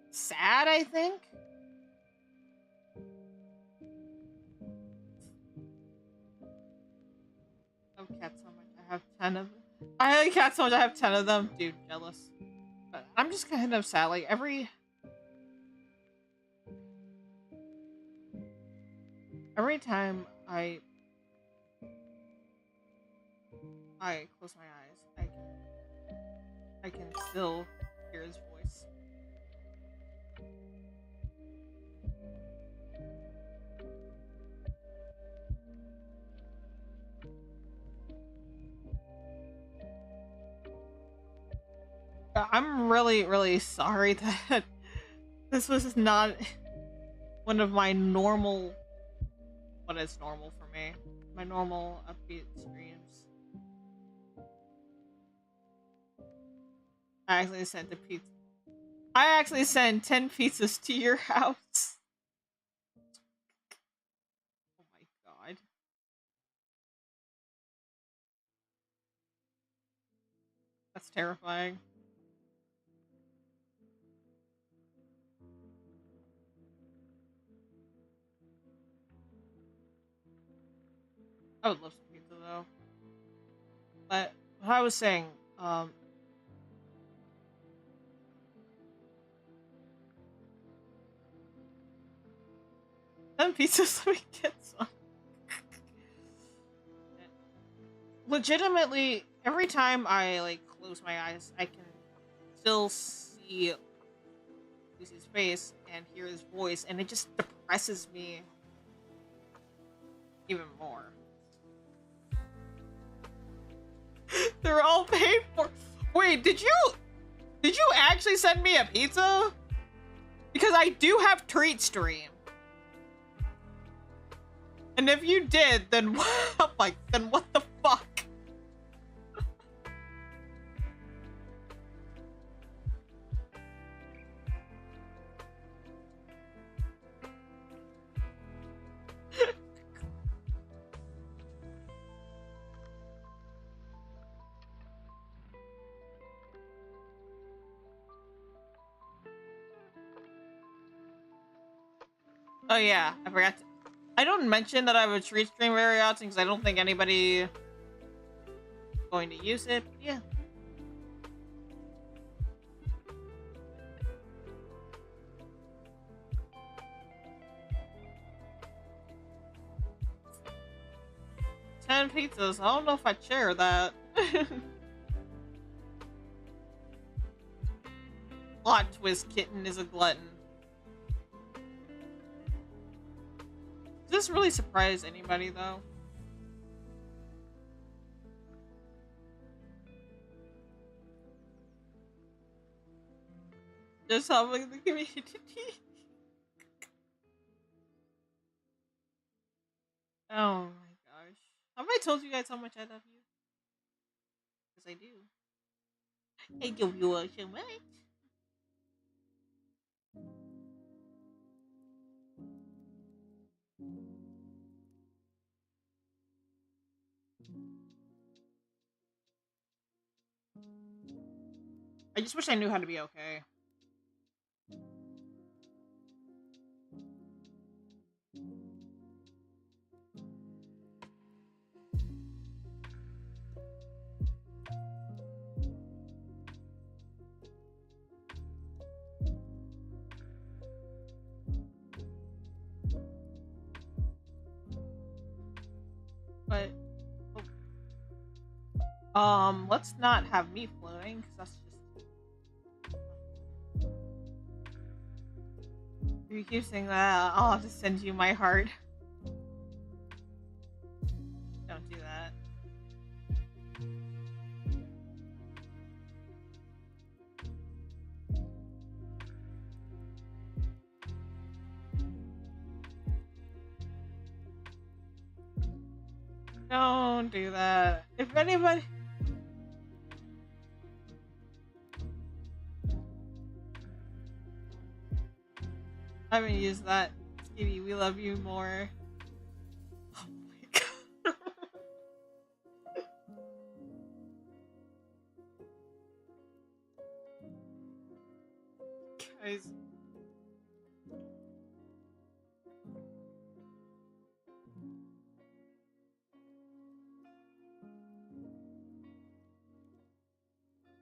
sad, I think? I love cats so much. I have 10 of them. I like cats so much. I have 10 of them. Dude, jealous. But I'm just kind of sad. Like every time I close my eyes, I can still hear his voice. I'm really sorry that this was not one of my normal, what is normal for me, my normal upbeat streams. I actually sent a pizza. I actually sent 10 pizzas to your house. Oh my god. That's terrifying. I would love some pizza though. But what I was saying, 10 pizzas, let me get some. Legitimately, every time I like close my eyes, I can still see Lucy's face and hear his voice, and it just depresses me even more. They're all paid for. Wait, did you actually send me a pizza? Because I do have Treat Stream. And if you did, then like, then what the fuck? Oh yeah, I forgot to, I don't mention that I have a Treat Stream very often because I don't think anybody is going to use it. Yeah. Ten pizzas. I don't know if I'd share that. Plot twist, Kitten is a glutton. Does this really surprise anybody, though? Just helping the community. Oh my gosh. Have I told you guys how much I love you? Because I do. I love you all so much. I just wish I knew how to be okay. But let's not have me floating, because that's just. If you keep saying that, I'll have to send you my heart. Don't do that. Don't do that. If anybody. I haven't used that. Stevie, we love you more. Oh my god. Guys.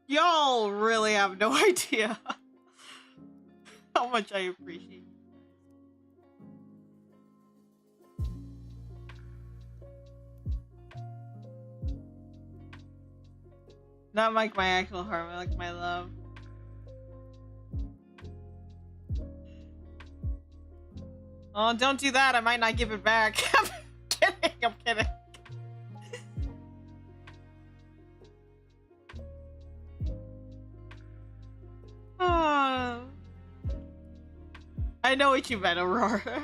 Y'all really have no idea how much I appreciate you. Not like my actual heart, but like my love. Oh, don't do that. I might not give it back. I'm kidding. I'm kidding. I know what you meant, Aurora.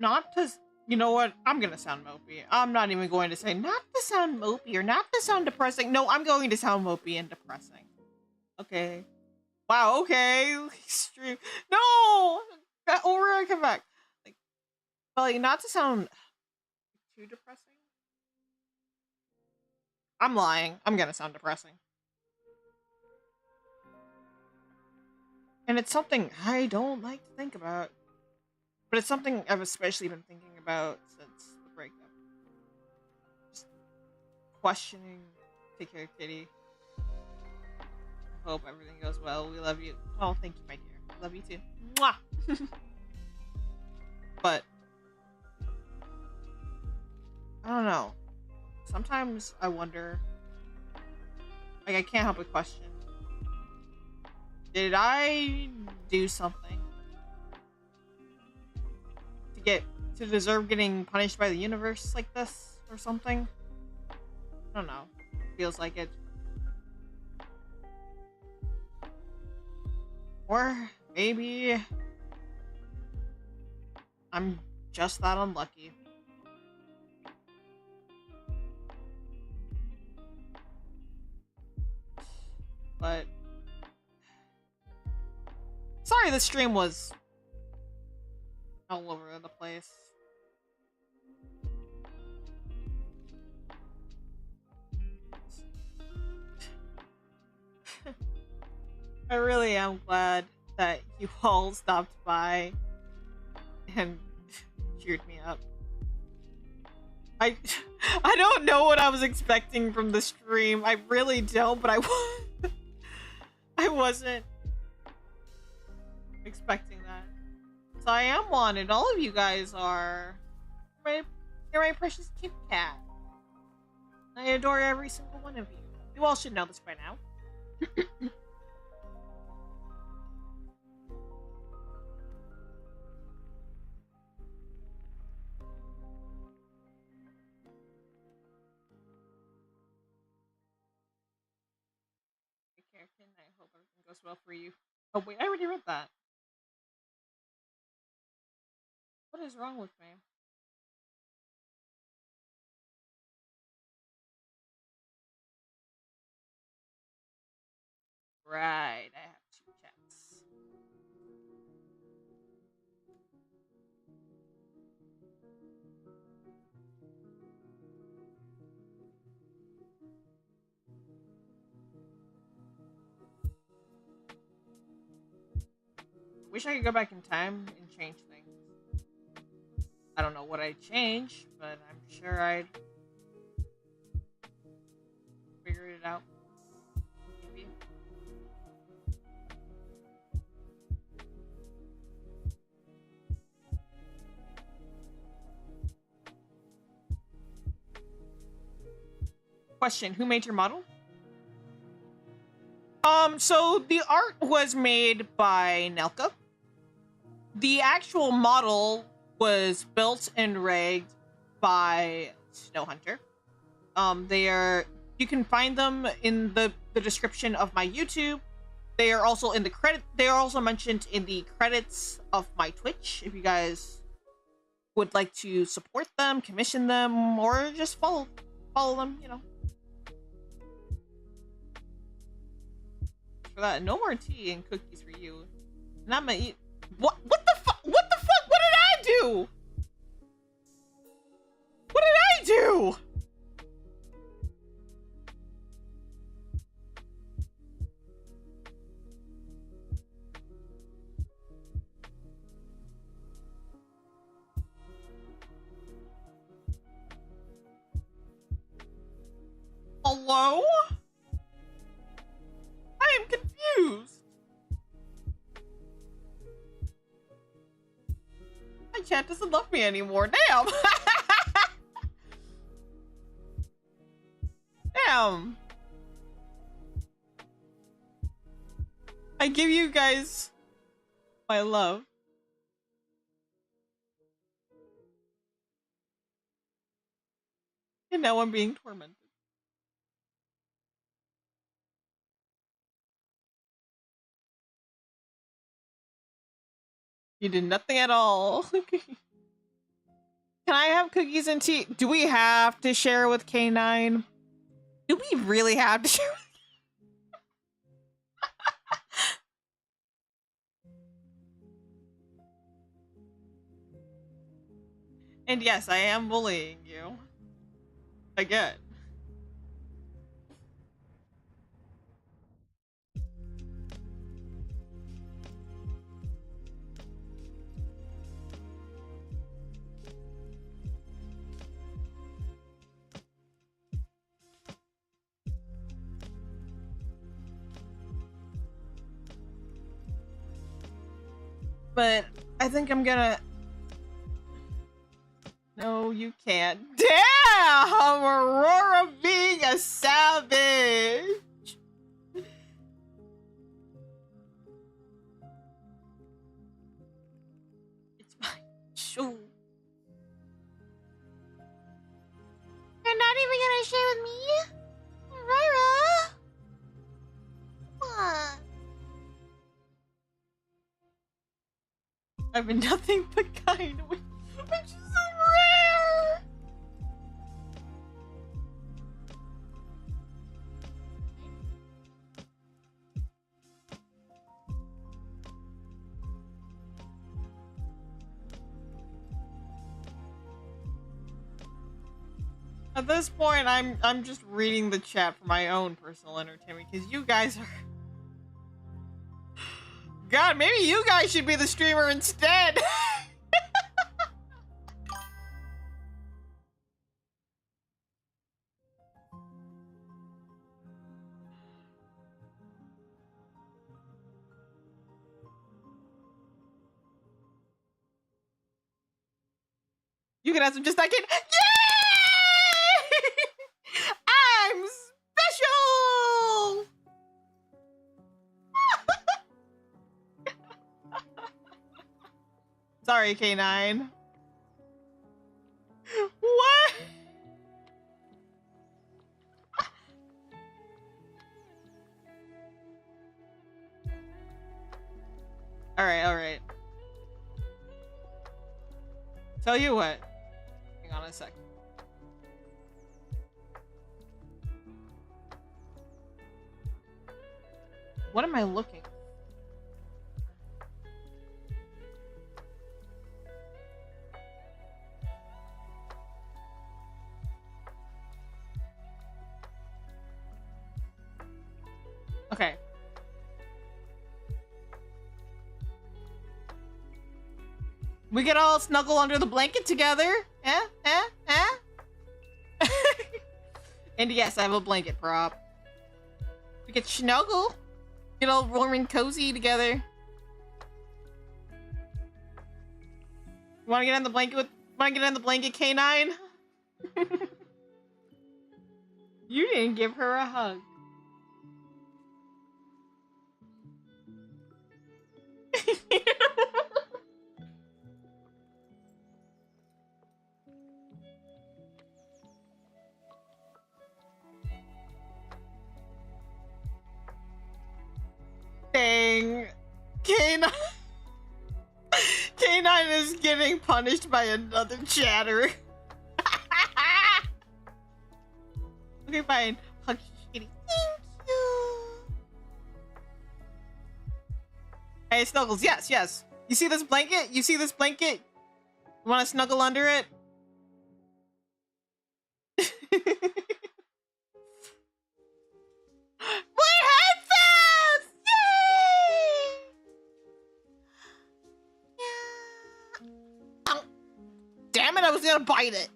Not to, you know what? I'm gonna sound mopey. I'm not even going to say not to sound mopey or not to sound depressing. No, I'm going to sound mopey and depressing. Okay. Wow. Okay. Extreme. No. Aurora, come back. Like, but like, not to sound too depressing. I'm lying. I'm gonna sound depressing. And it's something I don't like to think about. But it's something I've especially been thinking about since the breakup. Just questioning. Take care, Kitty. I hope everything goes well. We love you. Oh, thank you, my dear. Love you too. Mwah! But I don't know. Sometimes I wonder. Like, I can't help but question. Did I do something to deserve getting punished by the universe like this or something? I don't know. Feels like it. Or maybe I'm just that unlucky. But sorry the stream was all over the place. I really am glad that you all stopped by and cheered me up. I don't know what I was expecting from the stream. I really don't, but I wasn't expecting that. So I am wanted. All of you guys are. You're my precious Kit Kat. I adore every single one of you. You all should know this by now. Kitten, I hope everything goes well for you. Oh wait, I already read that. What is wrong with me? Right, I have 2 cats. Wish I could go back in time and change things. I don't know what I'd change, but I'm sure I'd figure it out. Maybe. Question, who made your model? So the art was made by Nelka. The actual model was built and rigged by Snowhunter. You can find them in the description of my YouTube. They are also in the credit. They are also mentioned in the credits of my Twitch. If you guys would like to support them, commission them, or just follow them, you know. for that. No more tea and cookies for you. And I'm gonna eat. What the fuck? What the fuck? What did I do? What did I do? Hello? I am confused. My chat doesn't love me anymore. Damn. Damn. I give you guys my love. And now I'm being tormented. You did nothing at all. Can I have cookies and tea? Do we have to share with K9? Do we really have to share with And yes, I am bullying you. Again. But I think I'm gonna... No, you can't. Damn! Aurora being a savage! It's my shoe. You're not even gonna share with me? Aurora? What? I've been nothing but kind, which is so rare! At this point, I'm just reading the chat for my own personal entertainment, because you guys are... God, maybe you guys should be the streamer instead! You can have some just like it. Yay! I'm special! Sorry, K9. What? Alright. Tell you what. Hang on a sec. What am I looking? Okay. We could all snuggle under the blanket together. And yes, I have a blanket prop. We could snuggle. Get all warm and cozy together. You wanna get on the blanket K9? You didn't give her a hug. Dang. K9 is getting punished by another chatter. Okay, fine. Hug kitty. Thank you. Hey, Snuggles, yes, yes. You see this blanket? You see this blanket? You want to snuggle under it? We're headfast! Yay! Oh, damn it, I was gonna bite it.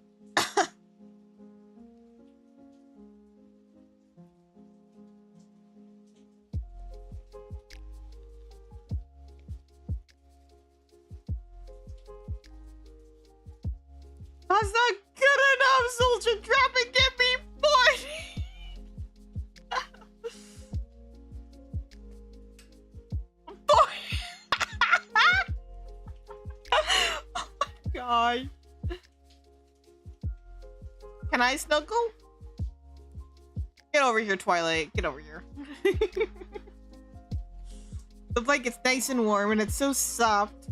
That's not good enough, soldier. Drop and get me 40. Oh my god. Can I snuggle? Get over here, Twilight. Get over here. The blanket's nice and warm and it's so soft.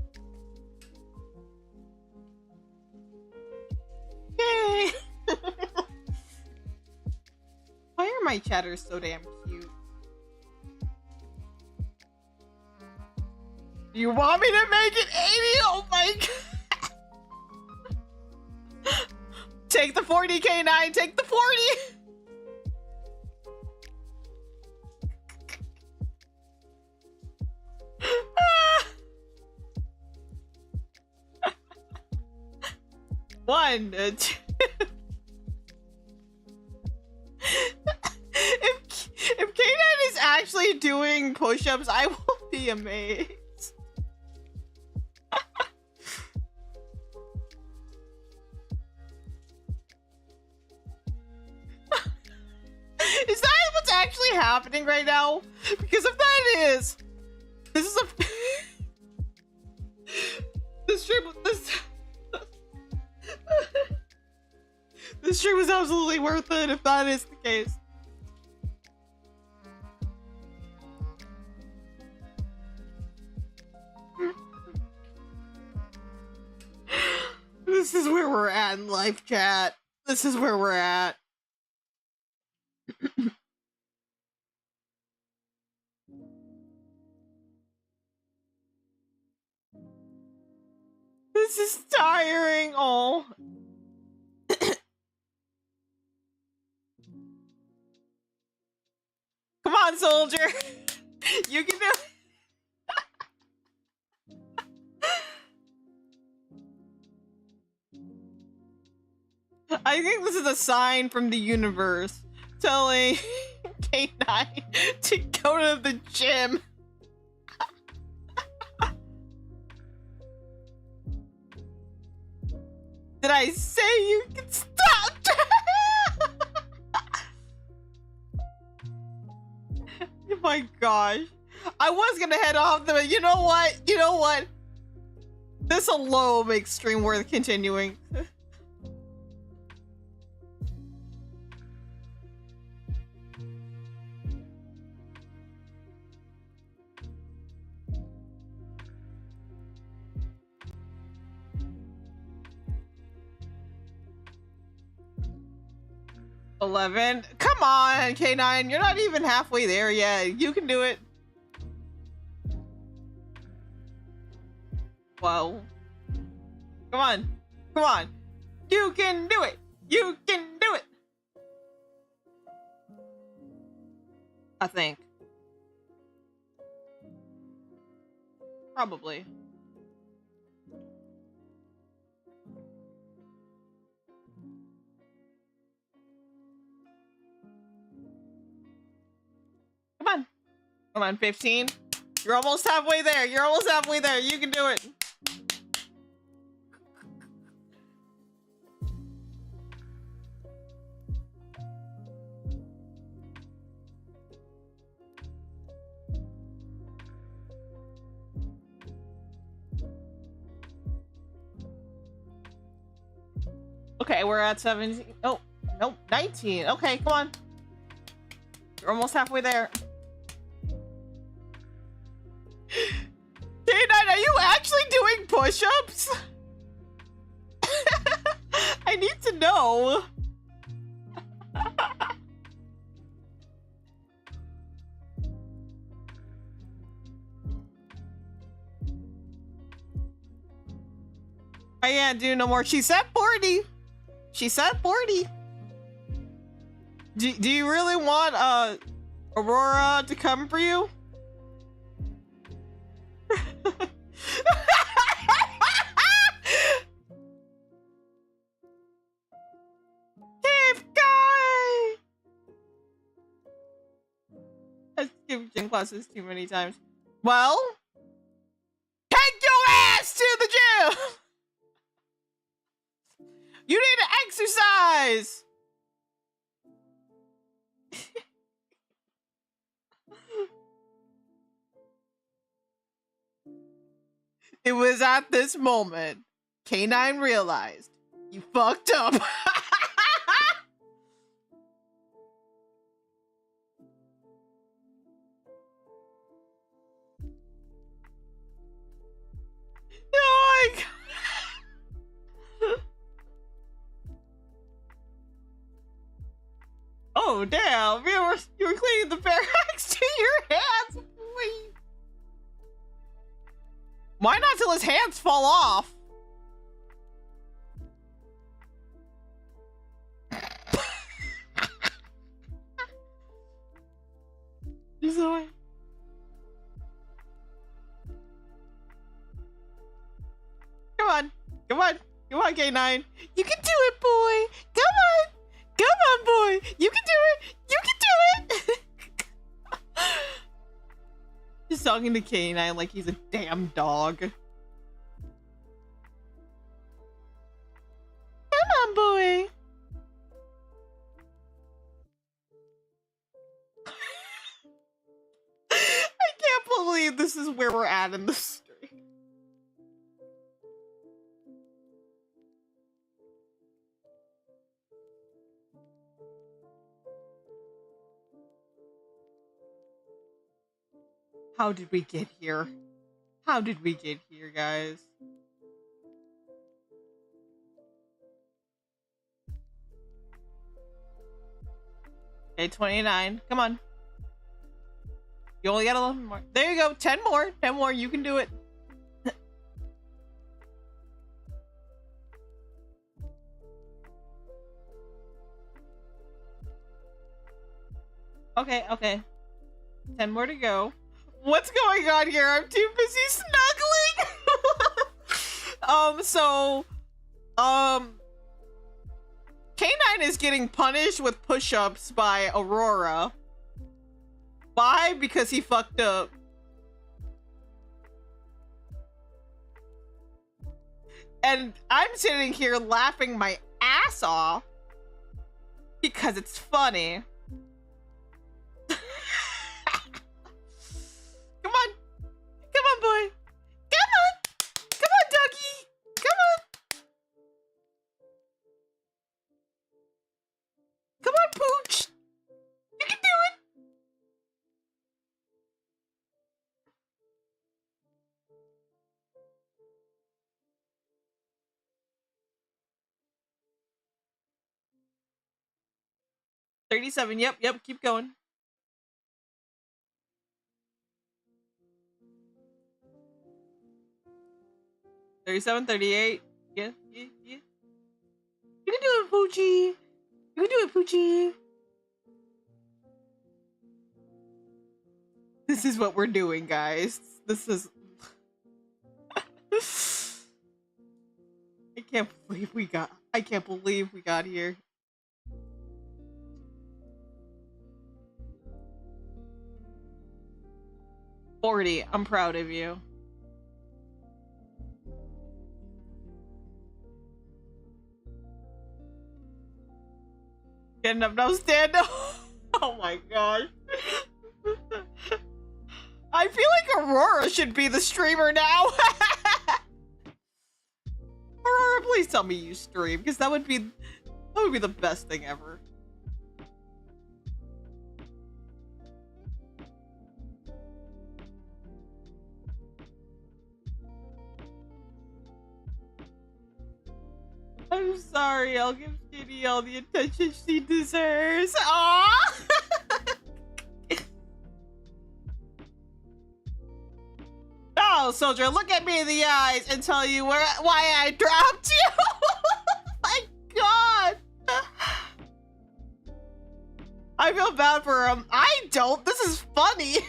Yay! Why are my chatters so damn cute? You want me to make it 80? Oh my god! Take the 40, K9! Take the 40! One, two. If K9 is actually doing push-ups, I will be amazed. Is that what's actually happening right now? Because if that is, this is a this stream was absolutely worth it if that is the case. This is where we're at in life, chat. This is where we're at. This is tiring. Oh. Come on, soldier. You can do it. I think this is a sign from the universe telling K9 to go to the gym. Did I say you can stop? Oh my gosh. I was gonna head off, but you know what? You know what? This alone makes stream worth continuing. $11. Come on, K9. You're not even halfway there yet. You can do it. Whoa. Come on. Come on. You can do it. You can do it. I think. Probably. Come on. Come on, 15. You're almost halfway there. You're almost halfway there. You can do it. Okay, we're at 17. Oh, nope, 19. Okay, come on. You're almost halfway there. K9, are you actually doing push-ups? I need to know. can't do no more. She said 40. She said 40. Do you really want Aurora to come for you? Cave guy! I've skipped gym classes too many times. Well, take your ass to the gym! You need to exercise! It was at this moment K9 realized you fucked up. Oh my God. Oh damn, you were cleaning the barracks to your hands, please. Why not till his hands fall off? Sorry. Come on, come on, come on, K9. You can do it, boy. Come on, come on, boy. You can do it. You can do it. Just talking to K9 like he's a damn dog. Come on, boy. I can't believe this is where we're at in the stream. How did we get here? How did we get here, guys? Okay, 29. Come on. You only got 11 more. There you go. 10 more. 10 more. You can do it. Okay, okay. 10 more to go. What's going on here? I'm too busy snuggling. K9 is getting punished with push-ups by Aurora. Why? Because he fucked up. And I'm sitting here laughing my ass off because it's funny. Come on. Come on, boy. Come on. Come on, doggy. Come on. Come on, Pooch. You can do it. $37. Yep, yep. Keep going. $37, $38. Yeah, yeah, yeah. You can do it, Poochie. You can do it, Poochie. This is what we're doing, guys. This is... I can't believe we got here. $40. I'm proud of you. Getting up now, stand up. Oh my gosh. I feel like Aurora should be the streamer now. Aurora, please tell me you stream, because that would be the best thing ever. I'm sorry, I'll give Kitty all the attention she deserves. Aww! Oh, Now, soldier, look at me in the eyes and tell you why I dropped you. My God. I feel bad for him. I don't. This is funny.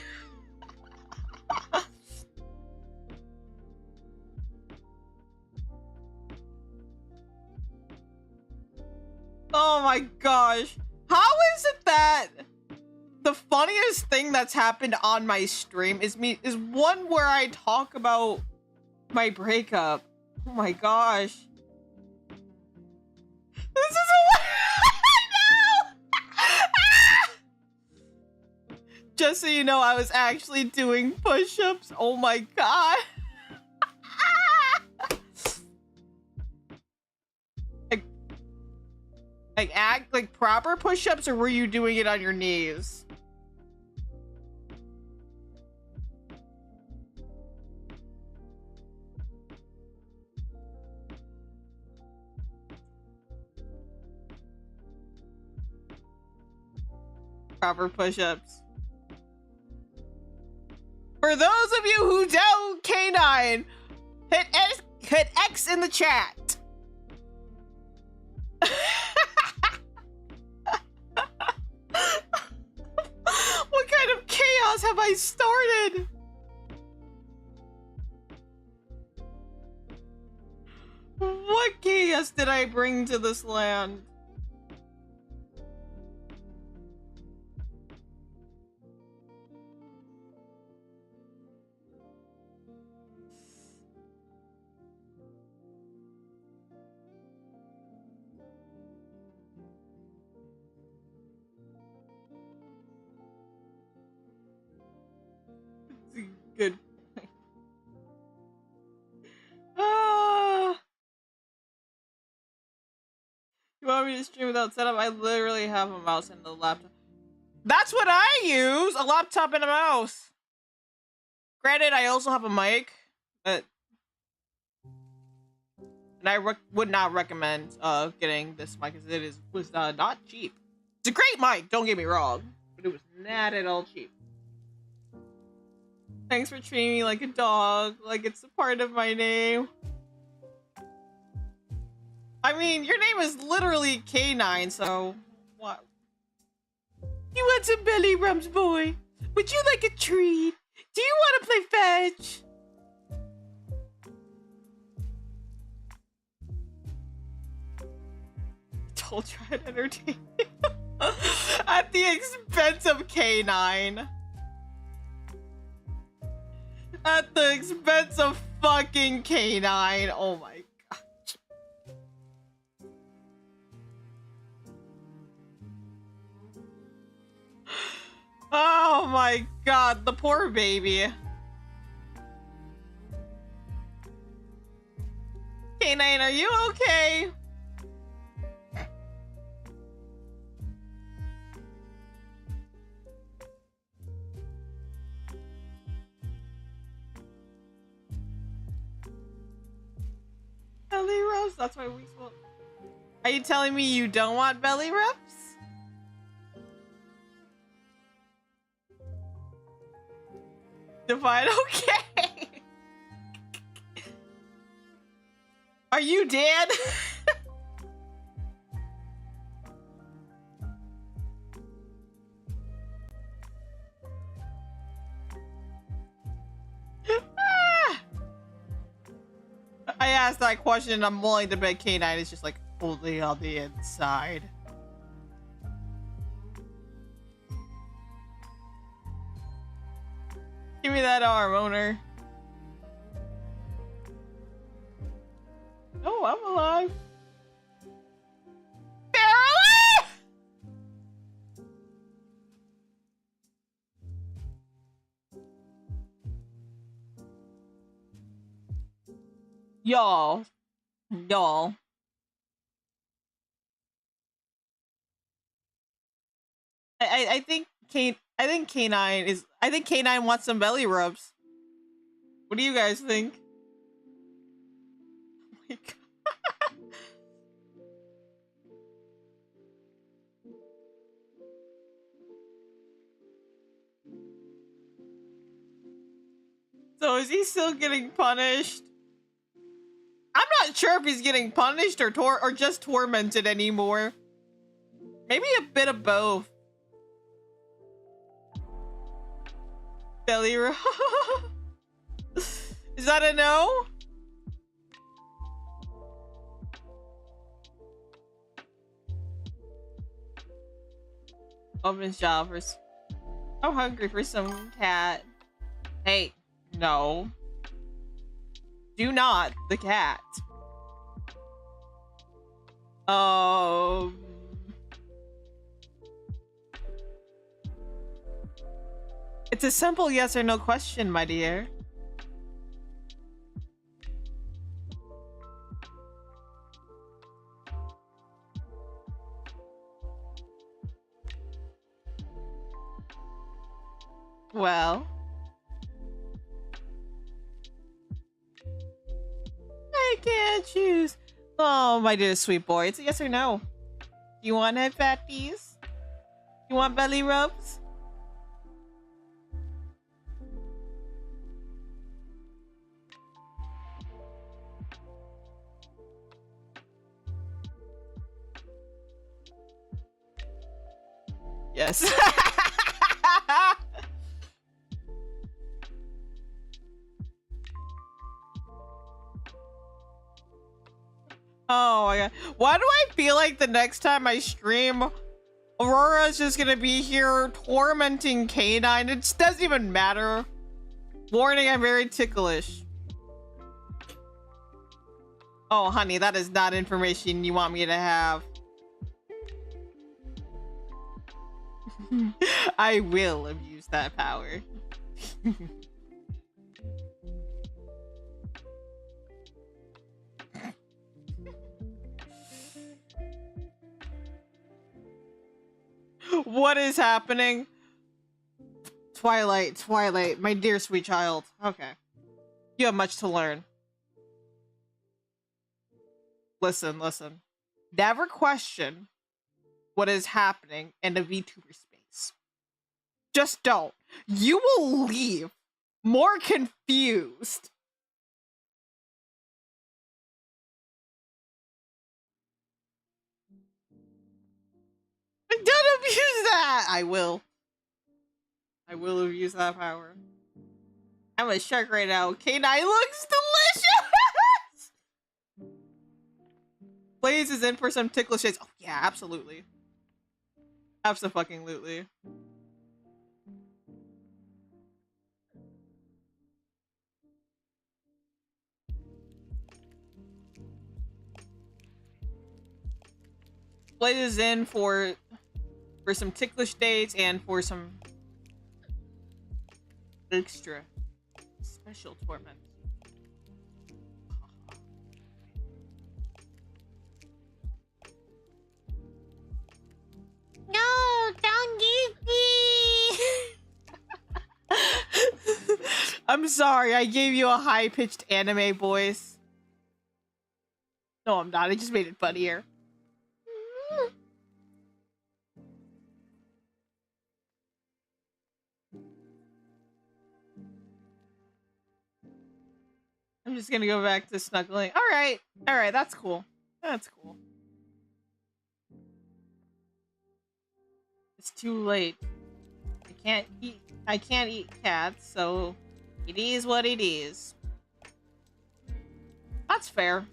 Oh my gosh. How is it that the funniest thing that's happened on my stream is one where I talk about my breakup. Oh my gosh. This is no! Just so you know, I was actually doing push-ups. Oh my God. Like proper push-ups, or were you doing it on your knees? Proper push-ups. For those of you who don't, K9, hit X in the chat. What kind of chaos have I started? What chaos did I bring to this land? Good. You want me to stream without setup? I literally have a mouse and a laptop. That's what I use! A laptop and a mouse. Granted, I also have a mic, but and I would not recommend getting this mic because it was not cheap. It's a great mic, don't get me wrong, but it was not at all cheap. Thanks for treating me like a dog, like it's a part of my name. I mean, your name is literally K9, so what? You want some belly rubs, boy? Would you like a treat? Do you want to play fetch? Don't try to entertain me. At the expense of K9. At the expense of fucking K9. Oh my gosh. Oh my God, the poor baby. K9, are you okay? Belly rubs? That's why we spoke. Are you telling me you don't want belly rubs? Divine, okay. Are you dead? I asked that question and I'm willing to bet K9 is just like only on the inside. Give me that arm, owner. Oh, I'm alive. Barely! Y'all. I think K9 wants some belly rubs. What do you guys think? Oh my God. So Oh, is he still getting punished? I'm not sure if he's getting punished or just tormented anymore. Maybe a bit of both. Belly rub. Is that a no? Open shoppers. I'm hungry for some cat. Hey, no. Do not the cat. It's a simple yes or no question, my dear. Well, I can't choose. Oh, my dear sweet boy. It's a yes or no. You want head fatties? You want belly rubs? Yes. Oh my god. Why do I feel like the next time I stream, Aurora's just gonna be here tormenting Canine? It just doesn't even matter. Warning, I'm very ticklish. Oh, honey, that is not information you want me to have. I will abuse that power. What is happening? Twilight, my dear sweet child. Okay. You have much to learn. Listen. Never question what is happening in the VTuber space. Just don't. You will leave more confused. Don't abuse that! I will abuse that power. I'm a shark right now. K9 looks delicious! Blaze is in for some ticklish shades. Oh yeah, absolutely. Abso-fucking-lutely. Blaze is in for some ticklish dates and for some extra special torment. No, don't give me. I'm sorry, I gave you a high-pitched anime voice. No, I'm not. I just made it funnier. I'm just gonna go back to snuggling. All right, that's cool. That's cool. It's too late. I can't eat cats, so it is what it is. That's fair.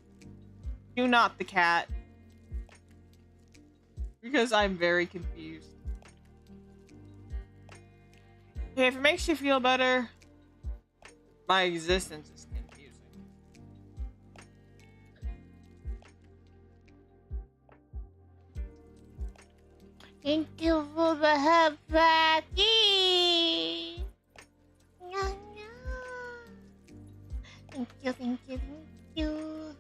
Do not the cat. Because I'm very confused. Okay, if it makes you feel better, my existence is confusing. Thank you for the hot party. No. Thank you.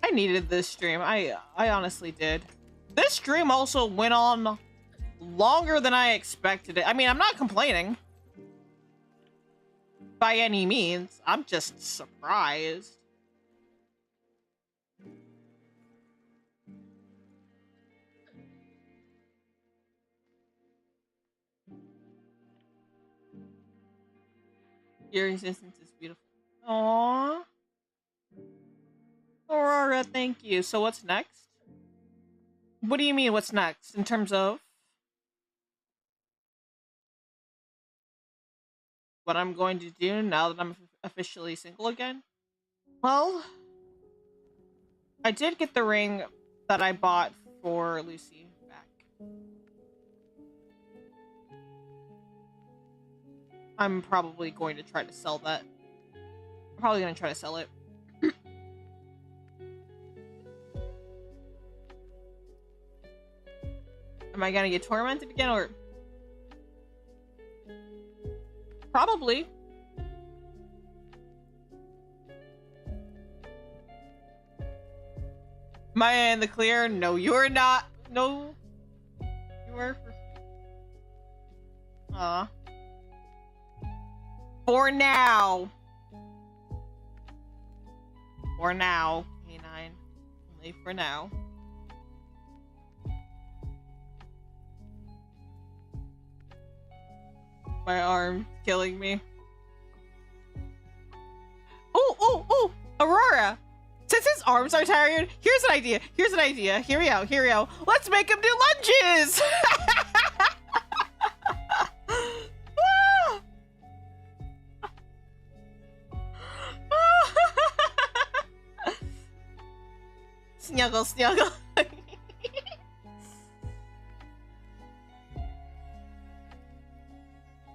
I needed this stream. I honestly did. This stream also went on longer than I expected it. I mean, I'm not complaining. By any means. I'm just surprised. Your existence is beautiful. Aww. Aurora, thank you. So what's next? What do you mean, what's next? In terms of what I'm going to do now that I'm officially single again? Well, I did get the ring that I bought for Lucy back. I'm probably going to try to sell that. I'm probably going to try to sell it. Am I going to get tormented again, or... Probably. Am I in the clear? No, you're not. No. You are. For now. For now, K9. Only for now. My arm killing me. Oh, Aurora! Since his arms are tired, here's an idea. Here's an idea. Hear me out. Hear me out. Let's make him do lunges! Snuggle, snuggle.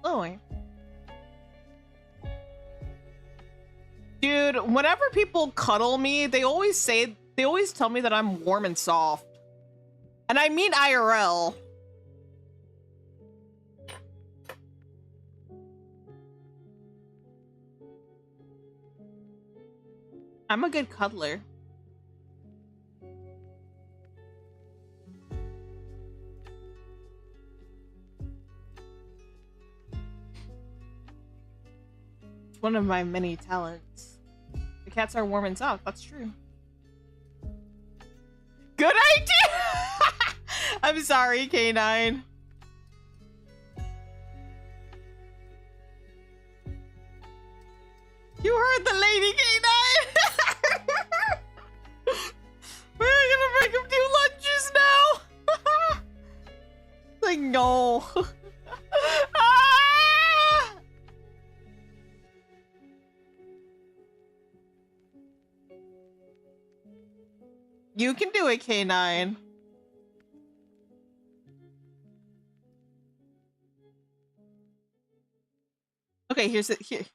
Oh. Dude, whenever people cuddle me, they always tell me that I'm warm and soft. And I mean IRL. I'm a good cuddler. It's one of my many talents. The cats are warm and soft. That's true. Good idea! I'm sorry, K9. You heard the lady, K9! We're gonna make him do lunges now! Like, no. You can do it, K9. Okay, here's it. Here.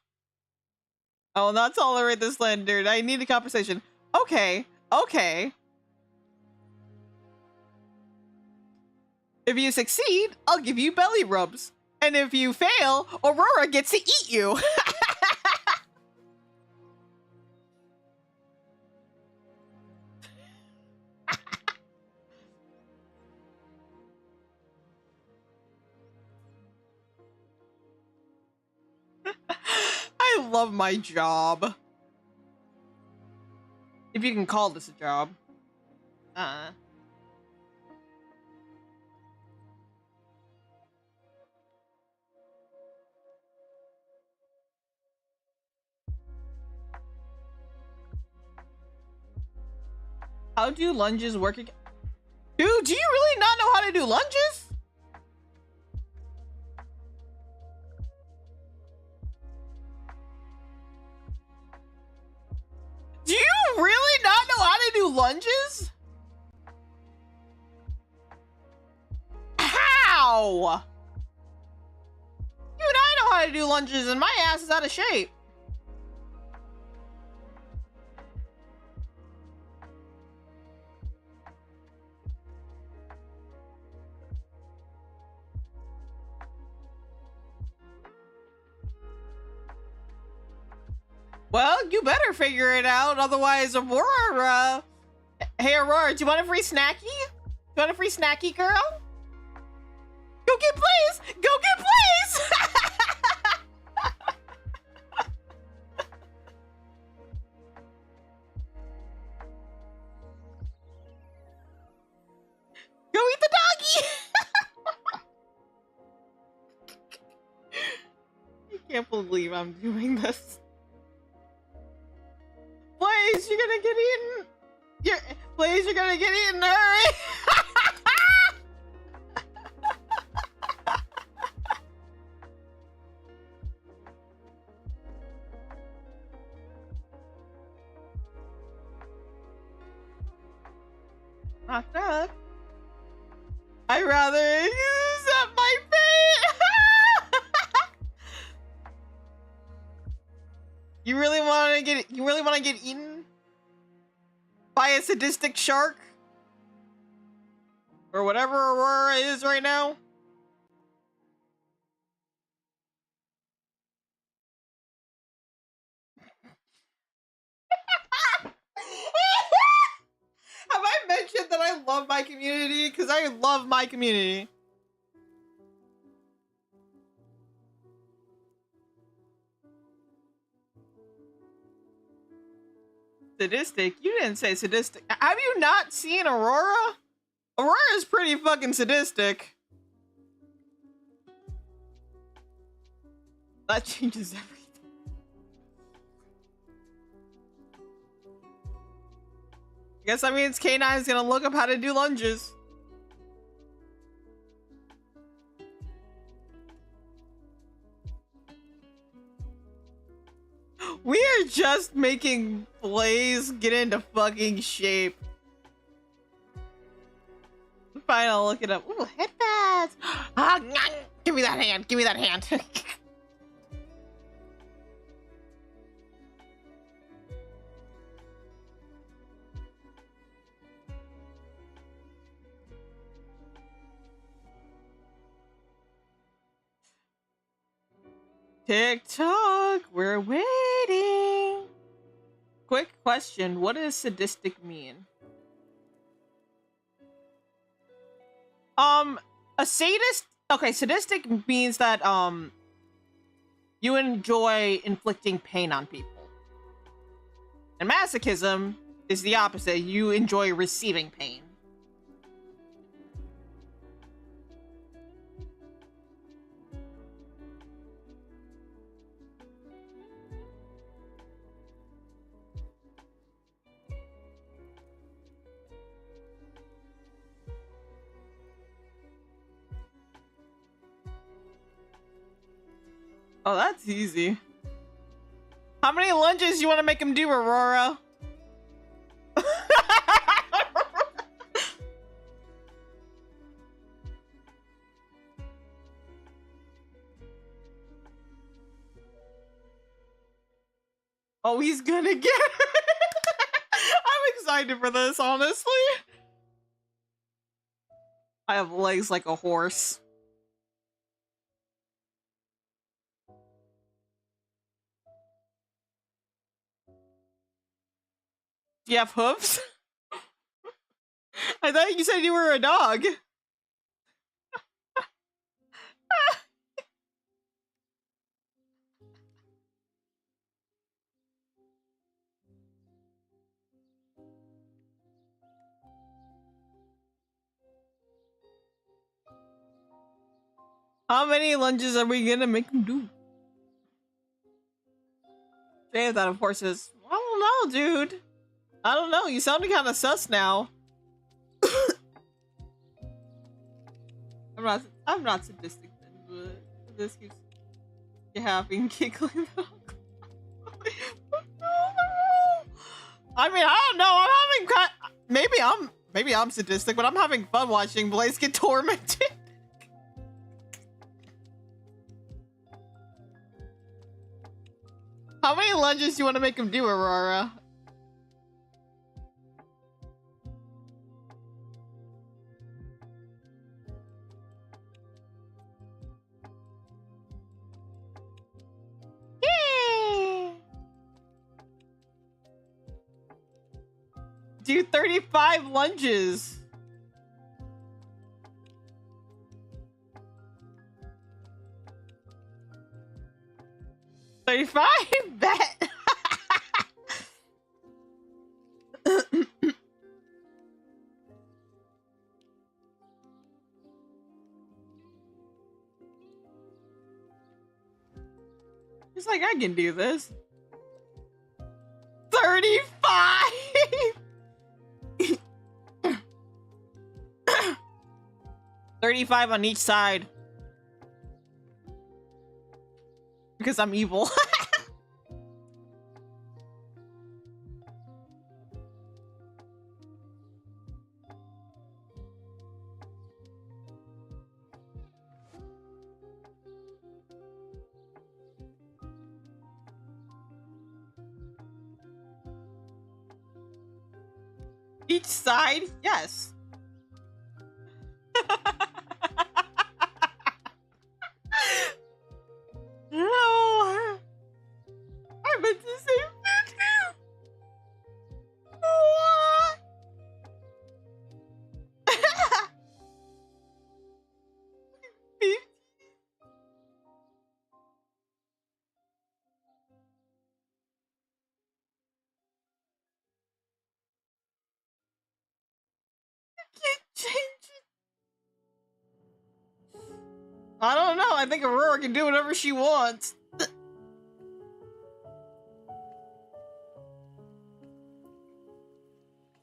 Oh, not tolerate the slander. I need a conversation. Okay, okay. If you succeed, I'll give you belly rubs. And if you fail, Aurora gets to eat you. I love my job. If you can call this a job. How do lunges work again? Dude, do you really not know how to do lunges? Do you really not know how to do lunges? How? Dude, I know how to do lunges and my ass is out of shape. Well, you better figure it out, otherwise Aurora... Hey, Aurora, do you want a free snacky? You want a free snacky, girl? Go get Blaze! Go get Blaze! Go eat the doggy! can't believe I'm doing this. Please, you're gonna get eaten. Please, you're gonna get eaten. Hurry! Not that. I'd rather accept my fate. You really want to get? You really want to get eaten by a sadistic shark, or whatever Aurora is right now? Have I mentioned that I love my community? Because I love my community. Sadistic? You didn't say sadistic. Have you not seen Aurora? Aurora is pretty fucking sadistic. That changes everything. I guess that means K9 is gonna look up how to do lunges. We are just making Blaze get into fucking shape. Fine, I'll look it up. Ooh, headbands! Ah, give me that hand! Give me that hand! TikTok, we're waiting. Quick question, what does sadistic mean? A sadist, okay, sadistic means that you enjoy inflicting pain on people. And masochism is the opposite, you enjoy receiving pain. Oh, that's easy. How many lunges you want to make him do, Aurora? Oh, he's gonna get it. I'm excited for this, honestly. I have legs like a horse. Do you have hooves? I thought you said you were a dog. How many lunges are we gonna make him do? Say that of horses. I don't know, dude. I don't know. You sounded kind of sus now. I'm not sadistic then, but this keeps having giggling. I mean, I don't know. I'm having maybe I'm sadistic, but I'm having fun watching Blaze get tormented. How many lunges do you want to make him do, Aurora? Yay! Do 35 lunges. Bet. It's like, I can do this. 35! 35 on each side. Because I'm evil. Each side? Yes. No. I meant to say 50. What? Change it. I don't know. I think Aurora can do whatever she wants.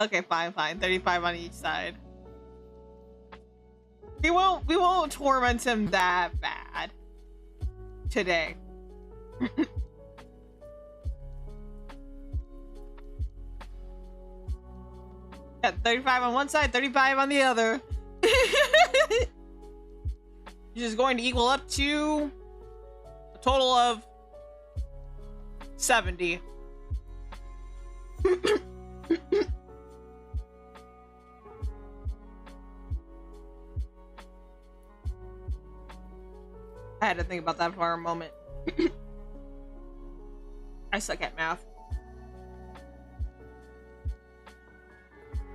Okay, fine. 35 on each side. We won't torment him that bad today. Yeah, 35 on one side, 35 on the other. Which is going to equal up to a total of 70. I had to think about that for a moment. I suck at math.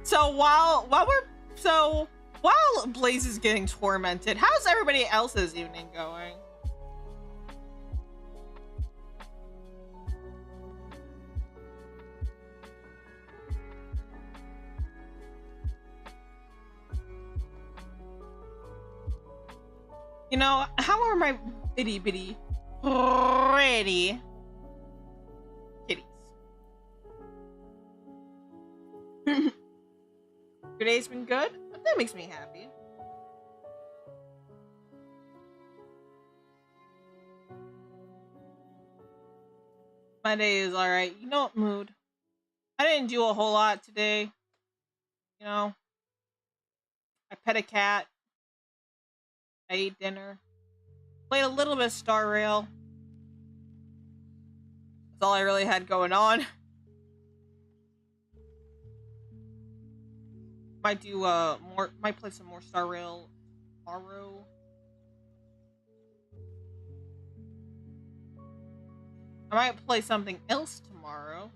So while Blaze is getting tormented, how's everybody else's evening going? You know, how are my itty bitty pretty kitties? Your day's been good? That makes me happy. My day is alright. You know what, mood? I didn't do a whole lot today. You know, I pet a cat. I ate dinner. Played a little bit of Star Rail. That's all I really had going on. Might do might play some more Star Rail tomorrow. I might play something else tomorrow.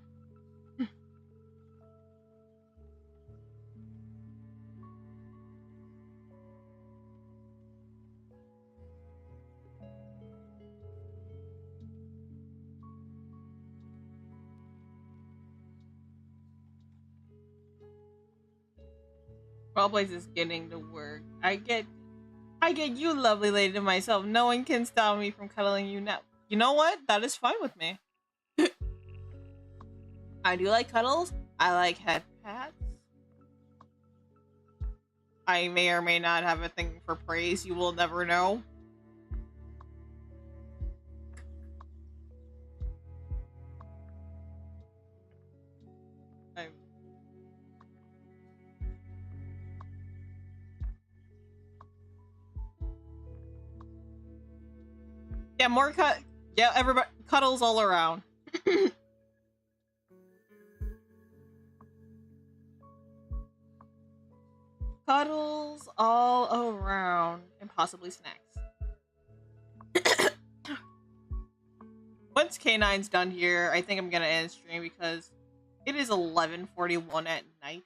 Well, Blaze is getting to work. I get you, lovely lady, to myself. No one can stop me from cuddling you now. You know what? That is fine with me. I do like cuddles. I like head pats. I may or may not have a thing for praise. You will never know. Yeah, more cut. Yeah, everybody cuddles all around. Cuddles all around, and possibly snacks. Once K9's done here, I think I'm gonna end stream because it is 11:41 at night.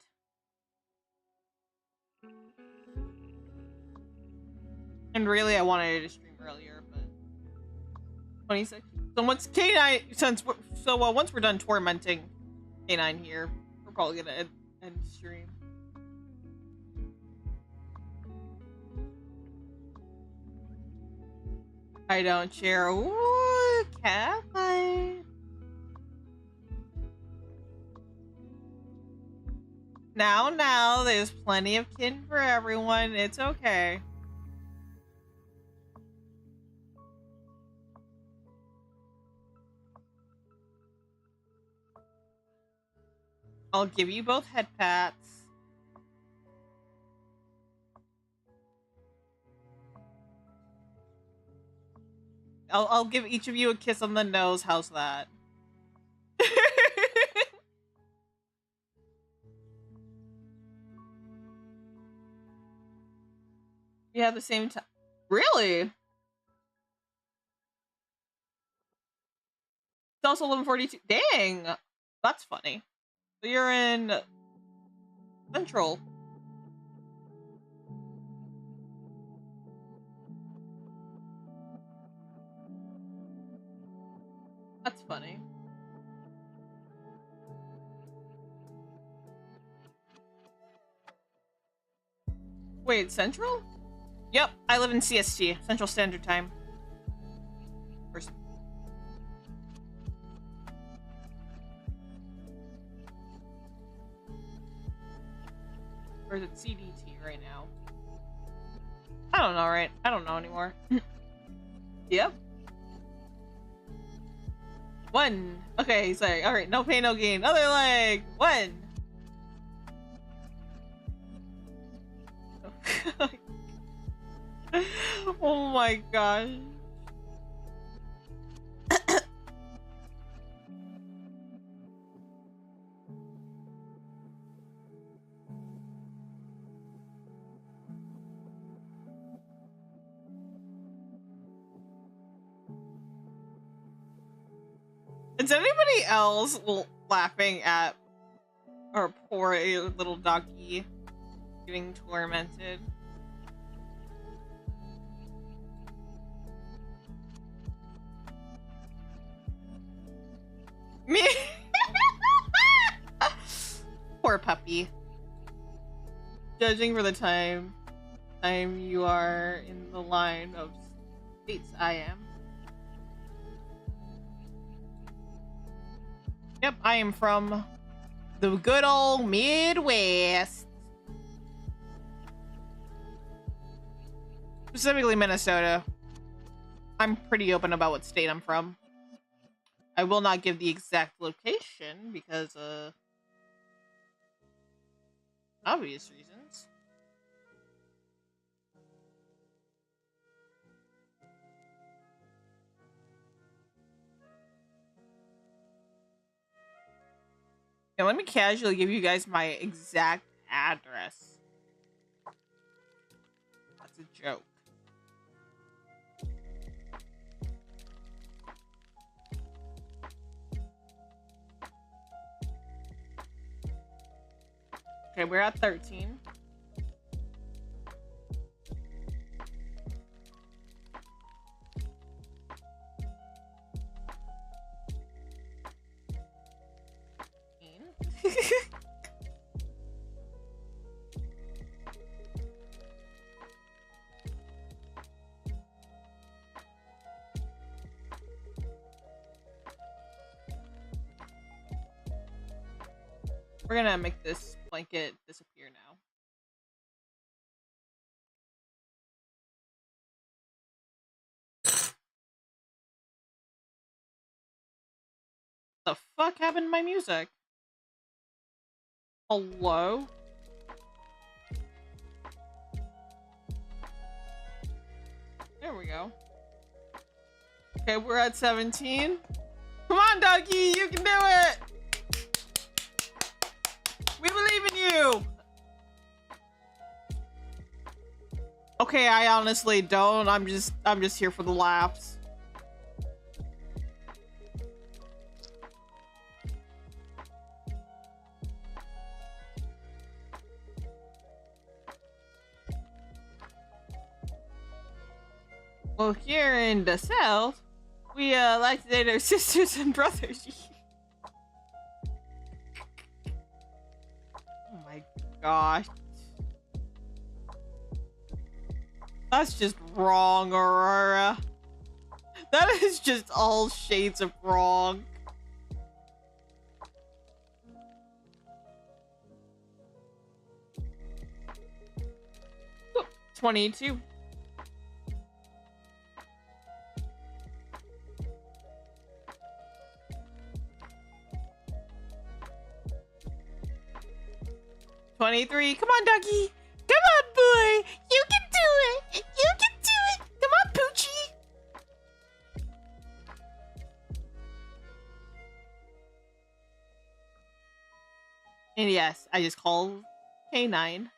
And really, I wanted to stream earlier, but 26. So once K9, once we're done tormenting K9 here, we're probably gonna end stream. I don't share. Ooh, cat. Bye. Now, there's plenty of kitten for everyone. It's okay. I'll give you both head pats. I'll give each of you a kiss on the nose. How's that? You have the same time. Really? It's also 11:42. Dang, that's funny. So you're in Central. That's funny. Wait, Central? Yep, I live in CST, Central Standard Time. First. Or is it CDT right now? I don't know, right? I don't know anymore. Yep. 1. Okay, sorry. Alright, no pain, no gain. Other leg! 1. Oh my gosh. Is anybody else laughing at our poor little doggy getting tormented? Me? Poor puppy. Judging for the time you are in the line of states I am. Yep, I am from the good old Midwest. Specifically Minnesota. I'm pretty open about what state I'm from. I will not give the exact location because obvious reasons. Yeah, let me casually give you guys my exact address. That's a joke. Okay, we're at 13. We're gonna make this blanket disappear now. The fuck happened to my music? Hello? There we go. Okay, we're at 17. Come on, doggy, you can do it! We believe in you! Okay, I honestly don't. I'm just here for the laughs. Well, here in the South, we like to date our sisters and brothers. Oh my gosh. That's just wrong, Aurora. That is just all shades of wrong. Oop, 22. $23. Come on, Ducky. Come on, boy. You can do it. You can do it. Come on, Poochie. And yes, I just called K9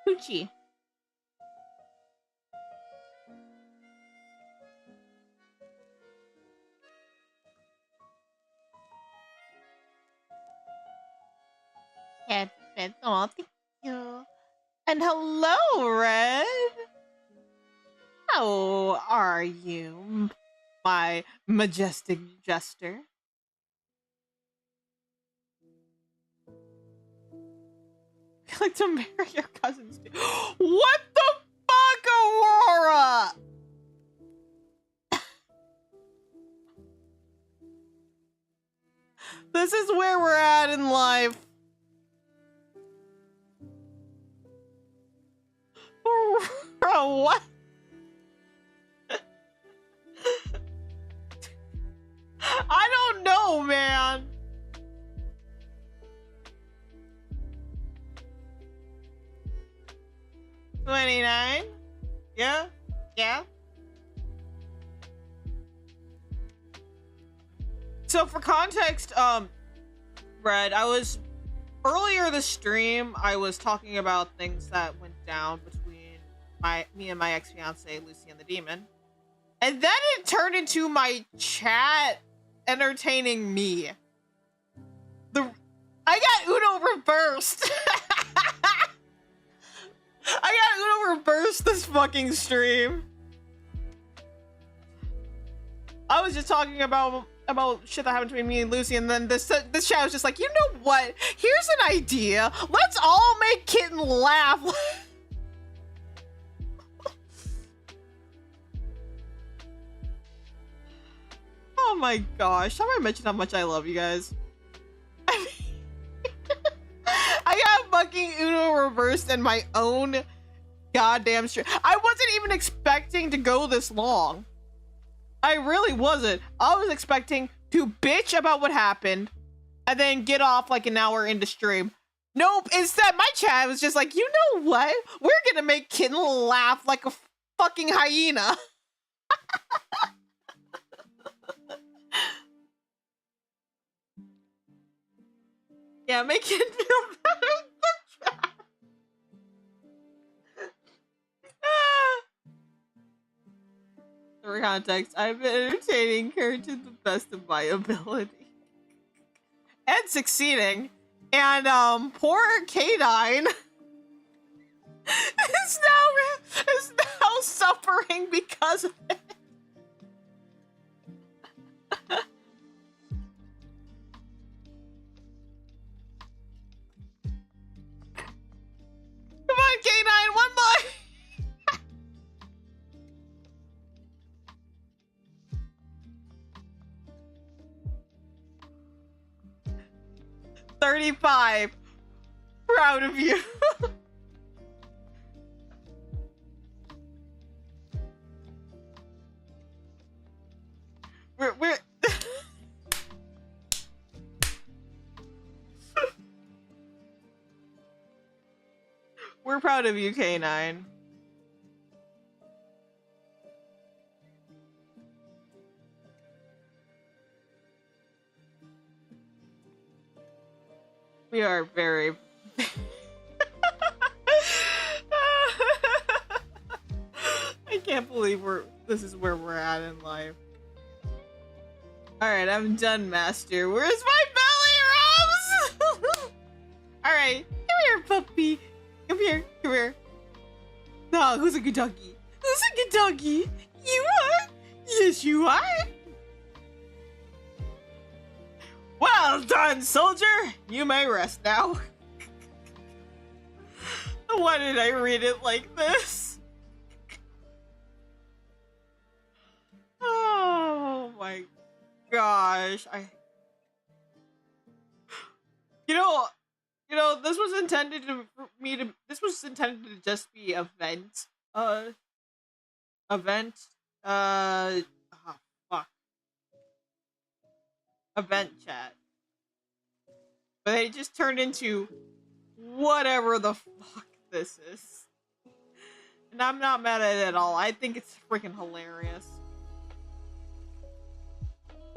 Poochie. Red, red. Oh, thank you. And hello, Red. How are you, my majestic jester? I like to marry your cousins too. What the fuck, Aurora? This is where we're at in life. Bro, what? I don't know, man. $29. Yeah, yeah. So for context, Red, I was earlier this stream, I was talking about things that went down between me and my ex-fiance, Lucy and the Demon. And then it turned into my chat entertaining me. I got Uno reversed. I got Uno reversed this fucking stream. I was just talking about shit that happened between me and Lucy, and then this chat was just like, you know what? Here's an idea. Let's all make Kitten laugh. Oh my gosh. Have I mentioned how much I love you guys? I mean, I got fucking Uno reversed in my own goddamn stream. I wasn't even expecting to go this long. I really wasn't. I was expecting to bitch about what happened and then get off like an hour into stream. Nope. Instead, my chat was just like, you know what? We're gonna make Kitten laugh like a fucking hyena. Yeah, make Kitten feel better. For context, I've been entertaining her to the best of my ability. And succeeding. And poor K9 is now suffering because of it. Come on, K9, one more! 35. Proud of you. we're we're proud of you, K9. We are very... I can't believe this is where we're at in life. Alright, I'm done, Master. Where's my belly rubs? Alright, come here, puppy. Come here, come here. No, who's a good doggy? Who's a good doggy? You are? Yes, you are. Well done, soldier! You may rest now. Why did I read it like this? Oh. my gosh. You know, this was intended this was intended to just be a vent. Event. Oh, fuck. Event chat. But it just turned into whatever the fuck this is. And I'm not mad at it at all. I think it's freaking hilarious.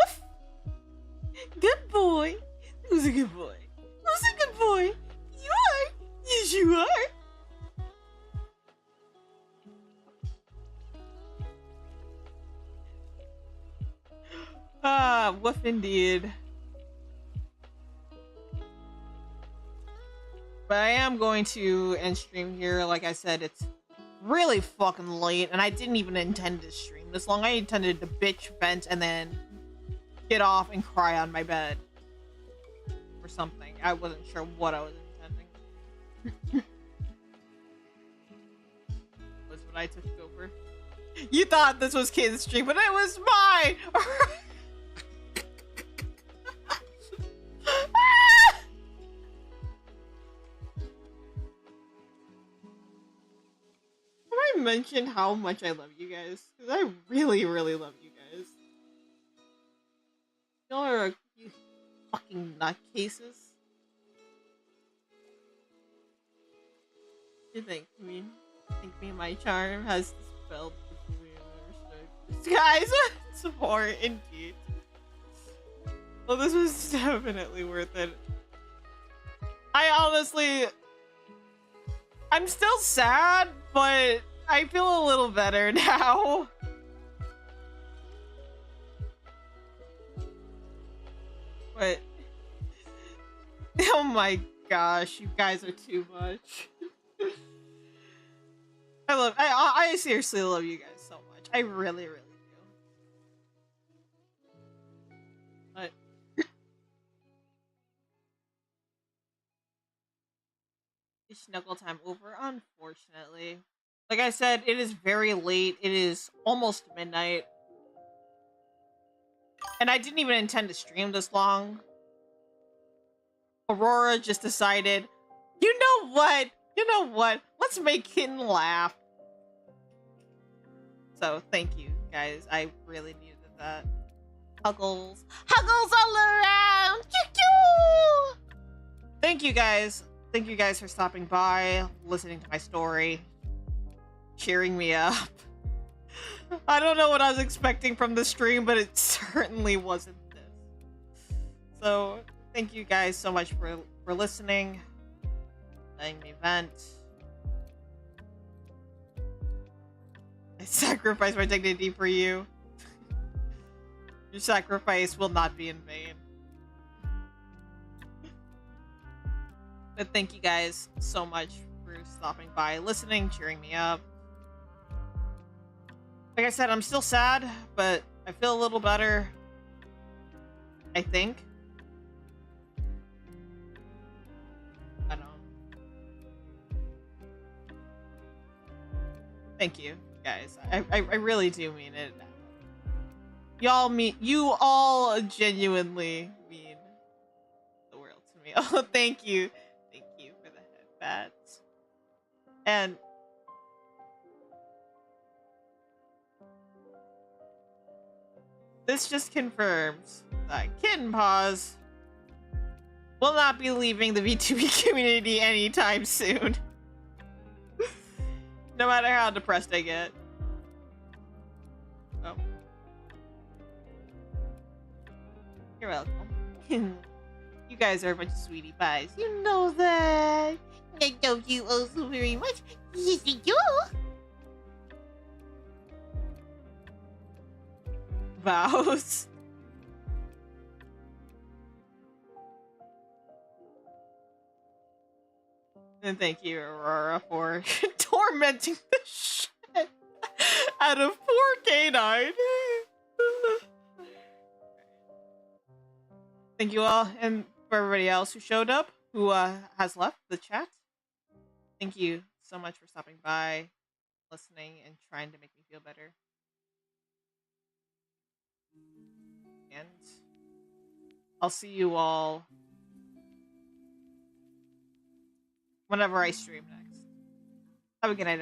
Woof! Good boy. Who's a good boy? Who's a good boy? You are. Yes, you are. Ah, woof indeed. But I am going to end stream here. Like I said, it's really fucking late, and I didn't even intend to stream this long. I intended to bitch, vent, and then get off and cry on my bed. Or something. I wasn't sure what I was intending. Was what I took over. You thought this was Kitten's stream, but it was mine! Have I mentioned how much I love you guys? Because I really, really love you guys. Y'all are you fucking nutcases. You think me and my charm has dispelled the disguise support indeed. Well, this was definitely worth it. I'm still sad, but I feel a little better now. But oh my gosh, you guys are too much. I seriously love you guys so much. I really, really do. But is snuggle time over? Unfortunately. Like I said, it is very late. It is almost midnight. And I didn't even intend to stream this long. Aurora just decided, you know what? Let's make Kitten laugh. So thank you guys. I really needed that. Huggles all around. Choo-choo! Thank you guys. Thank you guys for stopping by, listening to my story, cheering me up. I don't know what I was expecting from the stream, but it certainly wasn't this. So thank you guys so much for listening, letting me vent. I sacrifice my dignity for you. Your sacrifice will not be in vain. But thank you guys so much for stopping by, listening, cheering me up. Like I said, I'm still sad, but I feel a little better. I think. I don't. Thank you, guys. I really do mean it. You all genuinely mean the world to me. Oh, thank you. Thank you for the headbats. And this just confirms that Kitten Pauws will not be leaving the VTuber community anytime soon. No matter how depressed I get. Oh. You're welcome. You guys are a bunch of sweetie pies. You know that. I know you all so very much. Yes, I do. Vows. And thank you, Aurora, for tormenting the shit out of poor K9. Thank you all, and for everybody else who showed up, who has left the chat. Thank you so much for stopping by, listening, and trying to make me feel better. I'll see you all whenever I stream next. Have a good night,